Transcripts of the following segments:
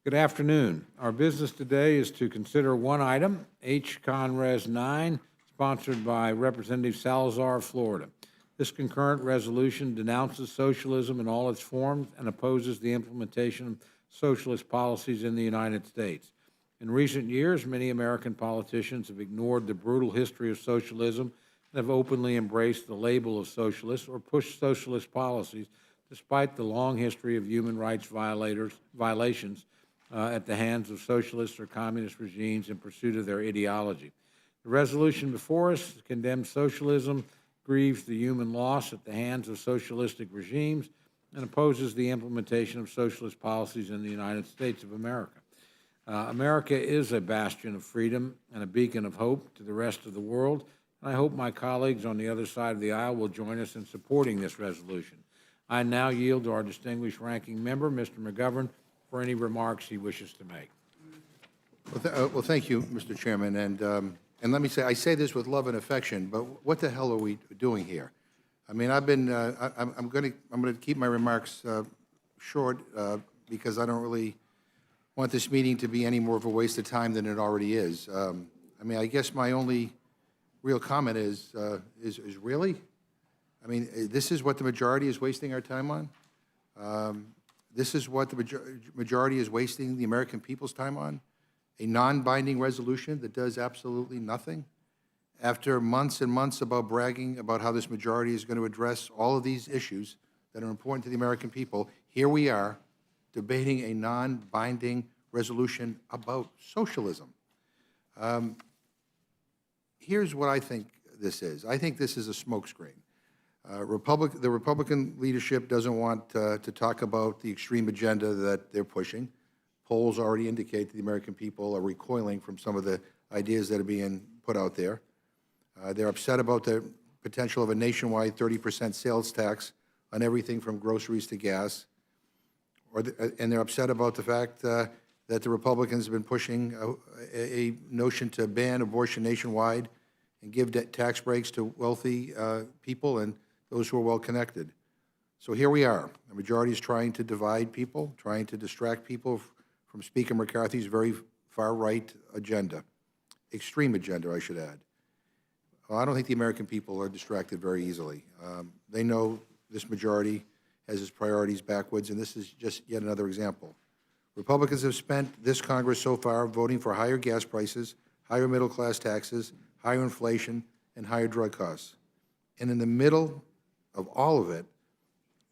Good afternoon. Our business today is to consider one item, H. Con Res. 9, sponsored by Representative Salazar of Florida. This concurrent resolution denounces socialism in all its forms and opposes the implementation of socialist policies in the United States. In recent years, many American politicians have ignored the brutal history of socialism and have openly embraced the label of socialist or pushed socialist policies despite the long history of human rights violations at the hands of socialist or communist regimes in pursuit of their ideology. The resolution before us condemns socialism, grieves the human loss at the hands of socialistic regimes, and opposes the implementation of socialist policies in the United States of America. America is a bastion of freedom and a beacon of hope to the rest of the world, and I hope my colleagues on the other side of the aisle will join us in supporting this resolution. I now yield to our distinguished ranking member, Mr. McGovern, for any remarks he wishes to make. Well, thank you, Mr. Chairman. And let me say, I say this with love and affection, but what the hell are we doing here? I mean, I'm going to keep my remarks short because I don't really want this meeting to be any more of a waste of time than it already is. I mean, I guess my only real comment is really? I mean, this is what the majority is wasting our time on? This is what the majority is wasting the American people's time on? A non-binding resolution that does absolutely nothing? After months and months about bragging about how this majority is going to address all of these issues that are important to the American people, here we are debating a non-binding resolution about socialism. Here's what I think this is. I think this is a smokescreen. The Republican leadership doesn't want to talk about the extreme agenda that they're pushing. Polls already indicate that the American people are recoiling from some of the ideas that are being put out there. They're upset about the potential of a nationwide 30% sales tax on everything from groceries to gas. And they're upset about the fact that the Republicans have been pushing a notion to ban abortion nationwide and give tax breaks to wealthy people and those who are well-connected. So here we are. The majority is trying to divide people, trying to distract people from Speaker McCarthy's very far-right agenda, extreme agenda, I should add. Well, I don't think the American people are distracted very easily. They know this majority has its priorities backwards, and this is just yet another example. Republicans have spent this Congress so far voting for higher gas prices, higher middle-class taxes, higher inflation, and higher drug costs. And in the middle of all of it,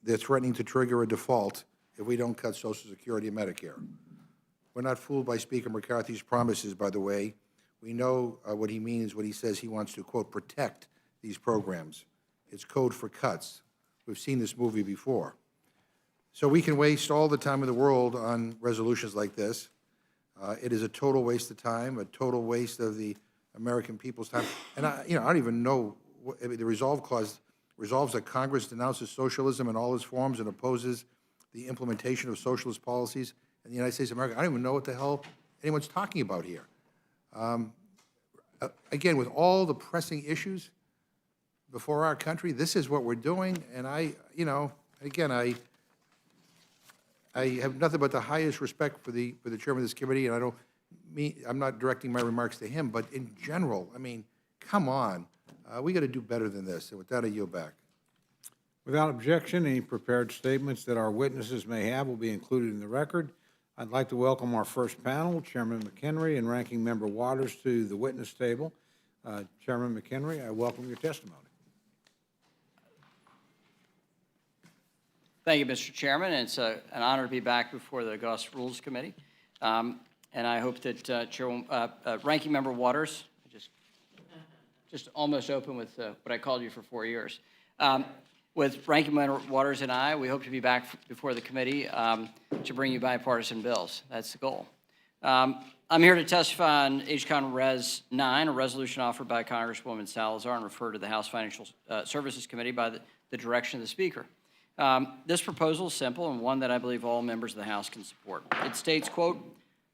they're threatening to trigger a default if we don't cut Social Security and Medicare. We're not fooled by Speaker McCarthy's promises, by the way. We know what he means when he says he wants to, quote, protect these programs. It's code for cuts. We've seen this movie before. So we can waste all the time in the world on resolutions like this. It is a total waste of time, a total waste of the American people's time. And I don't even know, the resolve clause resolves that Congress denounces socialism in all its forms and opposes the implementation of socialist policies in the United States of America. I don't even know what the hell anyone's talking about here. Again, with all the pressing issues before our country, this is what we're doing. And I have nothing but the highest respect for the chairman of this committee, and I'm not directing my remarks to him, but in general, I mean, come on. We got to do better than this. And with that, I yield back. Without objection, any prepared statements that our witnesses may have will be included in the record. I'd like to welcome our first panel, Chairman McHenry and Ranking Member Waters, to the witness table. Chairman McHenry, I welcome your testimony. Thank you, Mr. Chairman. It's an honor to be back before the August Rules Committee. And I hope that Ranking Member Waters, just almost open with what I called you for 4 years. With Ranking Member Waters and I, we hope to be back before the committee to bring you bipartisan bills. That's the goal. I'm here to testify on H.Con Res. 9, a resolution offered by Congresswoman Salazar and referred to the House Financial Services Committee by the direction of the Speaker. This proposal is simple and one that I believe all members of the House can support. It states, quote,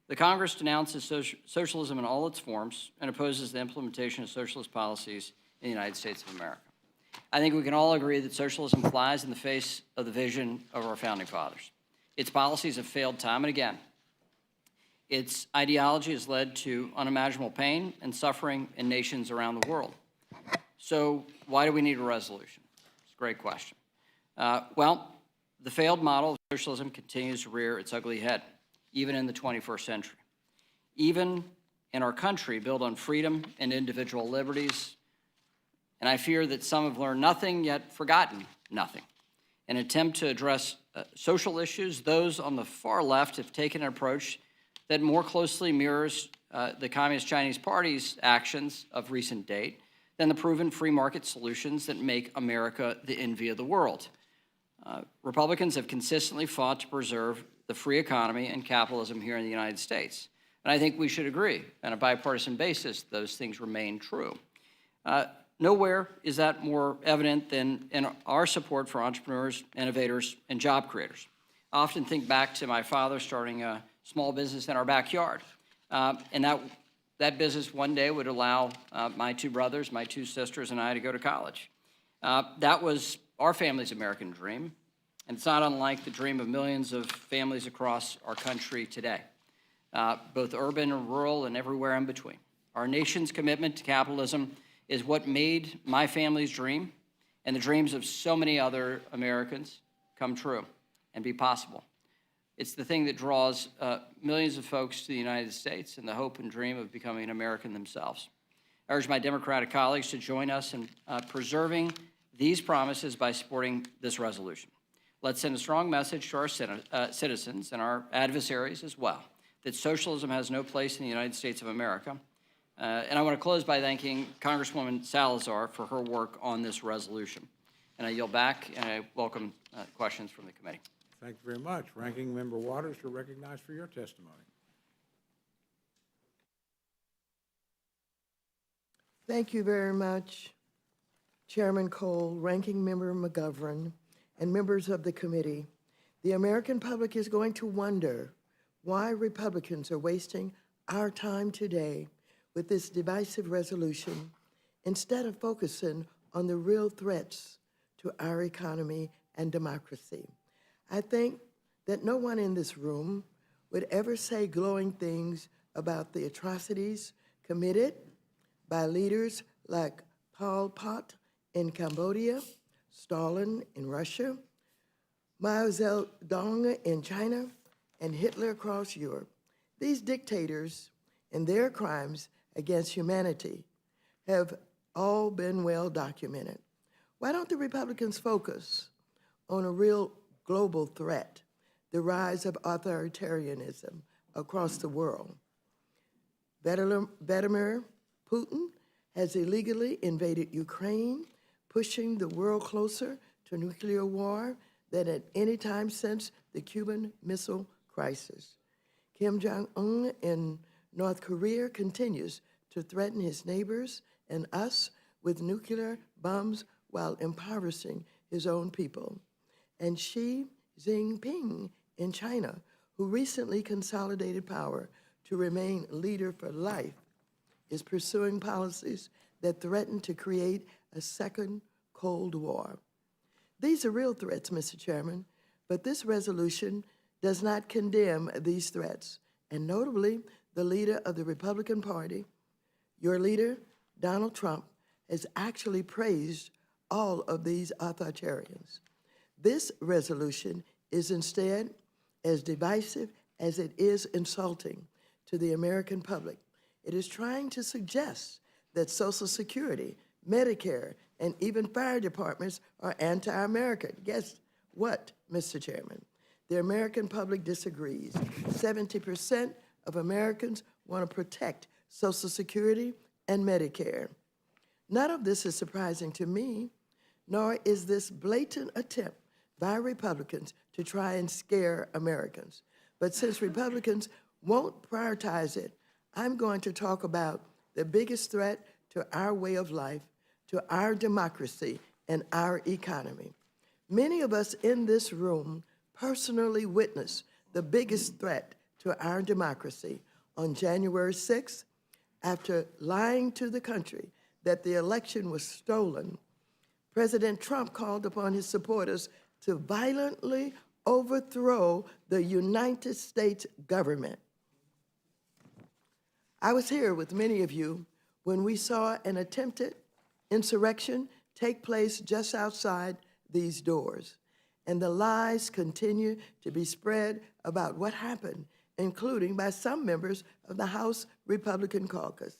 "The Congress denounces socialism in all its forms and opposes the implementation of socialist policies in the United States of America." I think we can all agree that socialism flies in the face of the vision of our founding fathers. Its policies have failed time and again. Its ideology has led to unimaginable pain and suffering in nations around the world. So why do we need a resolution? It's a great question. Well, the failed model of socialism continues to rear its ugly head, even in the 21st century. Even in our country built on freedom and individual liberties, and I fear that some have learned nothing yet forgotten nothing. In an attempt to address social issues, those on the far left have taken an approach that more closely mirrors the Communist Chinese Party's actions of recent date than the proven free market solutions that make America the envy of the world. Republicans have consistently fought to preserve the free economy and capitalism here in the United States. And I think we should agree, on a bipartisan basis, those things remain true. Nowhere is that more evident than in our support for entrepreneurs, innovators, and job creators. I often think back to my father starting a small business in our backyard. And that business one day would allow my two brothers, my two sisters, and I to go to college. That was our family's American dream, and it's not unlike the dream of millions of families across our country today, both urban and rural and everywhere in between. Our nation's commitment to capitalism is what made my family's dream and the dreams of so many other Americans come true and be possible. It's the thing that draws millions of folks to the United States and the hope and dream of becoming an American themselves. I urge my Democratic colleagues to join us in preserving these promises by supporting this resolution. Let's send a strong message to our citizens and our adversaries as well, that socialism has no place in the United States of America. And I want to close by thanking Congresswoman Salazar for her work on this resolution. And I yield back, and I welcome questions from the committee. Thank you very much. Ranking Member Waters, you're recognized for your testimony. Thank you very much, Chairman Cole, Ranking Member McGovern, and members of the committee. The American public is going to wonder why Republicans are wasting our time today with this divisive resolution instead of focusing on the real threats to our economy and democracy. I think that no one in this room would ever say glowing things about the atrocities committed by leaders like Pol Pot in Cambodia, Stalin in Russia, Mao Zedong in China, and Hitler across Europe. These dictators and their crimes against humanity have all been well documented. Why don't the Republicans focus on a real global threat, the rise of authoritarianism across the world? Vladimir Putin has illegally invaded Ukraine, pushing the world closer to nuclear war than at any time since the Cuban Missile Crisis. Kim Jong-un in North Korea continues to threaten his neighbors and us with nuclear bombs while impoverishing his own people. And Xi Jinping in China, who recently consolidated power to remain leader for life, is pursuing policies that threaten to create a second Cold War. These are real threats, Mr. Chairman, but this resolution does not condemn these threats. And notably, the leader of the Republican Party, your leader, Donald Trump, has actually praised all of these authoritarians. This resolution is instead as divisive as it is insulting to the American public. It is trying to suggest that Social Security, Medicare, and even fire departments are anti-American. Guess what, Mr. Chairman? The American public disagrees. 70% of Americans want to protect Social Security and Medicare. None of this is surprising to me, nor is this blatant attempt by Republicans to try and scare Americans. But since Republicans won't prioritize it, I'm going to talk about the biggest threat to our way of life, to our democracy, and our economy. Many of us in this room personally witnessed the biggest threat to our democracy on January 6th, after lying to the country that the election was stolen. President Trump called upon his supporters to violently overthrow the United States government. I was here with many of you when we saw an attempted insurrection take place just outside these doors. And the lies continue to be spread about what happened, including by some members of the House Republican caucus.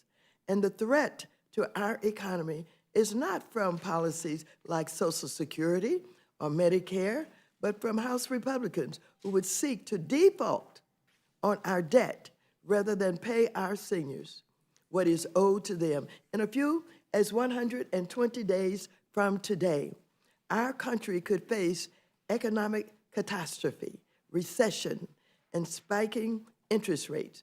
And the threat to our economy is not from policies like Social Security or Medicare, but from House Republicans who would seek to default on our debt rather than pay our seniors what is owed to them. In a few as 120 days from today, our country could face economic catastrophe, recession, and spiking interest rates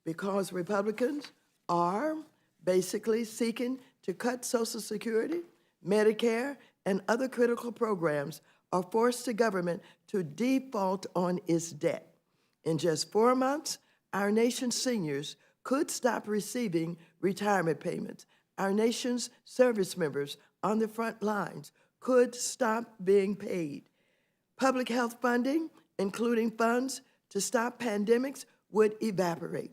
because Republicans are basically seeking to cut Social Security, Medicare, and other critical programs or force the government to default on its debt. In just 4 months, our nation's seniors could stop receiving retirement payments. Our nation's service members on the front lines could stop being paid. Public health funding, including funds to stop pandemics, would evaporate,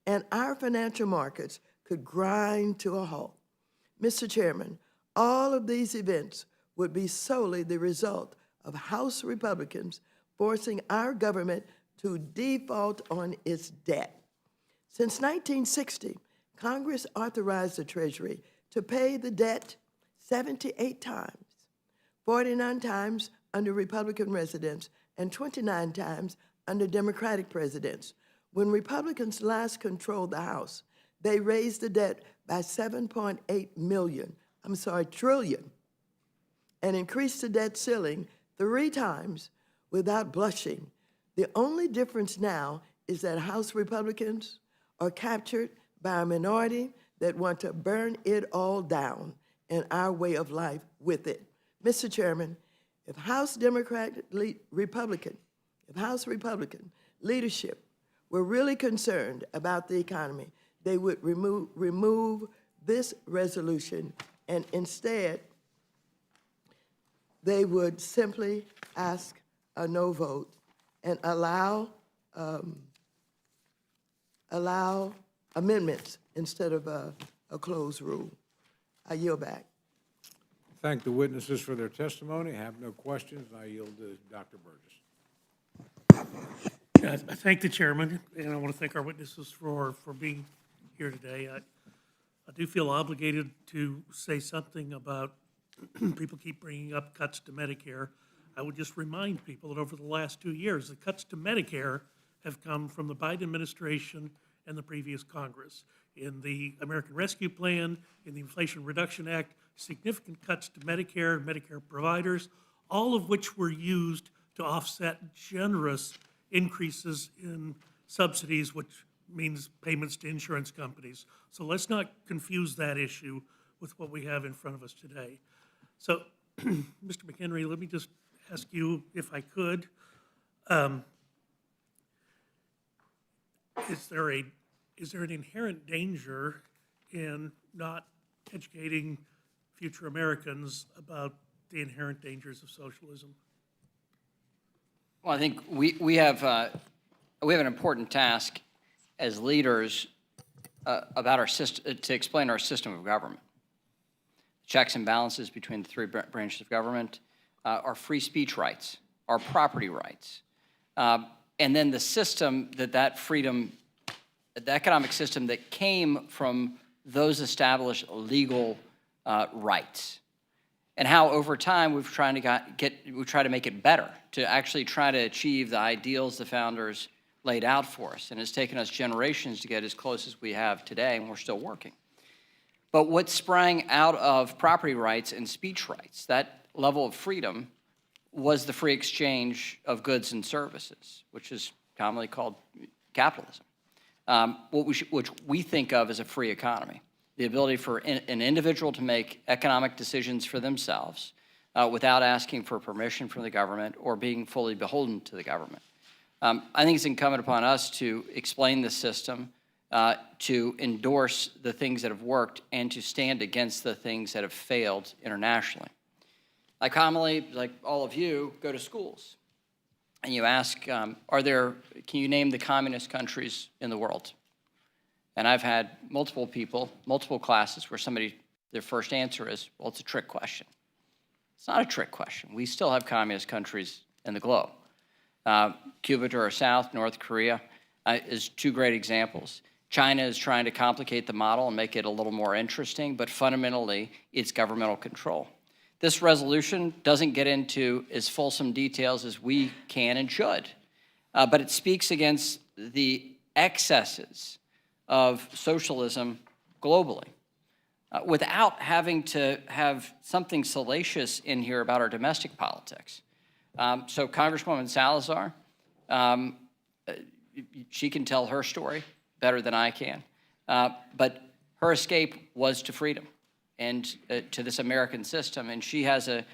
and our financial markets could grind to a halt. Mr. Chairman, all of these events would be solely the result of House Republicans forcing our government to default on its debt. Since 1960, Congress authorized the Treasury to pay the debt 78 times, 49 times under Republican presidents and 29 times under Democratic presidents. When Republicans last controlled the House, they raised the debt by trillion, and increased the debt ceiling 3 times without blushing. The only difference now is that House Republicans are captured by a minority that want to burn it all down and our way of life with it. Mr. Chairman, if House Republican leadership were really concerned about the economy, they would remove this resolution, and instead, they would simply ask a no vote and allow amendments instead of a closed rule. I yield back. Thank the witnesses for their testimony. I have no questions. I yield to Dr. Burgess. I thank the chairman, and I want to thank our witnesses for being here today. I do feel obligated to say something about, people keep bringing up cuts to Medicare. I would just remind people that over the last 2 years, the cuts to Medicare have come from the Biden administration and the previous Congress. In the American Rescue Plan, in the Inflation Reduction Act, significant cuts to Medicare and Medicare providers, all of which were used to offset generous increases in subsidies, which means payments to insurance companies. So let's not confuse that issue with what we have in front of us today. So, Mr. McHenry, let me just ask you, if I could, is there an inherent danger in not educating future Americans about the inherent dangers of socialism? Well, I think we have an important task as leaders about our system, to explain our system of government. Checks and balances between the 3 branches of government, our free speech rights, our property rights, and then the system that freedom, the economic system that came from those established legal rights, and how over time we've tried to make it better, to actually try to achieve the ideals the founders laid out for us. And it's taken us generations to get as close as we have today, and we're still working. But what sprang out of property rights and speech rights, that level of freedom, was the free exchange of goods and services, which is commonly called capitalism, which we think of as a free economy. The ability for an individual to make economic decisions for themselves without asking for permission from the government or being fully beholden to the government. I think it's incumbent upon us to explain the system, to endorse the things that have worked, and to stand against the things that have failed internationally. I commonly, like all of you, go to schools, and you ask, can you name the communist countries in the world? And I've had multiple people, multiple classes where their first answer is, well, it's a trick question. It's not a trick question. We still have communist countries in the globe. Cuba to our south, North Korea is two great examples. China is trying to complicate the model and make it a little more interesting, but fundamentally, it's governmental control. This resolution doesn't get into as fulsome details as we can and should, but it speaks against the excesses of socialism globally, without having to have something salacious in here about our domestic politics. So Congresswoman Salazar, she can tell her story better than I can, but her escape was to freedom and to this American system, and she has a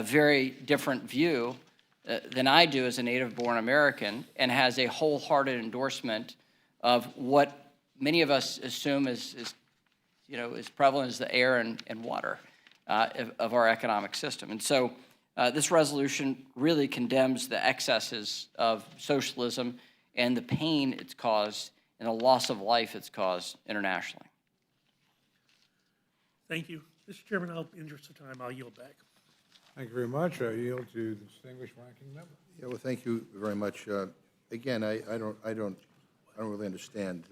very different view than I do as a native-born American, and has a wholehearted endorsement of what many of us assume is prevalent as the air and water of our economic system. And so this resolution really condemns the excesses of socialism and the pain it's caused and the loss of life it's caused internationally. Thank you. Mr. Chairman, in the interest of time, I'll yield back. Thank you very much. I yield to the distinguished ranking member. Yeah, well, thank you very much. Again, I don't really understand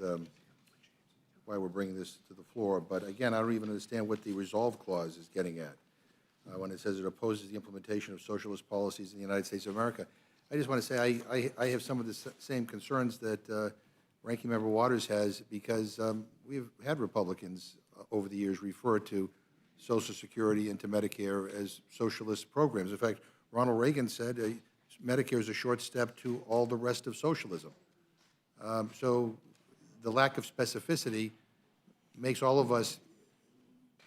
why we're bringing this to the floor, but again, I don't even understand what the resolve clause is getting at when it says it opposes the implementation of socialist policies in the United States of America. I just want to say I have some of the same concerns that Ranking Member Waters has, because we've had Republicans over the years refer to Social Security and to Medicare as socialist programs. In fact, Ronald Reagan said Medicare is a short step to all the rest of socialism. So the lack of specificity makes all of us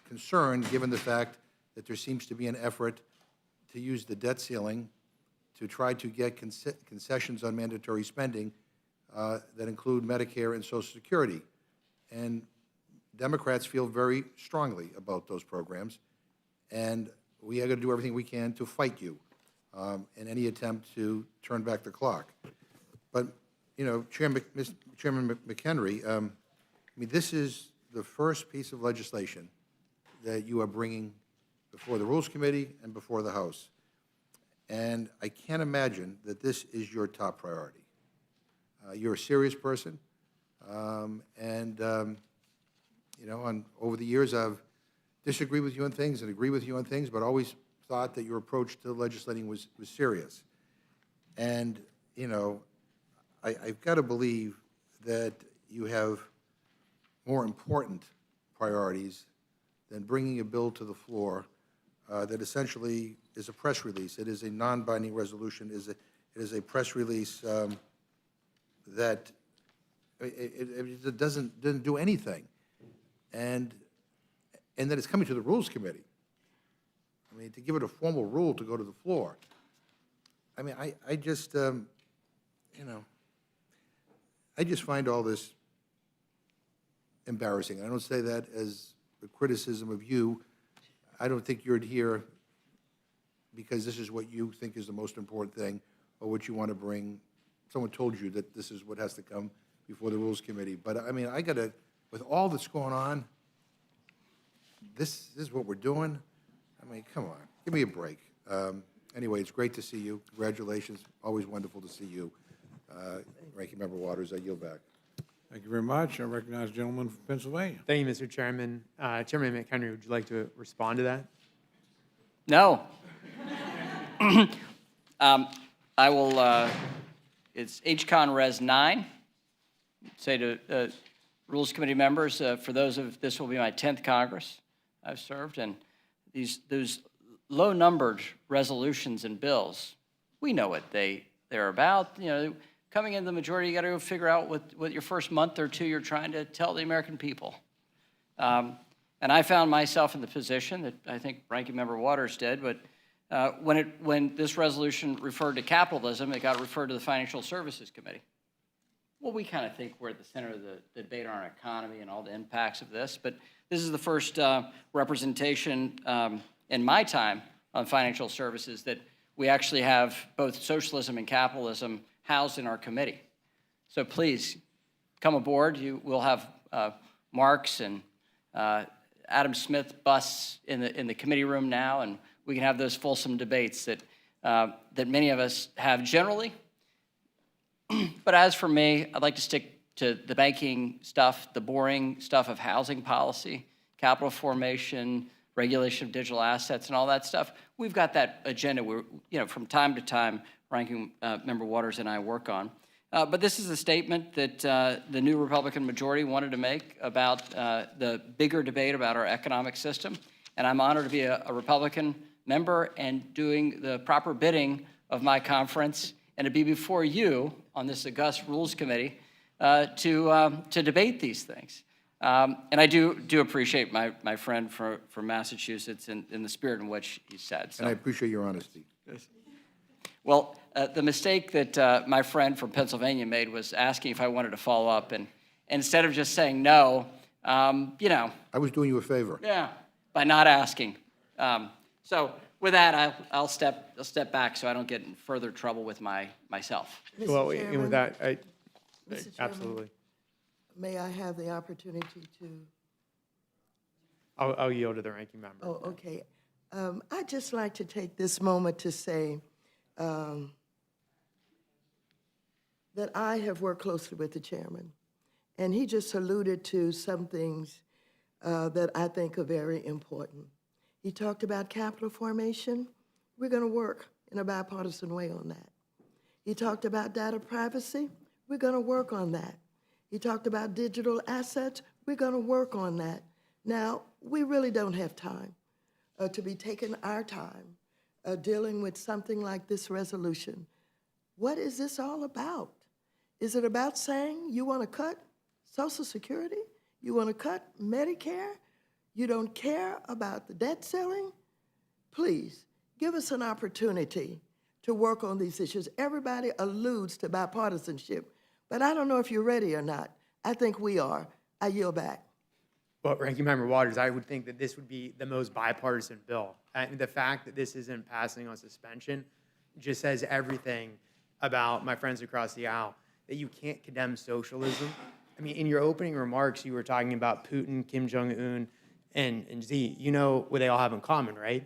concerned, given the fact that there seems to be an effort to use the debt ceiling to try to get concessions on mandatory spending that include Medicare and Social Security. And Democrats feel very strongly about those programs, and we are going to do everything we can to fight you in any attempt to turn back the clock. But, you know, Chairman McHenry, I mean, this is the first piece of legislation that you are bringing before the Rules Committee and before the House. And I can't imagine that this is your top priority. You're a serious person, you know, over the years I've disagreed with you on things and agree with you on things, but always thought that your approach to legislating was serious. And, you know, I've got to believe that you have more important priorities than bringing a bill to the floor that essentially is a press release. It is a non-binding resolution. It is a press release that it doesn't do anything. And then it's coming to the Rules Committee. I mean, to give it a formal rule to go to the floor. I mean, I just, you know, I just find all this embarrassing. I don't say that as a criticism of you. I don't think you're here because this is what you think is the most important thing or what you want to bring. Someone told you that this is what has to come before the Rules Committee. But, I mean, I got to, with all that's going on, this is what we're doing. I mean, come on, give me a break. Anyway, it's great to see you. Congratulations. Always wonderful to see you. Ranking Member Waters, I yield back. Thank you very much. I recognize the gentleman from Pennsylvania. Thank you, Mr. Chairman. Chairman McHenry, would you like to respond to that? No. I will, it's HCon Res 9. Say to Rules Committee members, for those of, this will be my 10th Congress I've served, and those low-numbered resolutions and bills, we know what they're about. You know, coming in the majority, you got to go figure out what your first month or two you're trying to tell the American people. And I found myself in the position that I think Ranking Member Waters did, but when this resolution referred to capitalism, it got referred to the Financial Services Committee. Well, we kind of think we're at the center of the debate on our economy and all the impacts of this, but this is the first representation in my time on financial services that we actually have both socialism and capitalism housed in our committee. So please, come aboard. We'll have Marks and Adam Smith busts in the committee room now, and we can have those fulsome debates that many of us have generally. But as for me, I'd like to stick to the banking stuff, the boring stuff of housing policy, capital formation, regulation of digital assets, and all that stuff. We've got that agenda where, from time to time, Ranking Member Waters and I work on. But this is a statement that the new Republican majority wanted to make about the bigger debate about our economic system. And I'm honored to be a Republican member and doing the proper bidding of my conference and to be before you on this august Rules Committee to debate these things. And I do appreciate my friend from Massachusetts in the spirit in which he said. So. And I appreciate your honesty. Well, the mistake that my friend from Pennsylvania made was asking if I wanted to follow up, and instead of just saying no, I was doing you a favor. yeah, by not asking. So with that, I'll step back so I don't get in further trouble with myself. Mr. Well, and Chairman, with that, Mr. Chairman, absolutely. may I have the opportunity to? I'll yield to the ranking member. Oh, okay. I'd just like to take this moment to say that I have worked closely with the chairman, and he just alluded to some things that I think are very important. He talked about capital formation. We're going to work in a bipartisan way on that. He talked about data privacy. We're going to work on that. He talked about digital assets. We're going to work on that. Now, we really don't have time to be taking our time dealing with something like this resolution. What is this all about? Is it about saying you want to cut Social Security? You want to cut Medicare? You don't care about the debt ceiling? Please, give us an opportunity to work on these issues. Everybody alludes to bipartisanship, but I don't know if you're ready or not. I think we are. I yield back. Well, Ranking Member Waters, I would think that this would be the most bipartisan bill. And the fact that this isn't passing on suspension just says everything about my friends across the aisle, that you can't condemn socialism. I mean, in your opening remarks, you were talking about Putin, Kim Jong-un, and Xi. You know what they all have in common, right?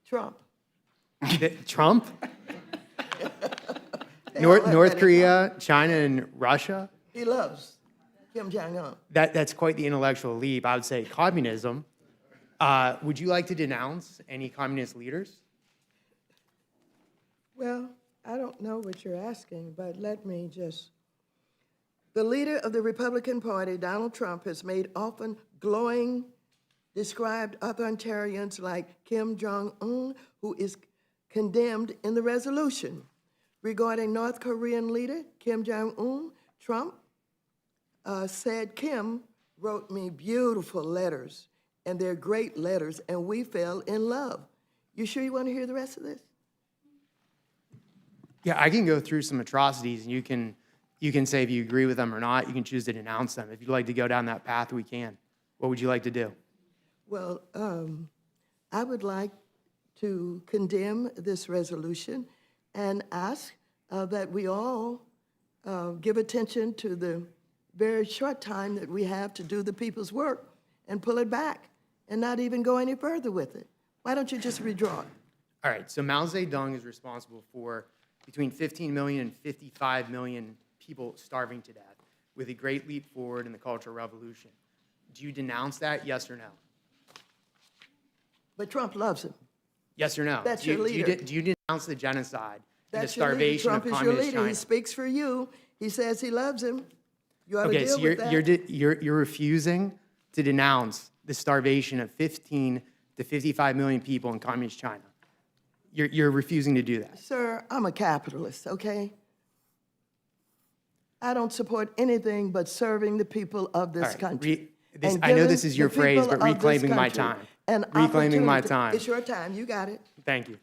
Trump. Trump? They all have North that in Korea, China, and Russia? He loves Kim Jong-un. That's quite the intellectual leap. I would say communism. Would you like to denounce any communist leaders? Well, I don't know what you're asking, but let me just. The leader of the Republican Party, Donald Trump, has made often glowing, described authoritarians like Kim Jong-un, who is condemned in the resolution. Regarding North Korean leader Kim Jong-un, Trump said, Kim wrote me beautiful letters, and they're great letters, and we fell in love. You sure you want to hear the rest of this? Yeah, I can go through some atrocities, and you can say if you agree with them or not. You can choose to denounce them. If you'd like to go down that path, we can. What would you like to do? Well, I would like to condemn this resolution and ask that we all give attention to the very short time that we have to do the people's work and pull it back and not even go any further with it. Why don't you just redraw it? All right, so Mao Zedong is responsible for between 15 million and 55 million people starving to death with a great leap forward in the Cultural Revolution. Do you denounce that, yes or no? But Trump loves him. Yes or no? That's Do you- your leader. Do you denounce the genocide and the That's your leader. starvation Trump of is your communist leader. China? He speaks for you. He says he loves him. You ought to Okay, deal so with that. you're refusing to denounce the starvation of 15 to 55 million people in communist China. You're refusing to do that. Sir, I'm a capitalist, okay? I don't support anything but serving the people of this All right, country. and I know giving this is your the phrase, people but of this reclaiming my country time. an Reclaiming my opportunity. time. It's your time, you got it. Thank you.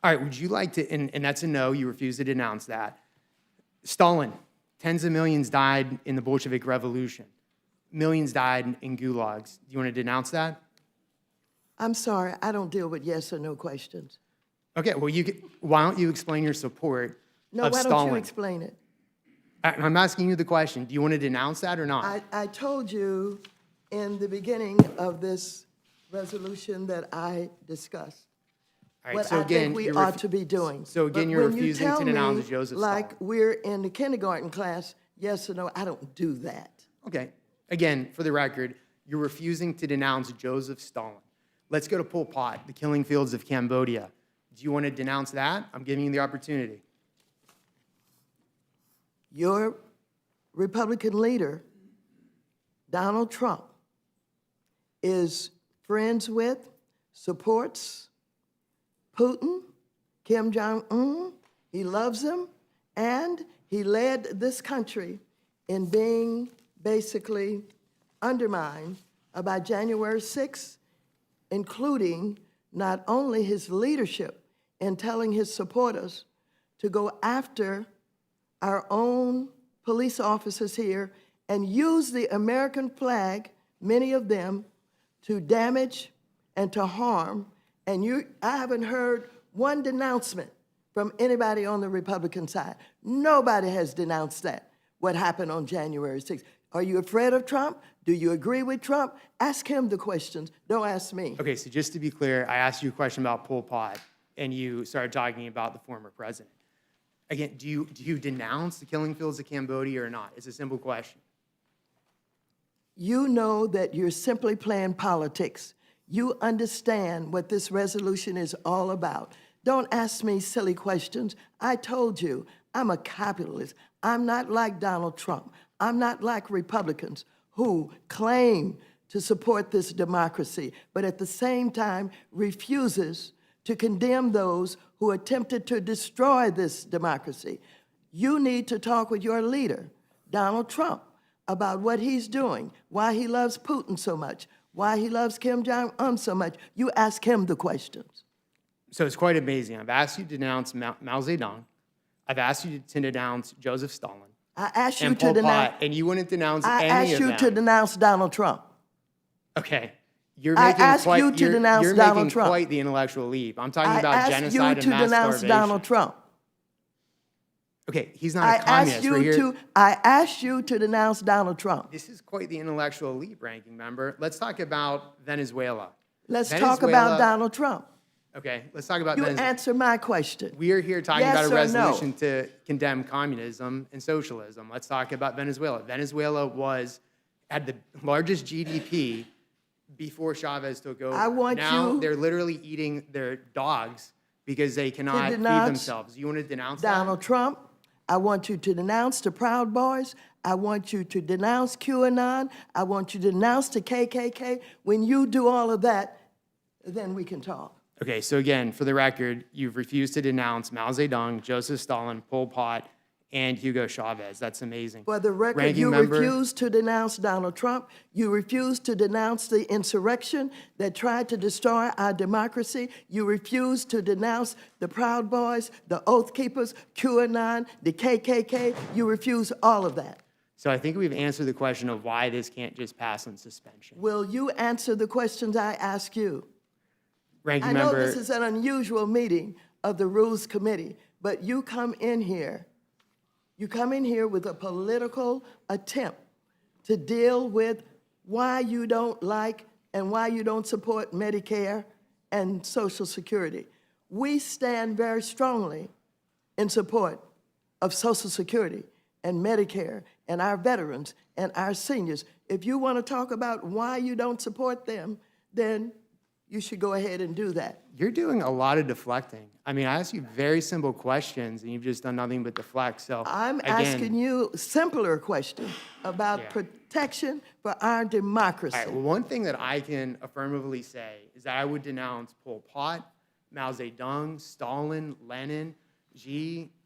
All right, would you like to, and that's a no, you refuse to denounce that. Stalin, tens of millions died in the Bolshevik Revolution. Millions died in gulags. Do you want to denounce that? I'm sorry, I don't deal with yes or no questions. Okay, well, why don't you explain your support No, of why Stalin? don't you explain it? I'm asking you the question. Do you want to denounce that or not? I told you in the beginning of this resolution that I discussed All right, what so I again, think we you're ought to be doing. So again, But you're when you refusing tell to denounce me, Joseph like Stalin. we're in the kindergarten class, yes or no, I don't do that. Okay. Again, for the record, you're refusing to denounce Joseph Stalin. Let's go to Pol Pot, the killing fields of Cambodia. Do you want to denounce that? I'm giving you the opportunity. Your Republican leader, Donald Trump, is friends with, supports Putin, Kim Jong-un. He loves him, and he led this country in being basically undermined by January 6th, including not only his leadership in telling his supporters to go after our own police officers here and use the American flag, many of them, to damage and to harm. And I haven't heard one denouncement from anybody on the Republican side. Nobody has denounced that, what happened on January 6th. Are you afraid of Trump? Do you agree with Trump? Ask him the questions. Don't ask me. Okay, so just to be clear, I asked you a question about Pol Pot, and you started talking about the former president. Again, do you denounce the killing fields of Cambodia or not? It's a simple question. You know that you're simply playing politics. You understand what this resolution is all about. Don't ask me silly questions. I told you, I'm a capitalist. I'm not like Donald Trump. I'm not like Republicans who claim to support this democracy, but at the same time refuses to condemn those who attempted to destroy this democracy. You need to talk with your leader, Donald Trump, about what he's doing, why he loves Putin so much, why he loves Kim Jong-un so much. You ask him the questions. So it's quite amazing. I've asked you to denounce Mao Zedong. I've asked you to denounce Joseph Stalin. I asked you And to Pol denounce. Pot, and you wouldn't denounce I any asked of you them. to denounce Donald Trump. Okay. You're I making asked quite, you to you're, denounce you're Donald making Trump. quite the intellectual leap. I'm talking I about asked genocide you and to mass denounce starvation. Donald Trump. Okay, he's not I a communist. We're here. asked you to denounce Donald Trump. This is quite the intellectual leap, ranking member. Let's talk about Venezuela. Let's talk about Donald Trump. Okay, let's talk about You Venezuela. answer my question. We are here talking Yes about a or no? resolution to condemn communism and socialism. Let's talk about Venezuela. Venezuela had the largest GDP before Chavez took over. I want now you- they're literally eating their dogs because they cannot feed denounce themselves. You want to denounce Donald that? Trump. I want you to denounce the Proud Boys. I want you to denounce QAnon. I want you to denounce the KKK. When you do all of that, then we can talk. Okay, so again, for the record, you've refused to denounce Mao Zedong, Joseph Stalin, Pol Pot, and Hugo Chavez. That's amazing. For the record, Ranking you member- refuse to denounce Donald Trump. You refuse to denounce the insurrection that tried to destroy our democracy. You refuse to denounce the Proud Boys, the Oath Keepers, QAnon, the KKK. You refuse all of that. So I think we've answered the question of why this can't just pass on suspension. Will you answer the questions I ask you? Ranking I know member, this is an unusual meeting of the Rules Committee, but you come in here with a political attempt to deal with why you don't like and why you don't support Medicare and Social Security. We stand very strongly in support of Social Security and Medicare and our veterans and our seniors. If you want to talk about why you don't support them, then you should go ahead and do that. you're doing a lot of deflecting. I mean, I asked you very simple questions, and you've just done nothing but deflect. So I'm again, asking you a simpler question about Yeah. protection for our democracy. All right, well, one thing that I can affirmatively say is that I would denounce Pol Pot, Mao Zedong, Stalin, Lenin,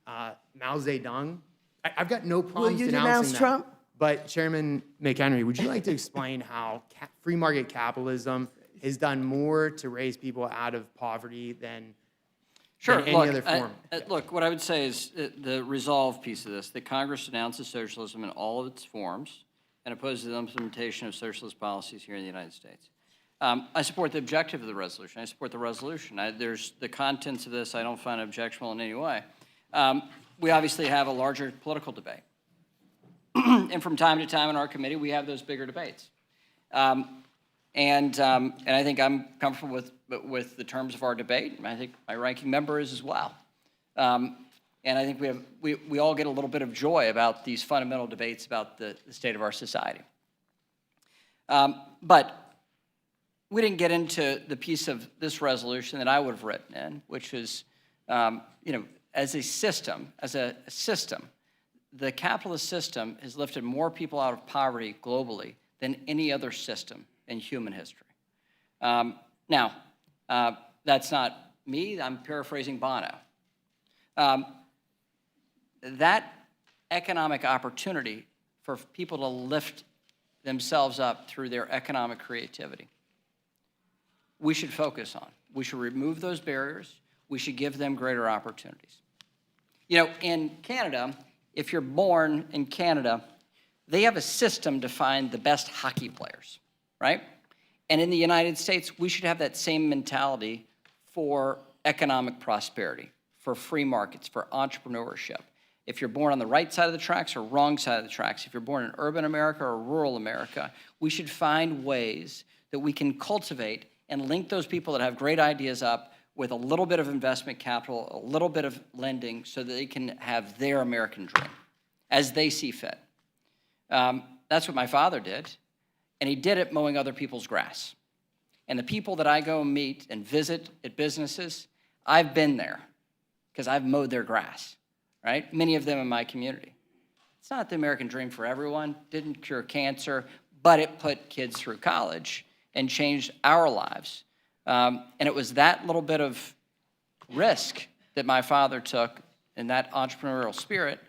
Mao Zedong. I've got no problems you denouncing denounce them. Trump? But Chairman McHenry, would you like to explain how free market capitalism has done more to raise people out of poverty than Sure. any Look, other form? Look, what I would say is the resolve piece of this, that Congress denounces socialism in all of its forms and opposes the implementation of socialist policies here in the United States. I support the objective of the resolution. I support the resolution. There's the contents of this I don't find objectionable in any way. We obviously have a larger political debate. And from time to time in our committee, we have those bigger debates. And I think I'm comfortable with the terms of our debate, and I think my ranking member is as well. And I think we all get a little bit of joy about these fundamental debates about the state of our society. But we didn't get into the piece of this resolution that I would have written in, which is, as a system, the capitalist system has lifted more people out of poverty globally than any other system in human history. Now, that's not me. I'm paraphrasing Bono. That economic opportunity for people to lift themselves up through their economic creativity, we should focus on. We should remove those barriers. We should give them greater opportunities. In Canada, if you're born in Canada, they have a system to find the best hockey players, right? And in the United States, we should have that same mentality for economic prosperity, for free markets, for entrepreneurship. If you're born on the right side of the tracks or wrong side of the tracks, if you're born in urban America or rural America, we should find ways that we can cultivate and link those people that have great ideas up with a little bit of investment capital, a little bit of lending, so that they can have their American dream as they see fit. That's what my father did, and he did it mowing other people's grass. And the people that I go meet and visit at businesses, I've been there because I've mowed their grass, right? Many of them in my community. It's not the American dream for everyone, didn't cure cancer, but it put kids through college and changed our lives. And it was that little bit of risk that my father took and that entrepreneurial spirit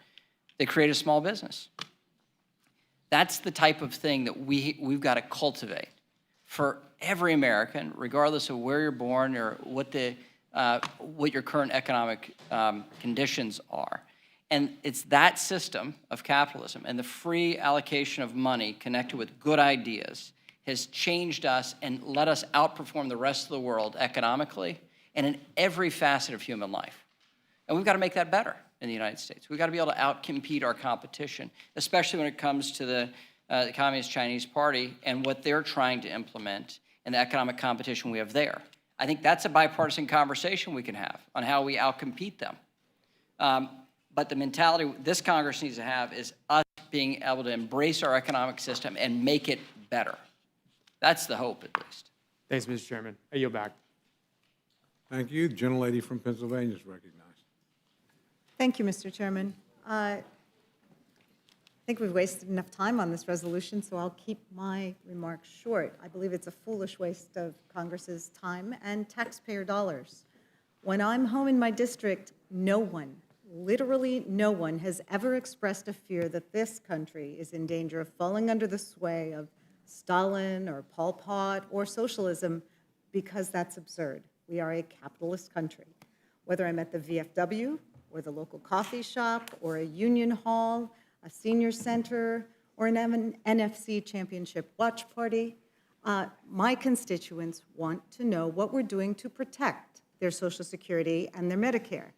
that created a small business. That's the type of thing that we've got to cultivate for every American, regardless of where you're born or what your current economic conditions are. And it's that system of capitalism and the free allocation of money connected with good ideas has changed us and let us outperform the rest of the world economically and in every facet of human life. And we've got to make that better in the United States. We've got to be able to outcompete our competition, especially when it comes to the Communist Chinese Party and what they're trying to implement and the economic competition we have there. I think that's a bipartisan conversation we can have on how we outcompete them. But the mentality this Congress needs to have is us being able to embrace our economic system and make it better. That's the hope, at least. Thanks, Mr. Chairman. I yield back. Thank you. The gentlelady from Pennsylvania is recognized. Thank you, Mr. Chairman. I think we've wasted enough time on this resolution, so I'll keep my remarks short. I believe it's a foolish waste of Congress's time and taxpayer dollars. When I'm home in my district, no one, literally no one, has ever expressed a fear that this country is in danger of falling under the sway of Stalin or Pol Pot or socialism, because that's absurd. We are a capitalist country. Whether I'm at the VFW or the local coffee shop or a union hall, a senior center, or an NFC championship watch party, my constituents want to know what we're doing to protect their Social Security and their Medicare.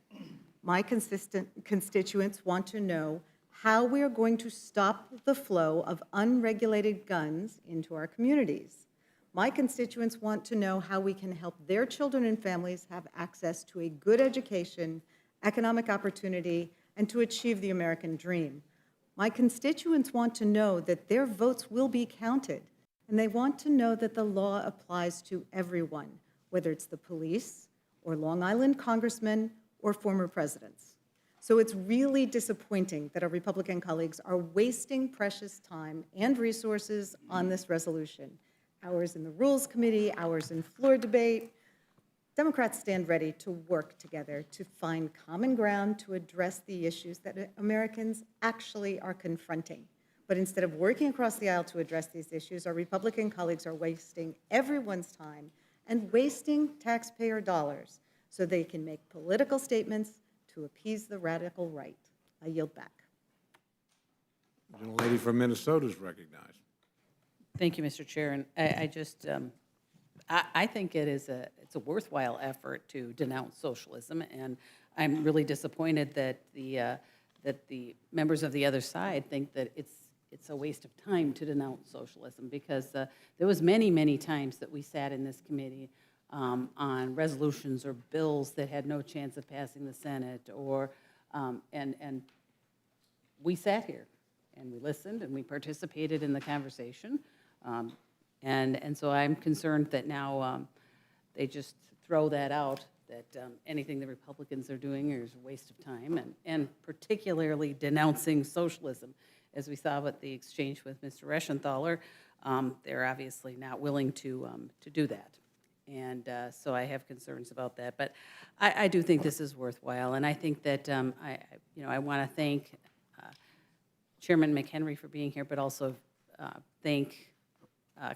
My constituents want to know how we are going to stop the flow of unregulated guns into our communities. My constituents want to know how we can help their children and families have access to a good education, economic opportunity, and to achieve the American dream. My constituents want to know that their votes will be counted, and they want to know that the law applies to everyone, whether it's the police or Long Island congressmen or former presidents. So it's really disappointing that our Republican colleagues are wasting precious time and resources on this resolution. Hours in the Rules Committee, hours in floor debate. Democrats stand ready to work together to find common ground to address the issues that Americans actually are confronting. But instead of working across the aisle to address these issues, our Republican colleagues are wasting everyone's time and wasting taxpayer dollars so they can make political statements to appease the radical right. I yield back. The gentlelady from Minnesota is recognized. Thank you, Mr. Chair. And I think it's a worthwhile effort to denounce socialism, and I'm really disappointed that the members of the other side think that it's a waste of time to denounce socialism, because there was many, many times that we sat in this committee on resolutions or bills that had no chance of passing the Senate, or, and we sat here, and we listened, and we participated in the conversation. And so I'm concerned that now they just throw that out, that anything the Republicans are doing is a waste of time, and particularly denouncing socialism. As we saw with the exchange with Mr. Reschenthaler, they're obviously not willing to do that. And so I have concerns about that. But I do think this is worthwhile, and I think that, I want to thank Chairman McHenry for being here, but also thank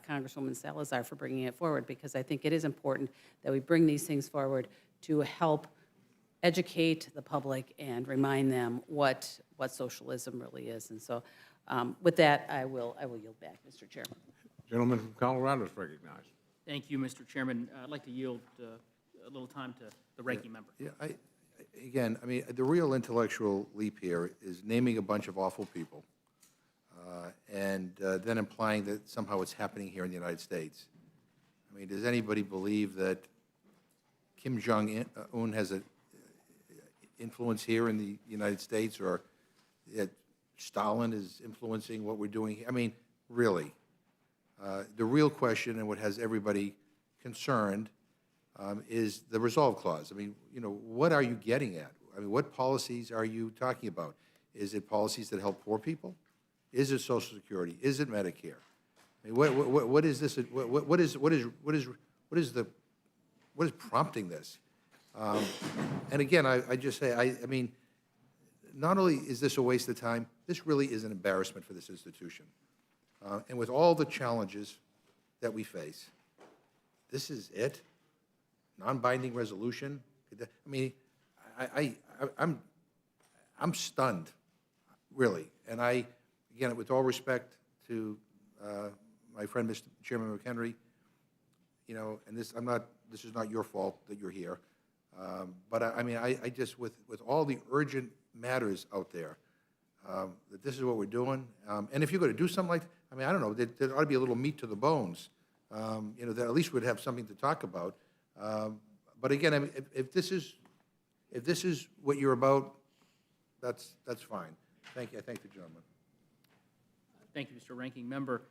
Congresswoman Salazar for bringing it forward, because I think it is important that we bring these things forward to help educate the public and remind them what socialism really is. And so with that, I will yield back, Mr. Chairman. Gentleman from Colorado is recognized. Thank you, Mr. Chairman. I'd like to yield a little time to the ranking member. Yeah, again, I mean, the real intellectual leap here is naming a bunch of awful people and then implying that somehow it's happening here in the United States. I mean, does anybody believe that Kim Jong-un has an influence here in the United States, or that Stalin is influencing what we're doing here? I mean, really. The real question, and what has everybody concerned, is the resolve clause. I mean, what are you getting at? I mean, what policies are you talking about? Is it policies that help poor people? Is it Social Security? Is it Medicare? I mean, what is this? What is prompting this? And again, I just say, I mean, not only is this a waste of time, this really is an embarrassment for this institution. And with all the challenges that we face, this is it? Non-binding resolution? I mean, I'm stunned, really. And again, with all respect to my friend, Mr. Chairman McHenry, and this is not your fault that you're here. But I mean, I just, with all the urgent matters out there, that this is what we're doing. And if you're going to do something like, I mean, I don't know, there ought to be a little meat to the bones, that at least we'd have something to talk about. But again, I mean, if this is what you're about, that's fine. Thank you. I thank the gentleman. Thank you, Mr. Ranking Member.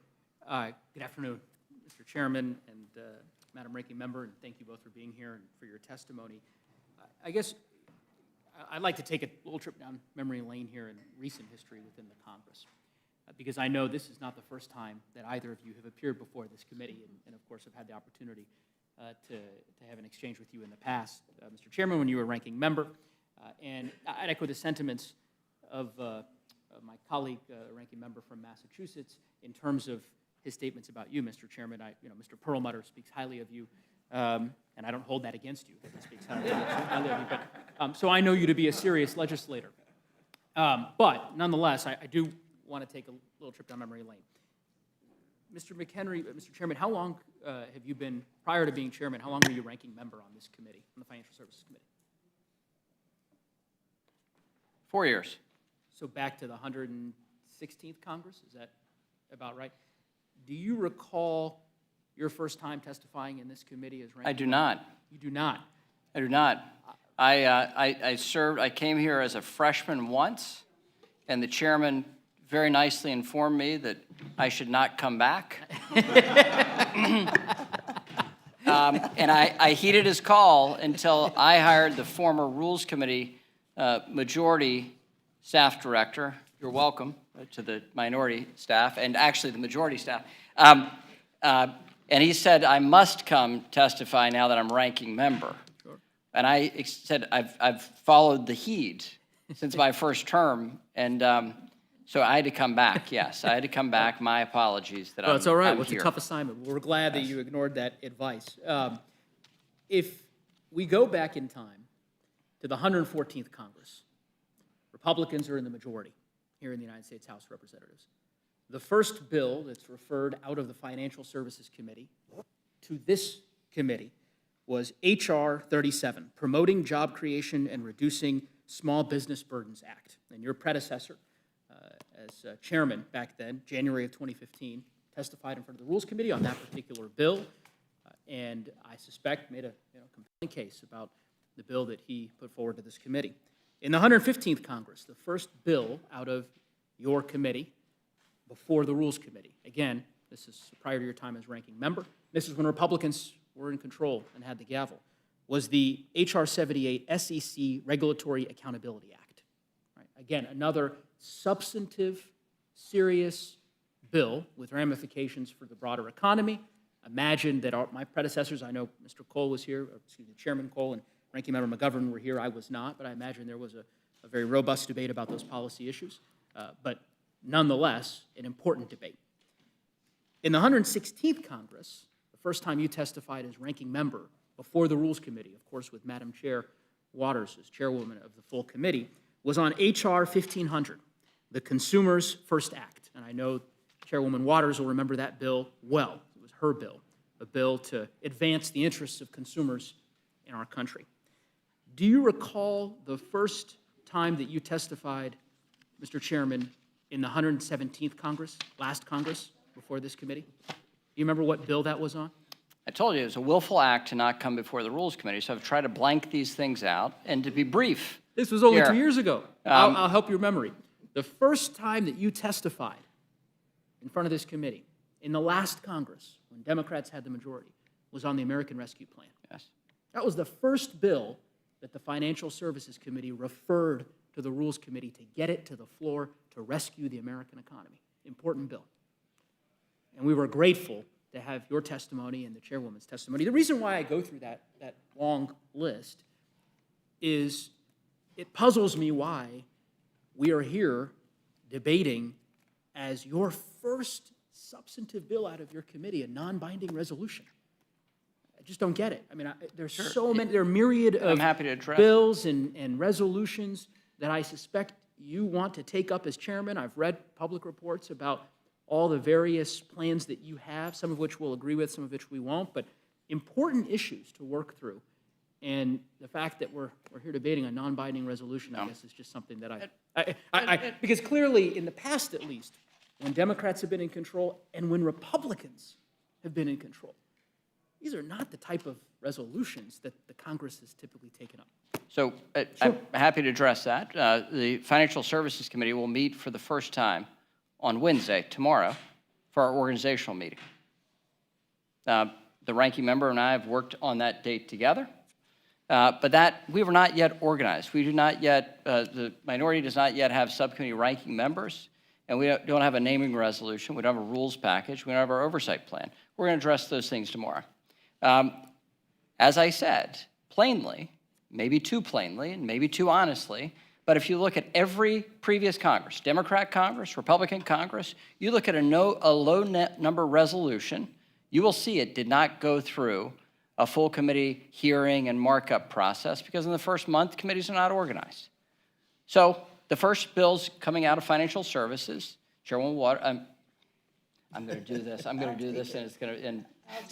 Good afternoon, Mr. Chairman and Madam Ranking Member, and thank you both for being here and for your testimony. I guess I'd like to take a little trip down memory lane here in recent history within the Congress, because I know this is not the first time that either of you have appeared before this committee, and of course have had the opportunity to have an exchange with you in the past, Mr. Chairman, when you were Ranking Member. And I'd echo the sentiments of my colleague, Ranking Member from Massachusetts, in terms of his statements about you, Mr. Chairman. Mr. Perlmutter speaks highly of you, and I don't hold that against you. He speaks highly of you, but so I know you to be a serious legislator. But nonetheless, I do want to take a little trip down memory lane. Mr. McHenry, Mr. Chairman, how long have you been, prior to being chairman, how long were you ranking member on this committee, on the Financial Services Committee? 4 years. So back to the 116th Congress, is that about right? Do you recall your first time testifying in this committee as ranking? I do not. You do not? I do not. I served, I came here as a freshman once, and the chairman very nicely informed me that I should not come back. And I heeded his call until I hired the former Rules Committee majority staff director. You're welcome to the minority staff, and actually the majority staff. And he said, I must come testify now that I'm ranking member. Sure. And I said, I've followed the heed since my first term, and so I had to come back, yes. I had to come back. My apologies that Well, it's all right. I'm Well, it's here. a tough assignment. We're glad that you ignored that advice. If we go back in time to the 114th Congress, Republicans are in the majority here in the United States House of Representatives. The first bill that's referred out of the Financial Services Committee to this committee was H.R. 37, Promoting Job Creation and Reducing Small Business Burdens Act. And your predecessor, as chairman back then, January of 2015, testified in front of the Rules Committee on that particular bill, and I suspect made a compelling case about the bill that he put forward to this committee. In the 115th Congress, the first bill out of your committee before the Rules Committee, again, this is prior to your time as ranking member, this is when Republicans were in control and had the gavel, was the H.R. 78 SEC Regulatory Accountability Act. Right? Again, another substantive, serious bill with ramifications for the broader economy. Imagine that my predecessors, I know Mr. Cole was here, Chairman Cole and Ranking Member McGovern were here, I was not, but I imagine there was a very robust debate about those policy issues, but nonetheless, an important debate. In the 116th Congress, the first time you testified as ranking member before the Rules Committee, of course with Madam Chair Waters as chairwoman of the full committee, was on H.R. 1500, the Consumers First Act. And I know Chairwoman Waters will remember that bill well. It was her bill, a bill to advance the interests of consumers in our country. Do you recall the first time that you testified, Mr. Chairman, in the 117th Congress, last Congress, before this committee? Do you remember what bill that was on? I told you it was a willful act to not come before the Rules Committee, so I've tried to blank these things out. And to be brief, This was only here, 2 years ago. I'll help your memory. The first time that you testified in front of this committee, in the last Congress, when Democrats had the majority, was on the American Rescue Plan. Yes. That was the first bill that the Financial Services Committee referred to the Rules Committee to get it to the floor to rescue the American economy. Important bill. And we were grateful to have your testimony and the chairwoman's testimony. The reason why I go through that long list is it puzzles me why we are here debating as your first substantive bill out of your committee, a non-binding resolution. I just don't get it. I mean, there's so many, there are myriad of I'm happy to address bills and resolutions that I suspect you want to take up as chairman. I've read public reports about all the various plans that you have, some of which we'll agree with, some of which we won't, but important issues to work through. And the fact that we're here debating a non-binding resolution, I guess, is just something that because clearly, in the past at least, when Democrats have been in control and when Republicans have been in control, these are not the type of resolutions that the Congress has typically taken up. So I'm happy to address that. The Financial Services Committee will meet for the first time on Wednesday, tomorrow, for our organizational meeting. The ranking member and I have worked on that date together, but we were not yet organized. We do not yet, the minority does not yet have subcommittee ranking members, and we don't have a naming resolution. We don't have a rules package. We don't have our oversight plan. We're going to address those things tomorrow. As I said, plainly, maybe too plainly, and maybe too honestly, but if you look at every previous Congress, Democrat Congress, Republican Congress, you look at a low net number resolution, you will see it did not go through a full committee hearing and markup process because in the first month, committees are not organized. So the first bills coming out of financial services, Chairwoman Waters, I'm going to do this. I'm going to do this, and it's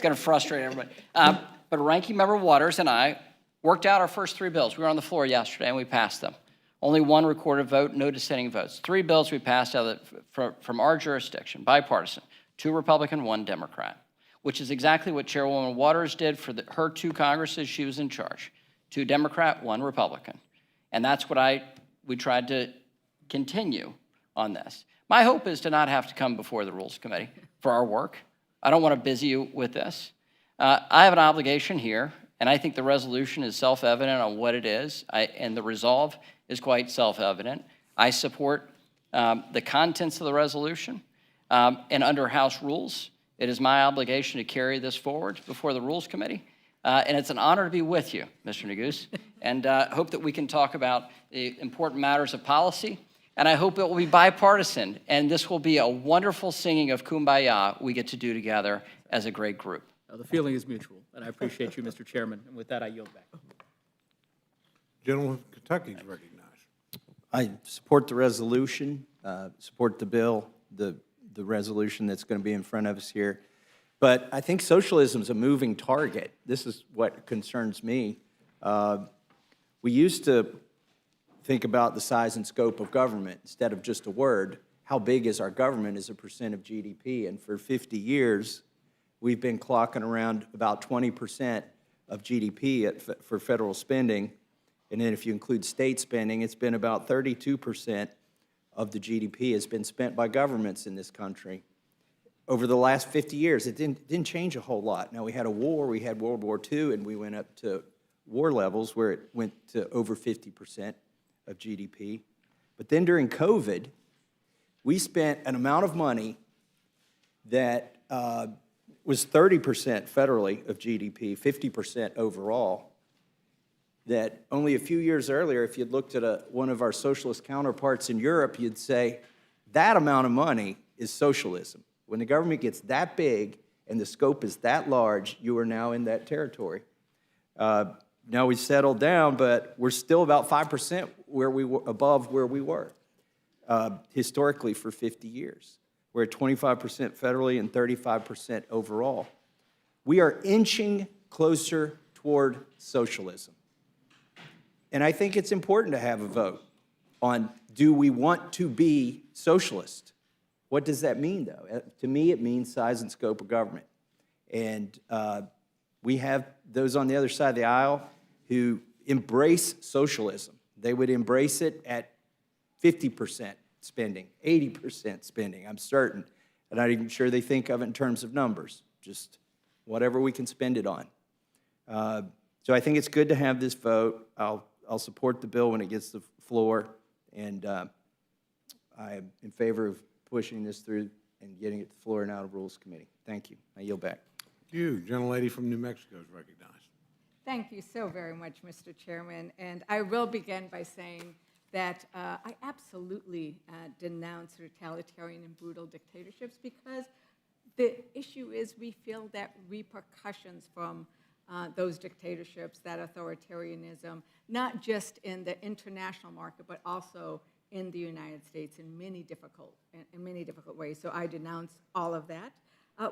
going to frustrate everybody. But Ranking Member Waters and I worked out our first three bills. We were on the floor yesterday, and we passed them. Only one recorded vote, no dissenting votes. Three bills we passed out from our jurisdiction, bipartisan, 2 Republican, 1 Democrat, which is exactly what Chairwoman Waters did for her 2 Congresses she was in charge, 2 Democrat, 1 Republican. And that's what we tried to continue on this. My hope is to not have to come before the Rules Committee for our work. I don't want to busy you with this. I have an obligation here, and I think the resolution is self-evident on what it is, and the resolve is quite self-evident. I support the contents of the resolution, and under House rules, it is my obligation to carry this forward before the Rules Committee, and it's an honor to be with you, Mr. Neguse, and hope that we can talk about the important matters of policy, and I hope it will be bipartisan, and this will be a wonderful singing of Kumbaya we get to do together as a great group. The feeling is mutual, and I appreciate you, Mr. Chairman, and with that, I yield back. Gentleman from Kentucky is recognized. I support the resolution, support the bill, the resolution that's going to be in front of us here. But I think socialism is a moving target. This is what concerns me. We used to think about the size and scope of government instead of just a word. how big is our government as a percent of GDP. And for 50 years, we've been clocking around about 20% of GDP for federal spending. And then if you include state spending, it's been about 32% of the GDP has been spent by governments in this country. Over the last 50 years, it didn't change a whole lot. Now, we had a war, we had World War II, and we went up to war levels where it went to over 50% of GDP. But then during COVID, we spent an amount of money that was 30% federally of GDP, 50% overall, that only a few years earlier, if you'd looked at one of our socialist counterparts in Europe, you'd say, that amount of money is socialism. When the government gets that big and the scope is that large, you are now in that territory. Now we've settled down, but we're still about 5% above where we were historically for 50 years. We're at 25% federally and 35% overall. We are inching closer toward socialism. And I think it's important to have a vote on, do we want to be socialist? What does that mean, though? To me, it means size and scope of government. And we have those on the other side of the aisle who embrace socialism. They would embrace it at 50% spending, 80% spending, I'm certain. I'm not even sure they think of it in terms of numbers, just whatever we can spend it on. So I think it's good to have this vote. I'll support the bill when it gets to the floor, and I am in favor of pushing this through and getting it to the floor and out of Rules Committee. Thank you. I yield back. Thank you. Gentlelady from New Mexico is recognized. Thank you so very much, Mr. Chairman. And I will begin by saying that I absolutely denounce totalitarian and brutal dictatorships, because the issue is we feel that repercussions from those dictatorships, that authoritarianism, not just in the international market, but also in the United States in many difficult ways. So I denounce all of that.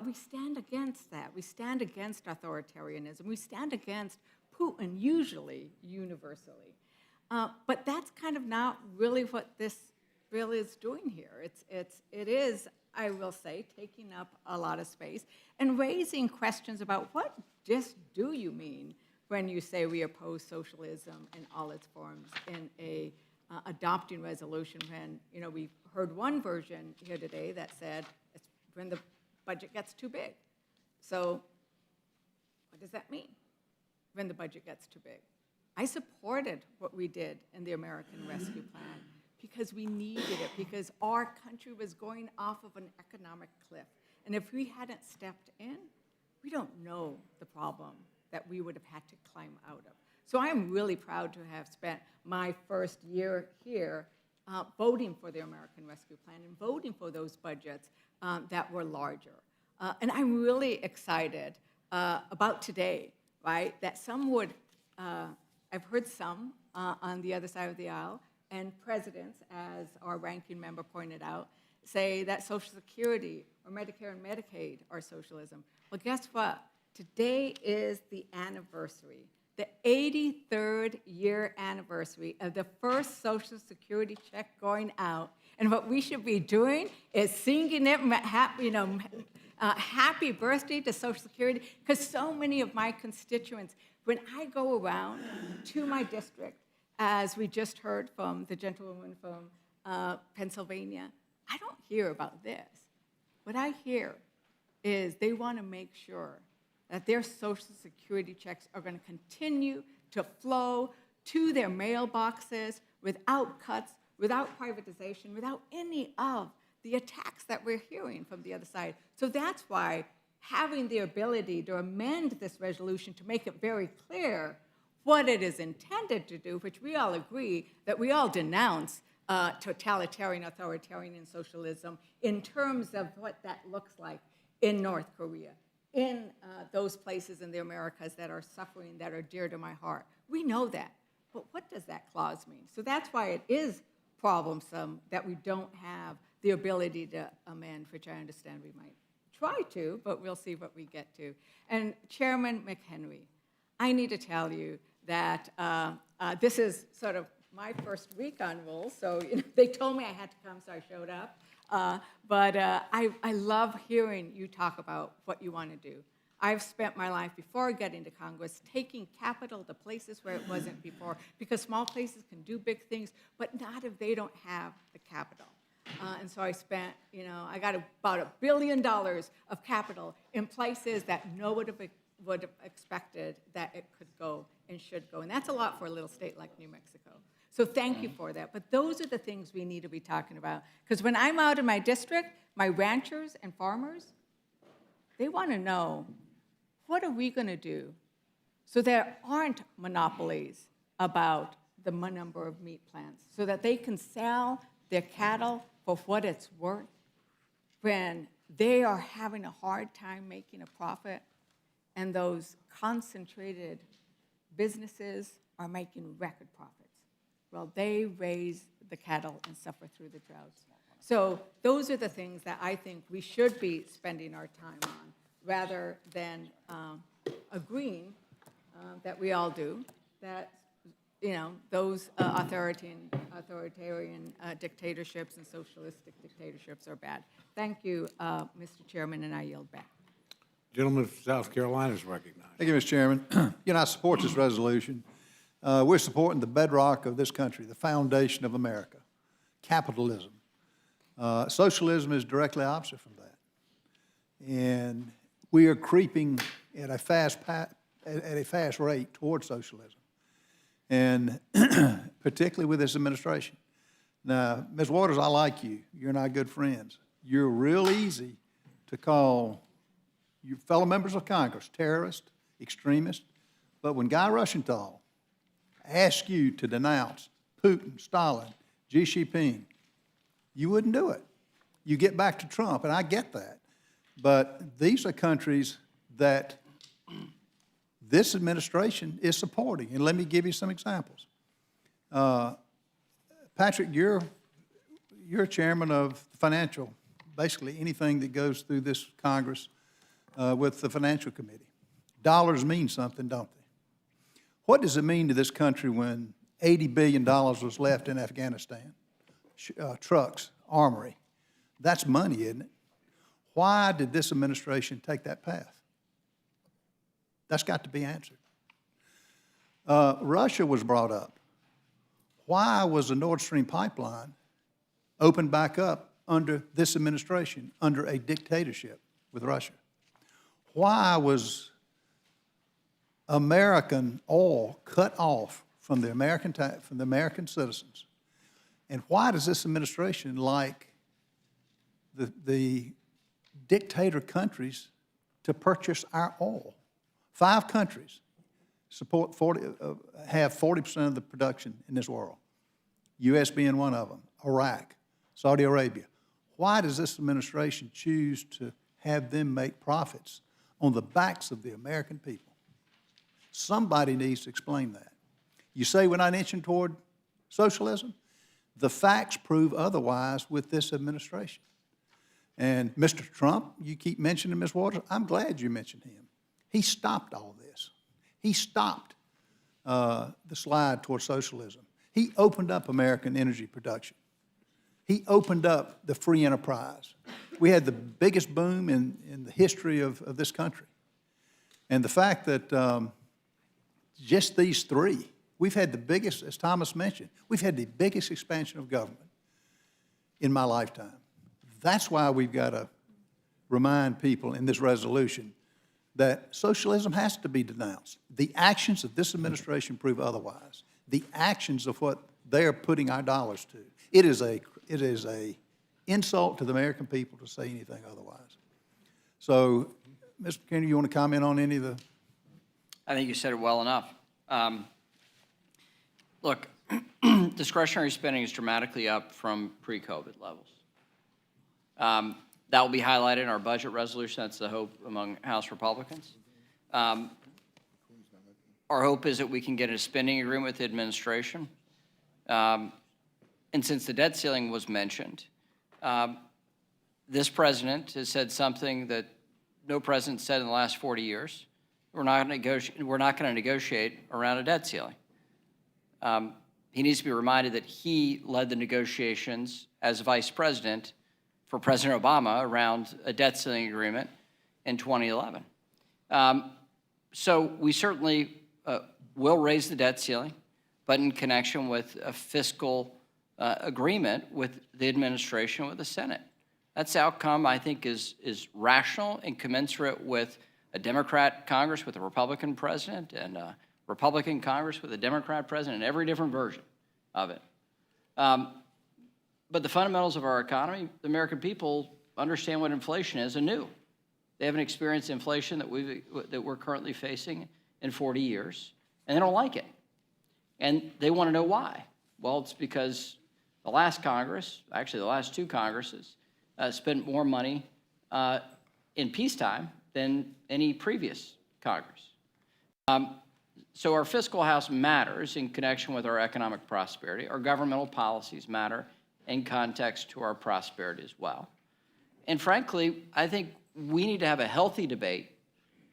We stand against that. We stand against authoritarianism. We stand against Putin, usually, universally. But that's kind of not really what this bill is doing here. It is, I will say, taking up a lot of space and raising questions about what just do you mean when you say we oppose socialism in all its forms in a adopting resolution, when, you know, we heard one version here today that said it's when the budget gets too big. So what does that mean when the budget gets too big? I supported what we did in the American Rescue Plan because we needed it, because our country was going off of an economic cliff. And if we hadn't stepped in, we don't know the problem that we would have had to climb out of. So I'm really proud to have spent my first year here voting for the American Rescue Plan and voting for those budgets that were larger. And I'm really excited about today, right, that some would, I've heard some on the other side of the aisle, and presidents, as our ranking member pointed out, say that Social Security or Medicare and Medicaid are socialism. Well, guess what? Today is the anniversary, the 83rd year anniversary of the first Social Security check going out. And what we should be doing is singing it, happy birthday to Social Security, because so many of my constituents, when I go around to my district, as we just heard from the gentlewoman from Pennsylvania, I don't hear about this. What I hear is they want to make sure that their Social Security checks are going to continue to flow to their mailboxes without cuts, without privatization, without any of the attacks that we're hearing from the other side. So that's why having the ability to amend this resolution to make it very clear what it is intended to do, which we all agree that we all denounce totalitarian, authoritarian, and socialism in terms of what that looks like in North Korea, in those places in the Americas that are suffering, that are dear to my heart. We know that. But what does that clause mean? So that's why it is problemsome that we don't have the ability to amend, which I understand we might try to, but we'll see what we get to. And Chairman McHenry, I need to tell you that this is sort of my first week on rules, so they told me I had to come, so I showed up. I love hearing you talk about what you want to do. I've spent my life before getting to Congress taking capital to places where it wasn't before, because small places can do big things, but not if they don't have the capital. And so I spent, I got about $1 billion of capital in places that no one would have expected that it could go and should go. And that's a lot for a little state like New Mexico. So thank you for that. But those are the things we need to be talking about. Because when I'm out in my district, my ranchers and farmers, they want to know, what are we going to do so there aren't monopolies about the number of meat plants, so that they can sell their cattle for what it's worth when they are having a hard time making a profit, and those concentrated businesses are making record profits. Well, they raise the cattle and suffer through the droughts. So those are the things that I think we should be spending our time on, rather than agreeing that we all do, that those authoritarian dictatorships and socialistic dictatorships are bad. Thank you, Mr. Chairman, and I yield back. Gentleman from South Carolina is recognized. Thank you, Mr. Chairman. I support this resolution. We're supporting the bedrock of this country, the foundation of America, capitalism. Socialism is directly opposite from that. And we are creeping at a fast rate towards socialism, and particularly with this administration. Now, Ms. Waters, I like you. You and I are good friends. You're real easy to call your fellow members of Congress terrorists, extremists, but when Guy Rushenthal's asks you to denounce Putin, Stalin, Xi Jinping, you wouldn't do it. You get back to Trump, and I get that. But these are countries that this administration is supporting. And let me give you some examples. Patrick, you're chairman of the financial, basically anything that goes through this Congress with the Financial Committee. Dollars mean something, don't they? What does it mean to this country when $80 billion was left in Afghanistan? Trucks, armory. That's money, isn't it? Why did this administration take that path? That's got to be answered. Russia was brought up. Why was the Nord Stream pipeline opened back up under this administration, under a dictatorship with Russia? Why was American oil cut off from the American citizens? And why does this administration like the dictator countries to purchase our oil? 5 countries have 40% of the production in this world, U.S. being one of them, Iraq, Saudi Arabia. Why does this administration choose to have them make profits on the backs of the American people? Somebody needs to explain that. You say we're not inching toward socialism? The facts prove otherwise with this administration. And Mr. Trump, you keep mentioning Ms. Waters. I'm glad you mentioned him. He stopped all this. He stopped the slide towards socialism. He opened up American energy production. He opened up the free enterprise. We had the biggest boom in the history of this country. And the fact that just these 3, we've had the biggest, as Thomas mentioned, we've had the biggest expansion of government in my lifetime. That's why we've got to remind people in this resolution that socialism has to be denounced. The actions of this administration prove otherwise. The actions of what they are putting our dollars to. It is a insult to the American people to say anything otherwise. So, Mr. Kennedy, you want to comment on any of the? I think you said it well enough. Look, discretionary spending is dramatically up from pre-COVID levels. That will be highlighted in our budget resolution. That's the hope among House Republicans. Our hope is that we can get a spending agreement with the administration. And since the debt ceiling was mentioned, this president has said something that no president said in the last 40 years. We're not going to negotiate around a debt ceiling. He needs to be reminded that he led the negotiations as vice president for President Obama around a debt ceiling agreement in 2011. So we certainly will raise the debt ceiling, but in connection with a fiscal agreement with the administration, with the Senate. That's the outcome, I think, is rational and commensurate with a Democrat Congress with a Republican president and a Republican Congress with a Democrat president, and every different version of it. But the fundamentals of our economy, the American people understand what inflation is anew. They haven't experienced inflation that we're currently facing in 40 years, and they don't like it. And they want to know why. Well, it's because the last Congress, actually the last two Congresses, spent more money in peacetime than any previous Congress. So our fiscal house matters in connection with our economic prosperity. Our governmental policies matter in context to our prosperity as well. And frankly, I think we need to have a healthy debate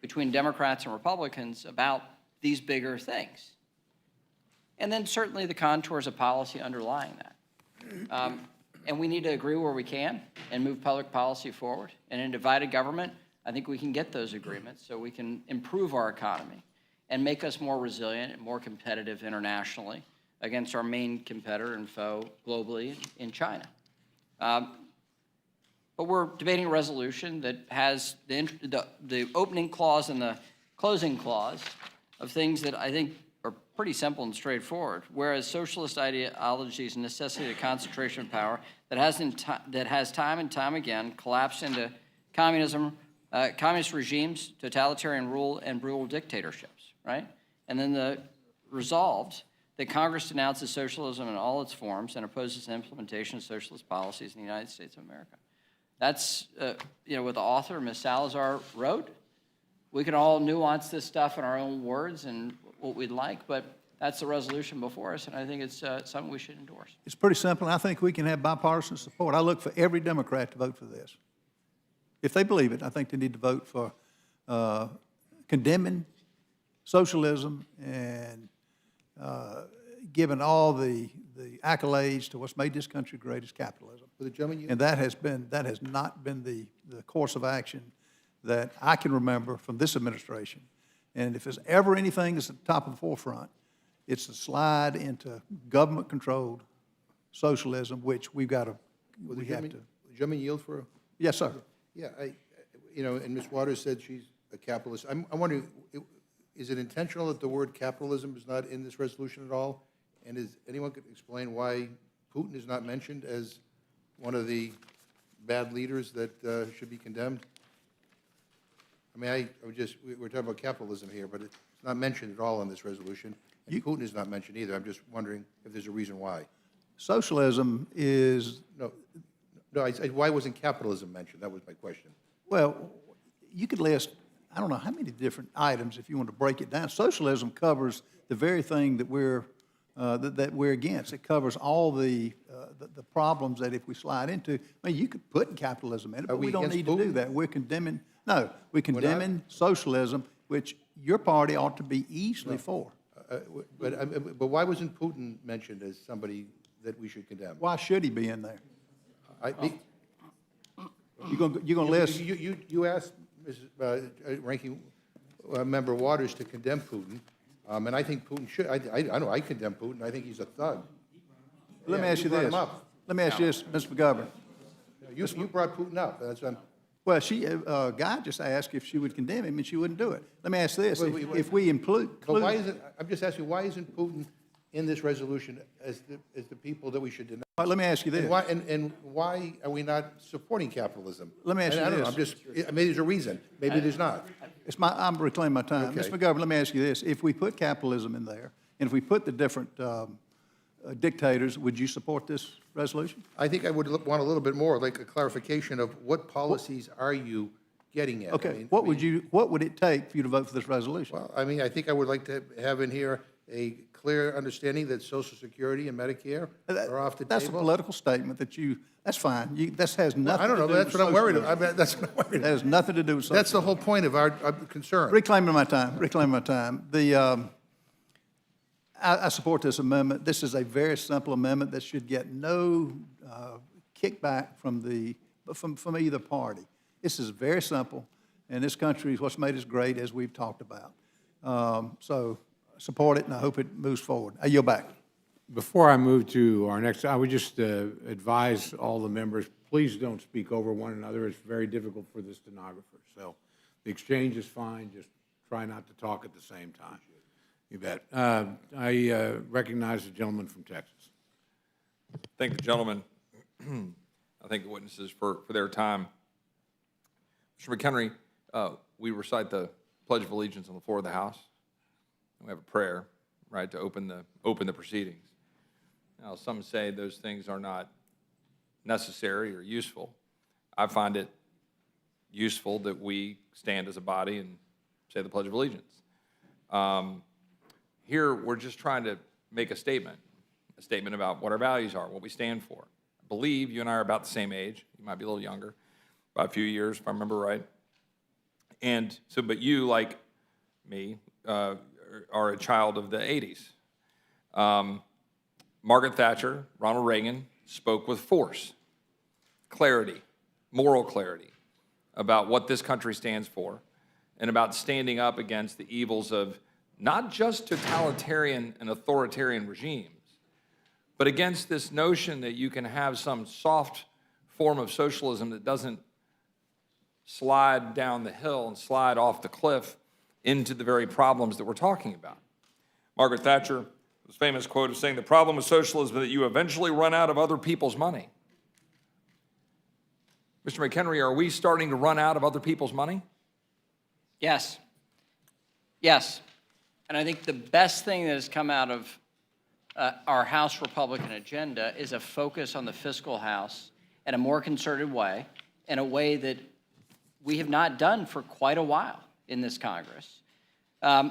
between Democrats and Republicans about these bigger things. And then certainly the contours of policy underlying that. And we need to agree where we can and move public policy forward. And in divided government, I think we can get those agreements so we can improve our economy and make us more resilient and more competitive internationally against our main competitor and foe globally in China. But we're debating a resolution that has the opening clause and the closing clause of things that I think are pretty simple and straightforward. Whereas socialist ideologies necessitate a concentration of power that has time and time again collapsed into communism, communist regimes, totalitarian rule, and brutal dictatorships, right? And then the resolved that Congress denounces socialism in all its forms and opposes the implementation of socialist policies in the United States of America. That's, what the author, Ms. Salazar, wrote. We can all nuance this stuff in our own words and what we'd like, but that's the resolution before us, and I think it's something we should endorse. It's pretty simple, and I think we can have bipartisan support. I look for every Democrat to vote for this. If they believe it, I think they need to vote for condemning socialism and giving all the accolades to what's made this country great is capitalism. Will the gentleman And that has not been the course of action that I can remember from this administration. And if there's ever anything that's at the top of the forefront, it's the slide into government-controlled socialism, which we've got to, Will the we have to. gentleman yield for a? Yes, sir. Yeah, and Ms. Waters said she's a capitalist. I'm wondering, is it intentional that the word capitalism is not in this resolution at all? And is anyone could explain why Putin is not mentioned as one of the bad leaders that should be condemned? I mean, we're talking about capitalism here, but it's not mentioned at all in this resolution. And Putin is not mentioned either. I'm just wondering if there's a reason why. Socialism is, No, I said, why wasn't capitalism mentioned? That was my question. well, you could list, I don't know how many different items if you want to break it down. Socialism covers the very thing that we're against. It covers all the problems that if we slide into, I mean, you could put capitalism in it, but we we don't against need to do Putin? that. We're condemning socialism, which your party ought to be easily for. But why wasn't Putin mentioned as somebody that we should condemn? Why should he be in there? You're gonna list, You asked Ranking Member Waters to condemn Putin, and I think Putin should. I know I condemn Putin. I think he's a thug. let me Yeah, ask you brought this. him up. Let me ask you this, Mr. McGovern. You brought Putin up. That's Well, Guy just asked if she would condemn him, and she wouldn't do it. Let me ask this, Wait, wait, if we include. But why isn't? I'm just asking. Why isn't Putin in this resolution as the people that we should deny? All right, let me ask you this. And why are we not supporting capitalism? Let me ask you I don't know. this. I'm just. Maybe there's a reason. Maybe there's not. I'm reclaiming my time. Okay. Mr. McGovern, let me ask you this. If we put capitalism in there, and if we put the different dictators, would you support this resolution? I think I would want a little bit more, like a clarification of what policies are you getting at? Okay, what would it take for you to vote for this resolution? Well, I mean, I think I would like to have in here a clear understanding that Social Security and Medicare are off the table. That's a political statement that's fine. This has nothing I don't know, to do that's with what I'm worried socialism. about. That's what I'm worried That about. has nothing to do with socialism. That's the whole point of our concern. Reclaiming my time. I support this amendment. This is a very simple amendment that should get no kickback from the from either party. This is very simple, and this country is what's made us great, as we've talked about. So support it, and I hope it moves forward. I yield back. Before I move to our next, I would just advise all the members, please don't speak over one another. It's very difficult for the stenographer. So the exchange is fine, just try not to talk at the same time. You bet. I recognize the gentleman from Texas. Thank the gentleman. I thank the witnesses for their time. Mr. McHenry, we recite the Pledge of Allegiance on the floor of the House. We have a prayer, right, to open the proceedings. Now, some say those things are not necessary or useful. I find it useful that we stand as a body and say the Pledge of Allegiance. Here, we're just trying to make a statement about what our values are, what we stand for. I believe you and I are about the same age. You might be a little younger, by a few years, if I remember right. And so, but you, like me, are a child of the 80s. Margaret Thatcher, Ronald Reagan spoke with force, clarity, moral clarity about what this country stands for and about standing up against the evils of not just totalitarian and authoritarian regimes, but against this notion that you can have some soft form of socialism that doesn't slide down the hill and slide off the cliff into the very problems that we're talking about. Margaret Thatcher, his famous quote of saying, "The problem with socialism is that you eventually run out of other people's money." Mr. McHenry, are we starting to run out of other people's money? Yes. Yes. And I think the best thing that has come out of our House Republican agenda is a focus on the fiscal house in a more concerted way, in a way that we have not done for quite a while in this Congress. At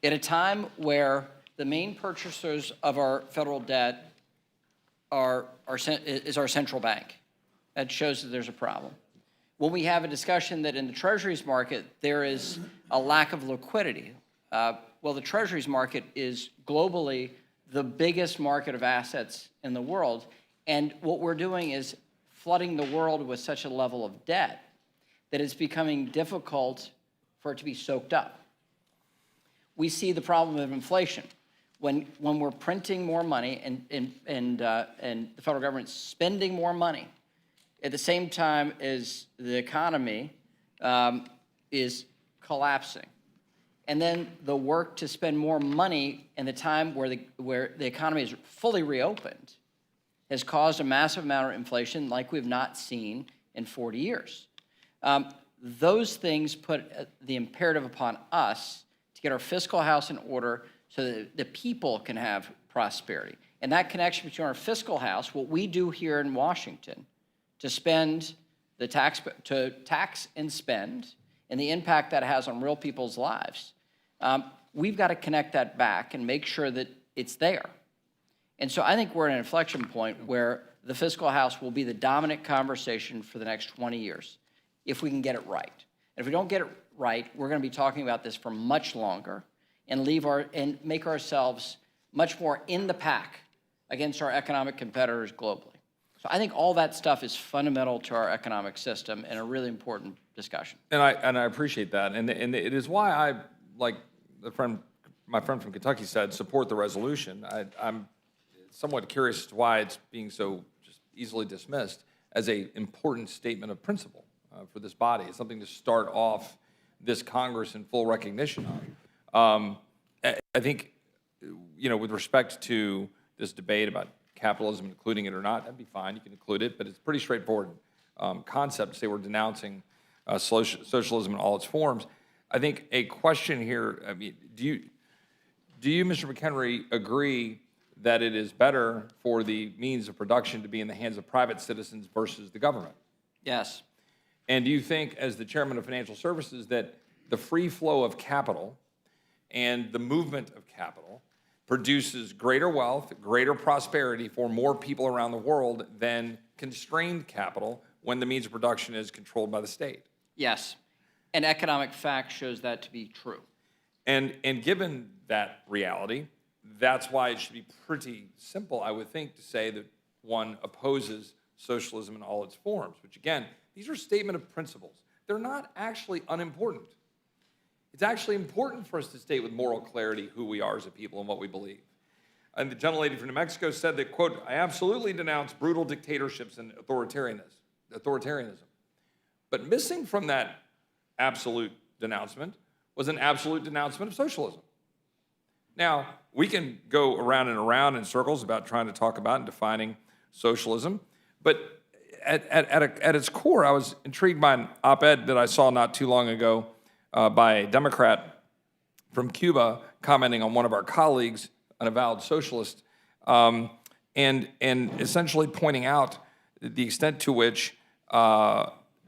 a time where the main purchasers of our federal debt is our central bank. That shows that there's a problem. When we have a discussion that in the Treasuries market there is a lack of liquidity, well, the Treasuries market is globally the biggest market of assets in the world, and what we're doing is flooding the world with such a level of debt that it's becoming difficult for it to be soaked up. We see the problem of inflation. When we're printing more money and the federal government's spending more money at the same time as the economy is collapsing. And then the work to spend more money in the time where the economy is fully reopened has caused a massive amount of inflation like we've not seen in 40 years. Those things put the imperative upon us to get our fiscal house in order so that the people can have prosperity. And that connection between our fiscal house, what we do here in Washington, to tax and spend, and the impact that has on real people's lives, we've got to connect that back and make sure that it's there. And so I think we're at an inflection point where the fiscal house will be the dominant conversation for the next 20 years, if we can get it right. And if we don't get it right, we're going to be talking about this for much longer and make ourselves much more in the pack against our economic competitors globally. So I think all that stuff is fundamental to our economic system and a really important discussion. And I appreciate that. And it is why I, like my friend from Kentucky said, support the resolution. I'm somewhat curious as to why it's being so just easily dismissed as an important statement of principle for this body. It's something to start off this Congress in full recognition of. I think, with respect to this debate about capitalism, including it or not, that'd be fine. You can include it, but it's a pretty straightforward concept to say we're denouncing socialism in all its forms. I think a question here, do you, Mr. McHenry, agree that it is better for the means of production to be in the hands of private citizens versus the government? Yes. And do you think, as the chairman of financial services, that the free flow of capital and the movement of capital produces greater wealth, greater prosperity for more people around the world than constrained capital when the means of production is controlled by the state? Yes. And economic fact shows that to be true. And given that reality, that's why it should be pretty simple, I would think, to say that one opposes socialism in all its forms, which again, these are statement of principles. They're not actually unimportant. It's actually important for us to state with moral clarity who we are as a people and what we believe. And the gentlelady from New Mexico said that, quote, I absolutely denounce brutal dictatorships and authoritarianism. But missing from that absolute denouncement was an absolute denouncement of socialism. Now, we can go around and around in circles about trying to talk about and defining socialism, but at its core, I was intrigued by an op-ed that I saw not too long ago by a Democrat from Cuba commenting on one of our colleagues, an avowed socialist, and essentially pointing out the extent to which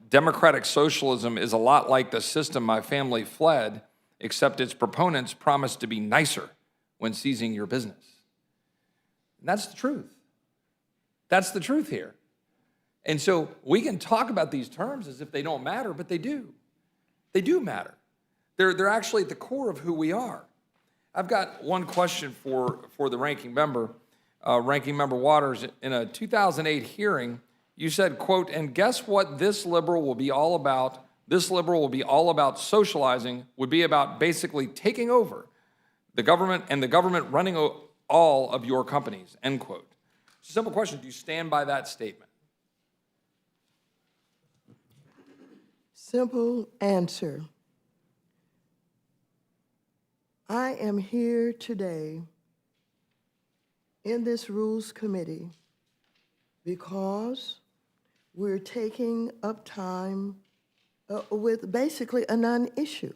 democratic socialism is a lot like the system my family fled, except its proponents promised to be nicer when seizing your business. And that's the truth. That's the truth here. And so we can talk about these terms as if they don't matter, but they do. They do matter. They're actually at the core of who we are. I've got one question for the ranking member, Ranking Member Waters. In a 2008 hearing, you said, quote, and guess what this liberal will be all about? This liberal will be all about socializing, would be about basically taking over the government and the government running all of your companies, end quote. It's a simple question. Do you stand by that statement? Simple answer. I am here today in this Rules Committee because we're taking up time with basically a non-issue.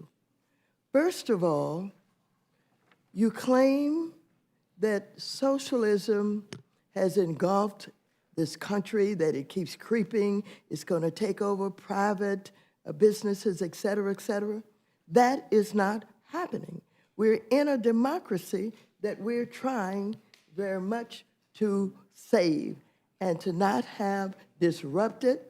First of all, you claim that socialism has engulfed this country, that it keeps creeping, it's going to take over private businesses, et cetera, et cetera. That is not happening. We're in a democracy that we're trying very much to save and to not have disrupted,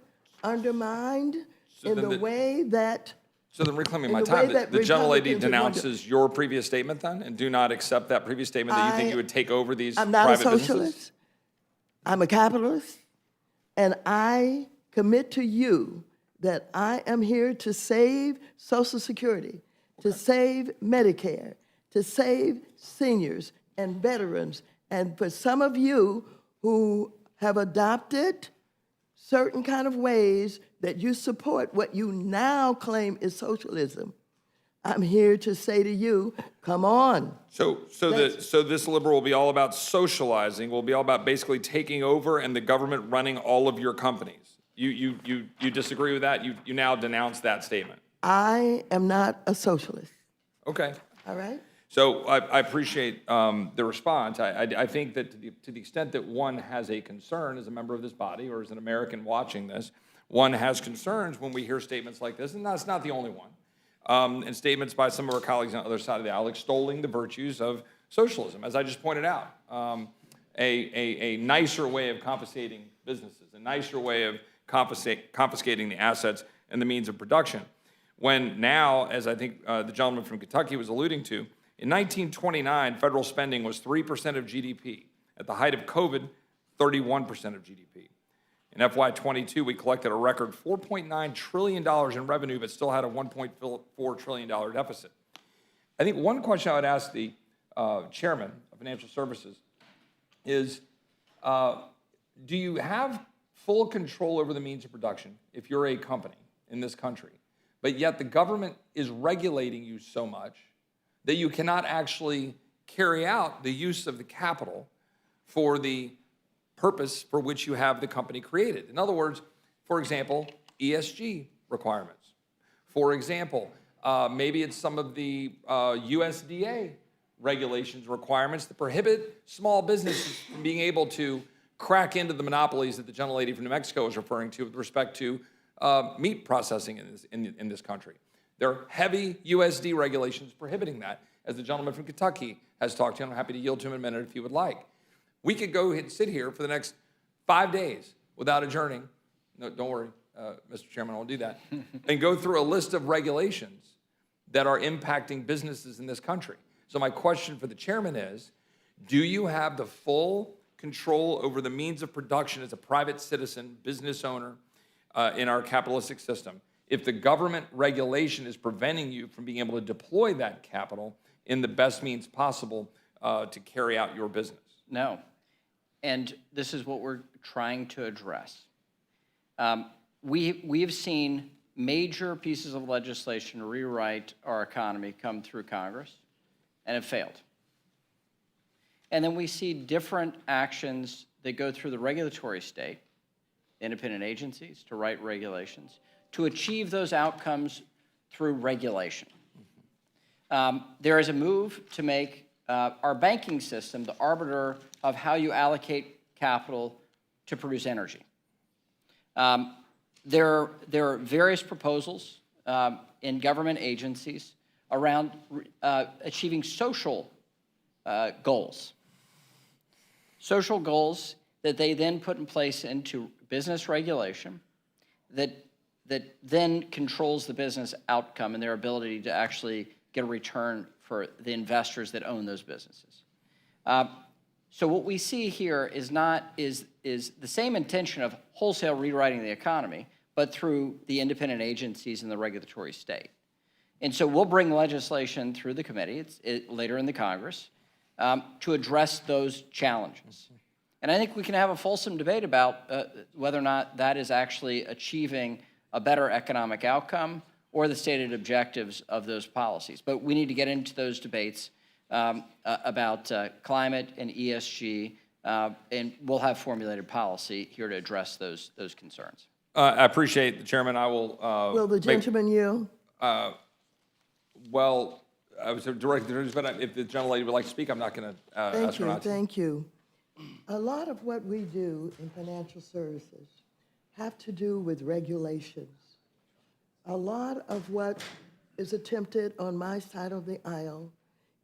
undermined in the way that. So then reclaiming in my the time, way that the gentlelady Republicans would want to- denounces your previous statement then, and do not accept that previous statement that you think you would take over these I'm not a private businesses? socialist. I'm a capitalist, and I commit to you that I am here to save Social Security, to save Medicare, to save seniors and veterans, and for some of you who have adopted certain kind of ways that you support what you now claim is socialism, I'm here to say to you, come on. So this liberal will be all about socializing, will be all about basically taking over and the government running all of your companies. You disagree with that? You now denounce that statement? I am not a socialist, Okay. all right? So I appreciate the response. I think that to the extent that one has a concern as a member of this body or as an American watching this, one has concerns when we hear statements like this, and that's not the only one. And statements by some of our colleagues on the other side of the aisle extolling the virtues of socialism, as I just pointed out. A nicer way of confiscating businesses, a nicer way of confiscating the assets and the means of production. When now, as I think the gentleman from Kentucky was alluding to, in 1929, federal spending was 3% of GDP. At the height of COVID, 31% of GDP. In FY22, we collected a record $4.9 trillion in revenue, but still had a $1.4 trillion deficit. I think one question I would ask the chairman of Financial Services is, do you have full control over the means of production if you're a company in this country, but yet the government is regulating you so much that you cannot actually carry out the use of the capital for the purpose for which you have the company created? In other words, for example, ESG requirements. For example, maybe it's some of the USDA regulations, requirements that prohibit small businesses from being able to crack into the monopolies that the gentlelady from New Mexico is referring to with respect to meat processing in this country. There are heavy USD regulations prohibiting that, as the gentleman from Kentucky has talked to, and I'm happy to yield to him in a minute if you would like. We could go and sit here for the next 5 days without adjourning. No, don't worry, Mr. Chairman, I won't do that. And go through a list of regulations that are impacting businesses in this country. So my question for the chairman is, do you have the full control over the means of production as a private citizen, business owner in our capitalistic system if the government regulation is preventing you from being able to deploy that capital in the best means possible to carry out your business? No. And this is what we're trying to address. We have seen major pieces of legislation to rewrite our economy come through Congress and have failed. And then we see different actions that go through the regulatory state, independent agencies to write regulations, to achieve those outcomes through regulation. There is a move to make our banking system the arbiter of how you allocate capital to produce energy. There are various proposals in government agencies around achieving social goals. Social goals that they then put in place into business regulation that then controls the business outcome and their ability to actually get a return for the investors that own those businesses. So what we see here is the same intention of wholesale rewriting the economy, but through the independent agencies and the regulatory state. And so we'll bring legislation through the committee later in the Congress to address those challenges. And I think we can have a fulsome debate about whether or not that is actually achieving a better economic outcome or the stated objectives of those policies. But we need to get into those debates about climate and ESG, and we'll have formulated policy here to address those concerns. I appreciate the chairman. I will. Will the gentleman yield? Well, I was directing, but if the gentlelady would like to speak, I'm not going to ask her not to. Thank you. A lot of what we do in financial services have to do with regulations. A lot of what is attempted on my side of the aisle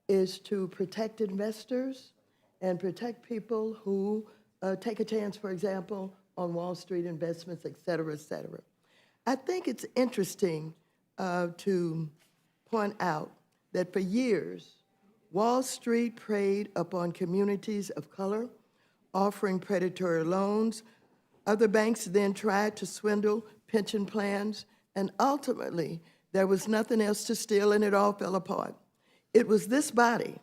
is to protect investors and protect people who take a chance, for example, on Wall Street investments, et cetera, et cetera. I think it's interesting to point out that for years, Wall Street preyed upon communities of color, offering predatory loans. Other banks then tried to swindle pension plans, and ultimately, there was nothing else to steal, and it all fell apart. It was this body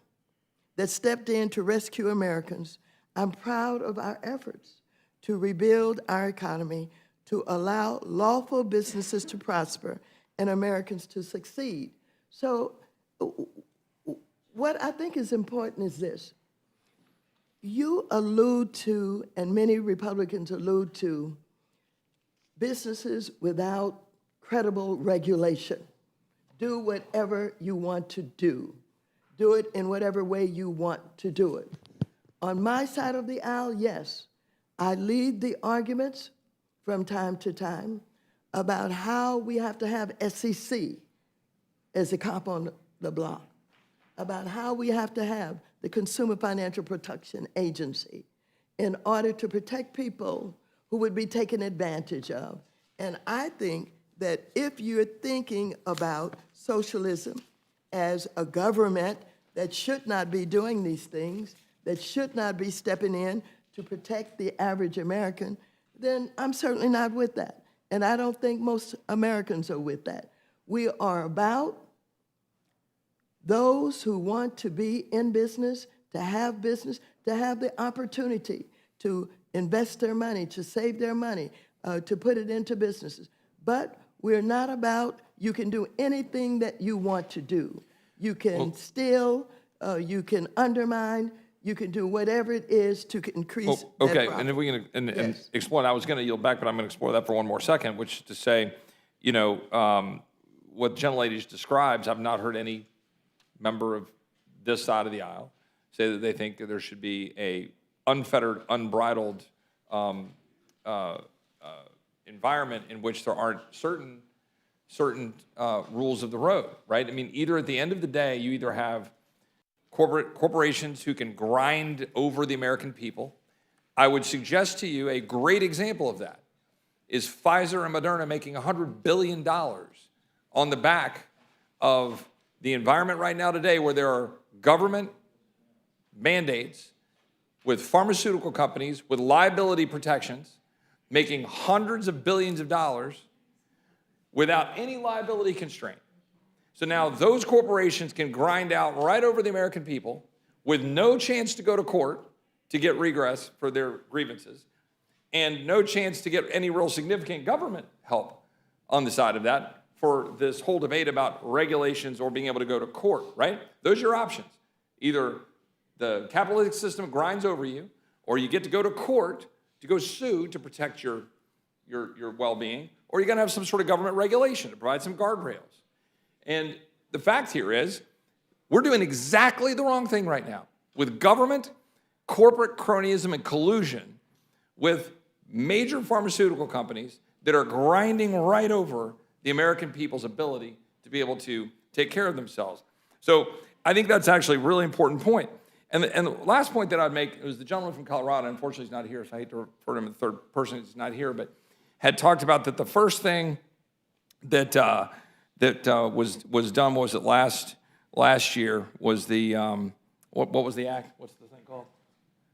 that stepped in to rescue Americans. I'm proud of our efforts to rebuild our economy, to allow lawful businesses to prosper and Americans to succeed. So what I think is important is this. You allude to, and many Republicans allude to, businesses without credible regulation. Do whatever you want to do. Do it in whatever way you want to do it. On my side of the aisle, yes, I lead the arguments from time to time about how we have to have SEC as a cop on the block, about how we have to have the Consumer Financial Protection Agency in order to protect people who would be taken advantage of. And I think that if you're thinking about socialism as a government that should not be doing these things, that should not be stepping in to protect the average American, then I'm certainly not with that. And I don't think most Americans are with that. We are about those who want to be in business, to have the opportunity to invest their money, to save their money, to put it into businesses. But we're not about, you can do anything that you want to do. You can steal, you can undermine, you can do whatever it is to increase that Okay, profit. and if we can Yes. explore, I was going to yield back, but I'm going to explore that for one more second, which is to say, you know, what the gentlelady just describes, I've not heard any member of this side of the aisle say that they think that there should be a unfettered, unbridled environment in which there aren't certain rules of the road, right? I mean, either at the end of the day, you either have corporations who can grind over the American people. I would suggest to you a great example of that is Pfizer and Moderna making $100 billion on the back of the environment right now today where there are government mandates with pharmaceutical companies, with liability protections, making hundreds of billions of dollars without any liability constraint. So now those corporations can grind out right over the American people with no chance to go to court to get regress for their grievances and no chance to get any real significant government help on the side of that for this whole debate about regulations or being able to go to court, right? Those are your options. Either the capitalistic system grinds over you, or you get to go to court to go sue to protect your well-being, or you're going to have some sort of government regulation to provide some guardrails. And the fact here is we're doing exactly the wrong thing right now with government, corporate cronyism, and collusion with major pharmaceutical companies that are grinding right over the American people's ability to be able to take care of themselves. So I think that's actually a really important point. And the last point that I'd make was the gentleman from Colorado, unfortunately he's not here, so I hate to refer to him in the third person, he's not here, but had talked about that the first thing that was done, was it last year, was the, what was the act? What's the thing called?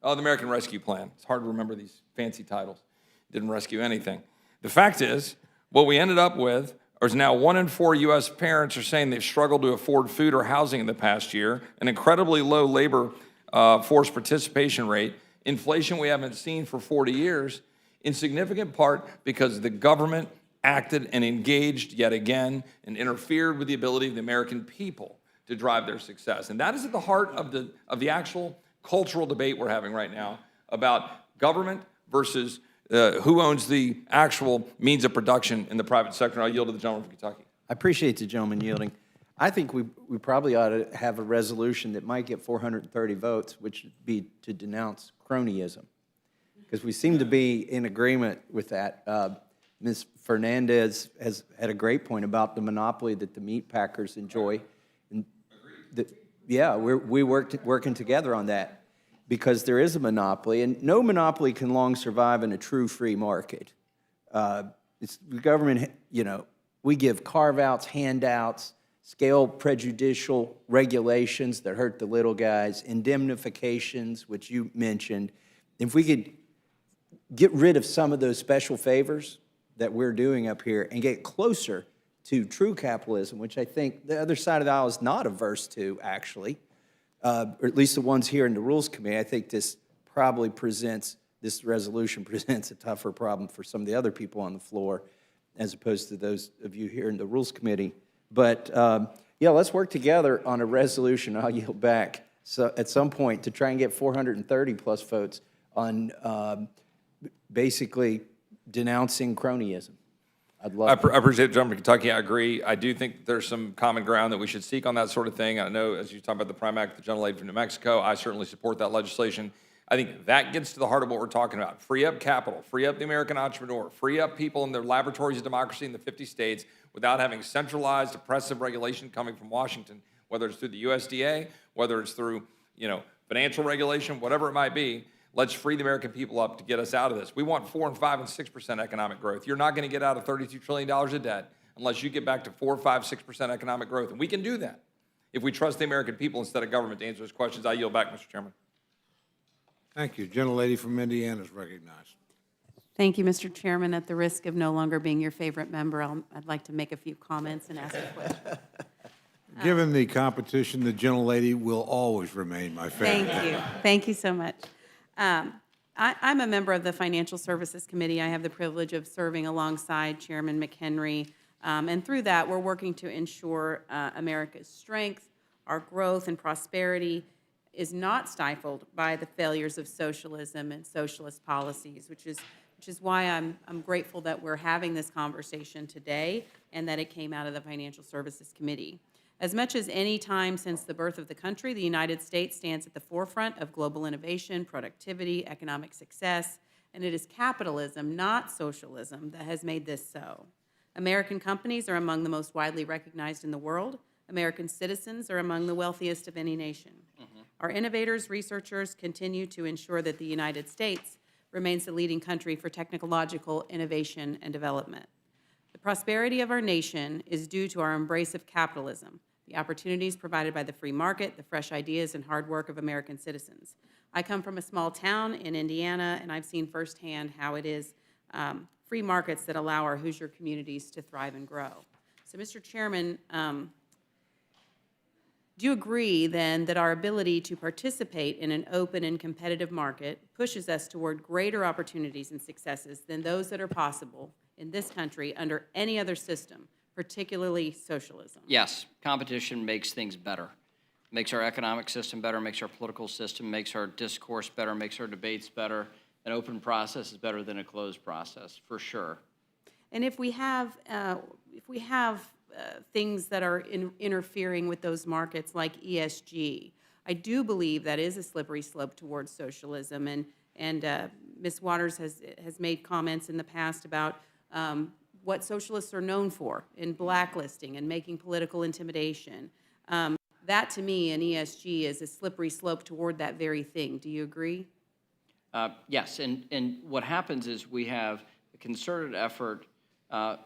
Oh, the American Rescue Plan. It's hard to remember these fancy titles. Didn't rescue anything. The fact is, what we ended up with is now 1 in 4 U.S. parents are saying they've struggled to afford food or housing in the past year, an incredibly low labor force participation rate, inflation we haven't seen for 40 years, in significant part because the government acted and engaged yet again and interfered with the ability of the American people to drive their success. And that is at the heart of the actual cultural debate we're having right now about government versus who owns the actual means of production in the private sector. I'll yield to the gentleman from Kentucky. I appreciate the gentleman yielding. I think we probably ought to have a resolution that might get 430 votes, which would be to denounce cronyism, because we seem to be in agreement with that. Ms. Fernandez has had a great point about the monopoly that the meat packers enjoy. And yeah, we working together on that, because there is a monopoly, and no monopoly can long survive in a true free market. It's the government, we give carve-outs, handouts, scale prejudicial regulations that hurt the little guys, indemnifications, which you mentioned. If we could get rid of some of those special favors that we're doing up here and get closer to true capitalism, which I think the other side of the aisle is not averse to, actually, or at least the ones here in the Rules Committee. I think this resolution presents a tougher problem for some of the other people on the floor as opposed to those of you here in the Rules Committee. But yeah, let's work together on a resolution. I'll yield back at some point to try and get 430 plus votes on basically denouncing cronyism. I'd love I appreciate the gentleman from Kentucky. I agree. I do think there's some common ground that we should seek on that sort of thing. I know, as you talk about the Prime Act, the gentlelady from New Mexico, I certainly support that legislation. I think that gets to the heart of what we're talking about. Free up capital, free up the American entrepreneur, free up people in their laboratories of democracy in the 50 states without having centralized oppressive regulation coming from Washington, whether it's through the USDA, whether it's through, financial regulation, whatever it might be. Let's free the American people up to get us out of this. We want 4% and 5% and 6% economic growth. You're not going to get out of $32 trillion of debt unless you get back to 4%, 5%, 6% economic growth. And we can do that if we trust the American people instead of government to answer those questions. I yield back, Mr. Chairman. Thank you. Gentlelady from Indiana is recognized. Thank you, Mr. Chairman. At the risk of no longer being your favorite member, I'd like to make a few comments and ask a question. Given the competition, the gentlelady will always remain my favorite. Thank you. Thank you so much. I'm a member of the Financial Services Committee. I have the privilege of serving alongside Chairman McHenry. And through that, we're working to ensure America's strength, our growth and prosperity is not stifled by the failures of socialism and socialist policies, which is why I'm grateful that we're having this conversation today and that it came out of the Financial Services Committee. As much as any time since the birth of the country, the United States stands at the forefront of global innovation, productivity, economic success, and it is capitalism, not socialism, that has made this so. American companies are among the most widely recognized in the world. American citizens are among the wealthiest of any nation. Our innovators, researchers continue to ensure that the United States remains the leading country for technological innovation and development. The prosperity of our nation is due to our embrace of capitalism, the opportunities provided by the free market, the fresh ideas and hard work of American citizens. I come from a small town in Indiana, and I've seen firsthand how it is free markets that allow our Hoosier communities to thrive and grow. So, Mr. Chairman, do you agree, then, that our ability to participate in an open and competitive market pushes us toward greater opportunities and successes than those that are possible in this country under any other system, particularly socialism? Yes, competition makes things better. Makes our economic system better, makes our political system, makes our discourse better, makes our debates better. An open process is better than a closed process, for sure. And if we have things that are interfering with those markets like ESG, I do believe that is a slippery slope towards socialism. And Ms. Waters has made comments in the past about what socialists are known for in blacklisting and making political intimidation. That, to me, in ESG is a slippery slope toward that very thing. Do you agree? Yes, and what happens is we have a concerted effort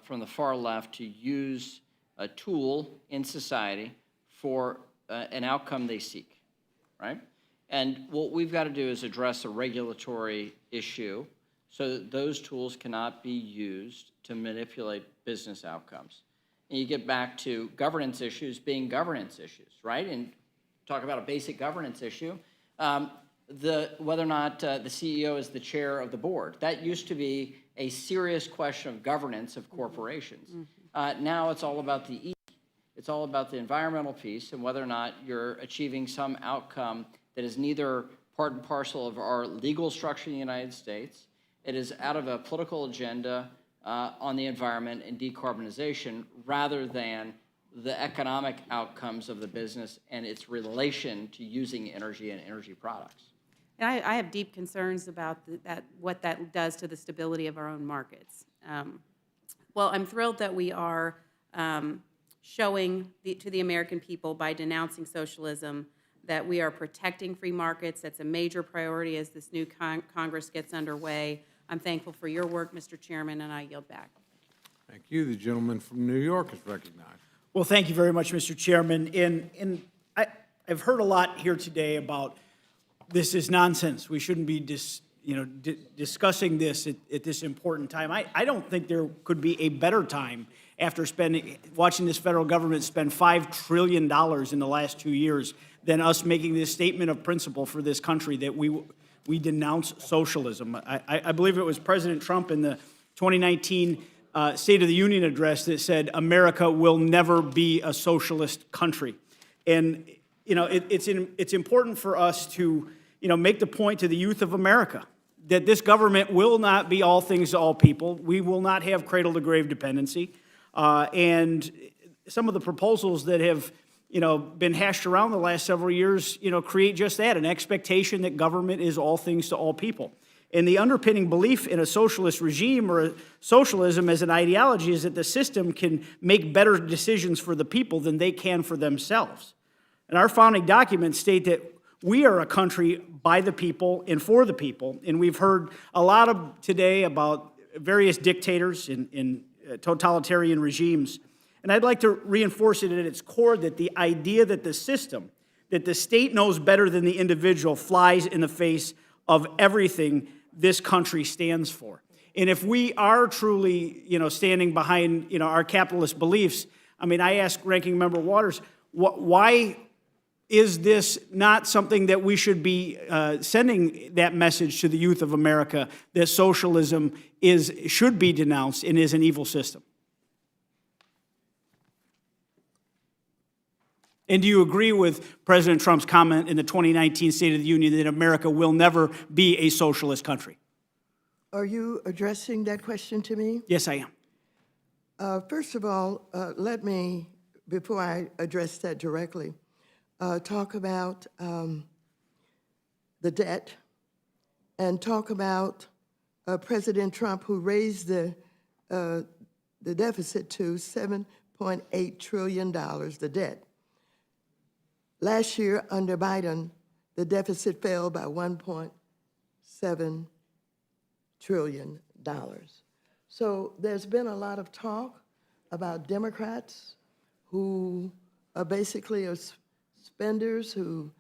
from the far left to use a tool in society for an outcome they seek, right? And what we've got to do is address a regulatory issue so that those tools cannot be used to manipulate business outcomes. And you get back to governance issues being governance issues, right? And talk about a basic governance issue. Whether or not the CEO is the chair of the board. That used to be a serious question of governance of corporations. Now it's all about the E. It's all about the environmental piece and whether or not you're achieving some outcome that is neither part and parcel of our legal structure in the United States. It is out of a political agenda on the environment and decarbonization rather than the economic outcomes of the business and its relation to using energy and energy products. And I have deep concerns about what that does to the stability of our own markets. Well, I'm thrilled that we are showing to the American people by denouncing socialism that we are protecting free markets. That's a major priority as this new Congress gets underway. I'm thankful for your work, Mr. Chairman, and I yield back. Thank you. The gentleman from New York is recognized. Well, thank you very much, Mr. Chairman. And I've heard a lot here today about this is nonsense. We shouldn't be discussing this at this important time. I don't think there could be a better time after watching this federal government spend $5 trillion in the last 2 years than us making this statement of principle for this country that we denounce socialism. I believe it was President Trump in the 2019 State of the Union address that said, America will never be a socialist country. And, it's important for us to, make the point to the youth of America that this government will not be all things to all people. We will not have cradle-to-grave dependency. And some of the proposals that have, been hashed around the last several years, create just that, an expectation that government is all things to all people. And the underpinning belief in a socialist regime or a socialism as an ideology is that the system can make better decisions for the people than they can for themselves. And our founding documents state that we are a country by the people and for the people. And we've heard a lot today about various dictators in totalitarian regimes. And I'd like to reinforce it at its core that the idea that the system, that the state knows better than the individual flies in the face of everything this country stands for. And if we are truly, standing behind, our capitalist beliefs, I ask Ranking Member Waters, why is this not something that we should be sending that message to the youth of America that socialism should be denounced and is an evil system? And do you agree with President Trump's comment in the 2019 State of the Union that America will never be a socialist country? Are you addressing that question to me? Yes, I am. First of all, let me, before I address that directly, talk about the debt and talk about President Trump, who raised the deficit to $7.8 trillion, the debt. Last year, under Biden, the deficit fell by $1.7 trillion. So there's been a lot of talk about Democrats who are basically spenders who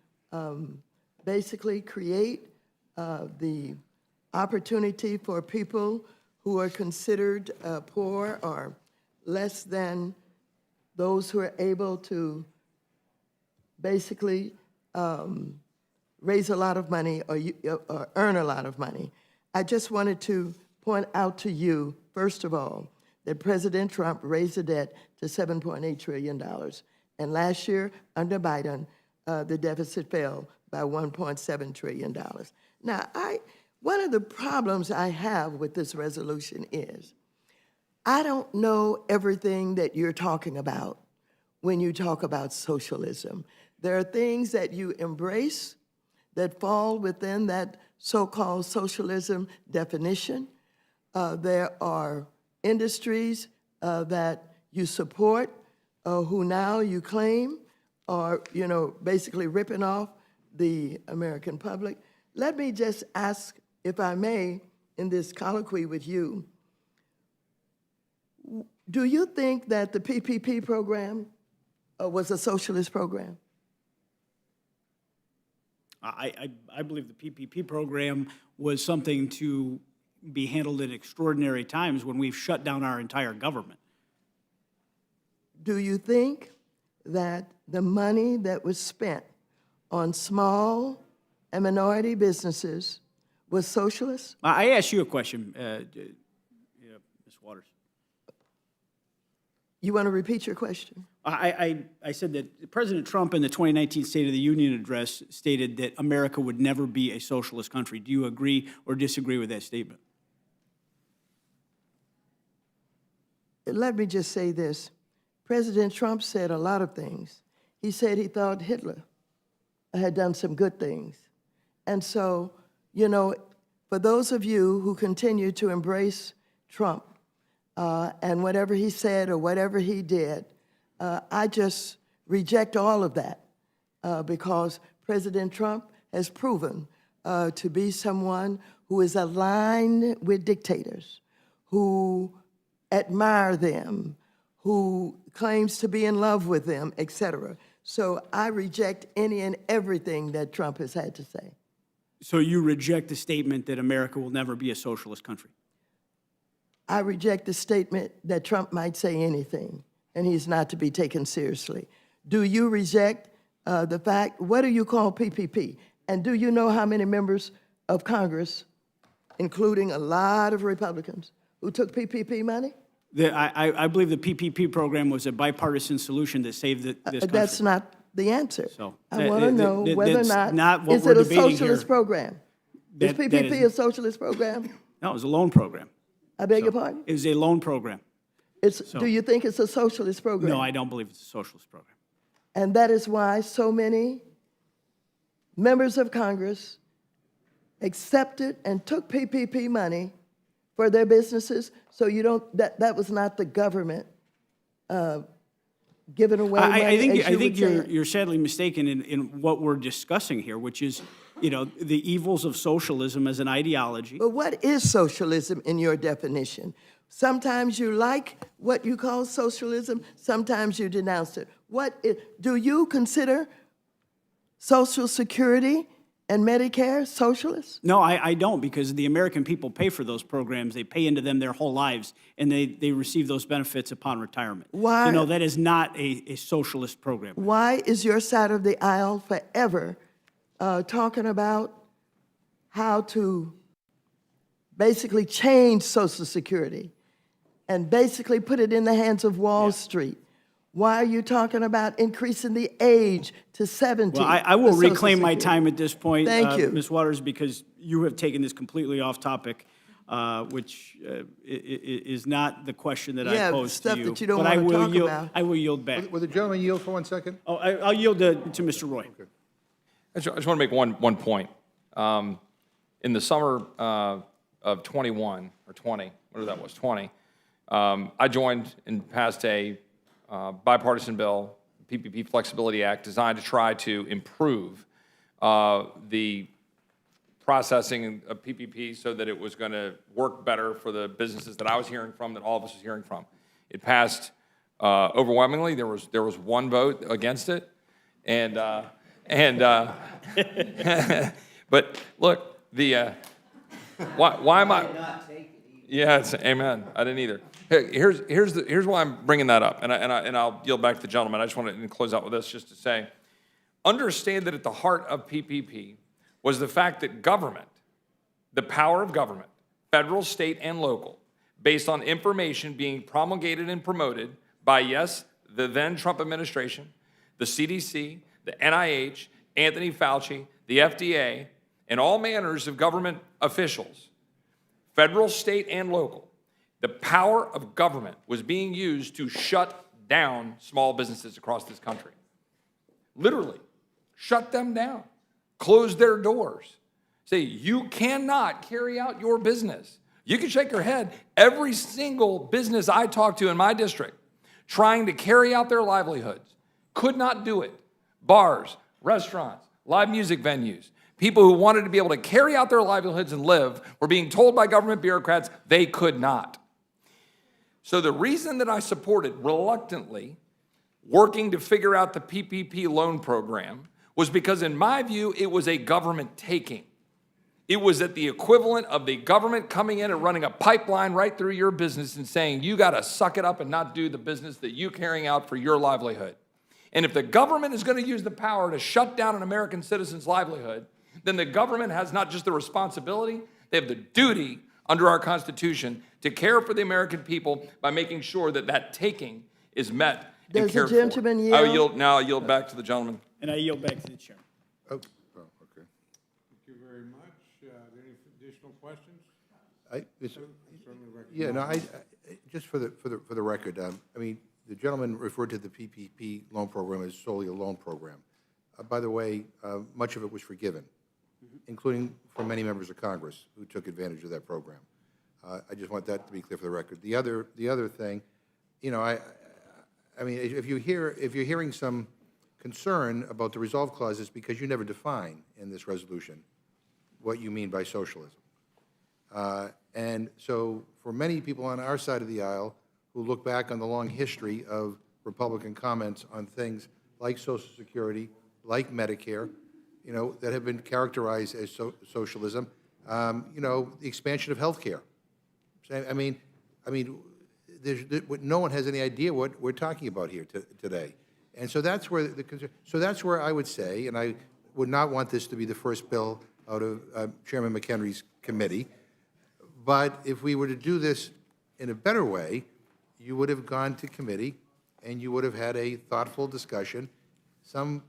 basically create the opportunity for people who are considered poor or less than those who are able to basically raise a lot of money or earn a lot of money. I just wanted to point out to you, first of all, that President Trump raised the debt to $7.8 trillion. And last year, under Biden, the deficit fell by $1.7 trillion. Now, one of the problems I have with this resolution is I don't know everything that you're talking about when you talk about socialism. There are things that you embrace that fall within that so-called socialism definition. There are industries that you support who now you claim are, basically ripping off the American public. Let me just ask, if I may, in this colloquy with you, do you think that the PPP program was a socialist program? I believe the PPP program was something to be handled in extraordinary times when we've shut down our entire government. Do you think that the money that was spent on small and minority businesses was socialist? I asked you a question, Ms. Waters. You want to repeat your question? I said that President Trump in the 2019 State of the Union address stated that America would never be a socialist country. Do you agree or disagree with that statement? Let me just say this. President Trump said a lot of things. He said he thought Hitler had done some good things. And so, for those of you who continue to embrace Trump and whatever he said or whatever he did, I just reject all of that because President Trump has proven to be someone who is aligned with dictators, who admire them, who claims to be in love with them, et cetera. So I reject any and everything that Trump has had to say. So you reject the statement that America will never be a socialist country? I reject the statement that Trump might say anything, and he's not to be taken seriously. Do you reject the fact, what do you call PPP? And do you know how many members of Congress, including a lot of Republicans, who took PPP money? I believe the PPP program was a bipartisan solution that saved this country. That's not the answer. So, I want to know whether or that's not, what is we're it a debating socialist here. program? Is That PPP is- a socialist program? No, it was a loan program. I beg your pardon? It was a loan program. Do you think it's a socialist program? No, I don't believe it's a socialist program. And that is why so many members of Congress accepted and took PPP money for their businesses, so you don't, that was not the government giving away money, I think as you would say. you're sadly mistaken in what we're discussing here, which is, the evils of socialism as an ideology. But what is socialism in your definition? Sometimes you like what you call socialism, sometimes you denounce it. Do you consider Social Security and Medicare socialist? No, I don't, because the American people pay for those programs. They pay into them their whole lives, and they receive those benefits upon retirement. Why- That is not a socialist program. Why is your side of the aisle forever talking about how to basically change Social Security and basically put it in the hands of Wall Street? Why are you talking about increasing the age to 70? Well, I will for Social reclaim my Security? time at this point, Thank you. Ms. Waters, because you have taken this completely off topic, which is not the question that Yeah, I posed to stuff you. that you don't But I wanna will talk yield- about. I will yield back. Will the gentleman yield for 1 second? Oh, I'll yield to Mr. Roy. I just want to make one point. In the summer of 21 or 20, whatever that was, 20, I joined and passed a bipartisan bill, PPP Flexibility Act, designed to try to improve the processing of PPP so that it was going to work better for the businesses that I was hearing from, that all of us was hearing from. It passed overwhelmingly. There was one vote against it, and And, but look, why am I? Yeah, it's, amen. I didn't either. Hey, here's why I'm bringing that up, and I'll yield back to the gentleman. I just want to close out with this, just to say, understand that at the heart of PPP was the fact that government, the power of government, federal, state, and local, based on information being promulgated and promoted by, yes, the then Trump administration, the CDC, the NIH, Anthony Fauci, the FDA, and all manners of government officials, federal, state, and local. The power of government was being used to shut down small businesses across this country. Literally, shut them down, close their doors. Say, you cannot carry out your business. You can shake your head. Every single business I talked to in my district trying to carry out their livelihoods could not do it. Bars, restaurants, live music venues, people who wanted to be able to carry out their livelihoods and live were being told by government bureaucrats they could not. So the reason that I supported, reluctantly, working to figure out the PPP loan program was because, in my view, it was a government taking. It was at the equivalent of the government coming in and running a pipeline right through your business and saying, you got to suck it up and not do the business that you're carrying out for your livelihood. And if the government is going to use the power to shut down an American citizen's livelihood, then the government has not just the responsibility, they have the duty under our Constitution to care for the American people by making sure that that taking is met and Does the cared for. gentleman yield? I'll yield back to the gentleman. And I yield back to the chairman. Okay. Thank you very much. Any additional questions? Yeah, no, just for the record, I mean, the gentleman referred to the PPP loan program as solely a loan program. By the way, much of it was forgiven, including from many members of Congress who took advantage of that program. I just want that to be clear for the record. The other thing, you know, I mean, if you're hearing some concern about the resolve clause, it's because you never define in this resolution what you mean by socialism. And so for many people on our side of the aisle who look back on the long history of Republican comments on things like Social Security, like Medicare, you know, that have been characterized as socialism, you know, the expansion of health care. I mean, no one has any idea what we're talking about here today. And so that's where that's where I would say, and I would not want this to be the first bill out of Chairman McHenry's committee, but if we were to do this in a better way, you would have gone to committee and you would have had a thoughtful discussion. Some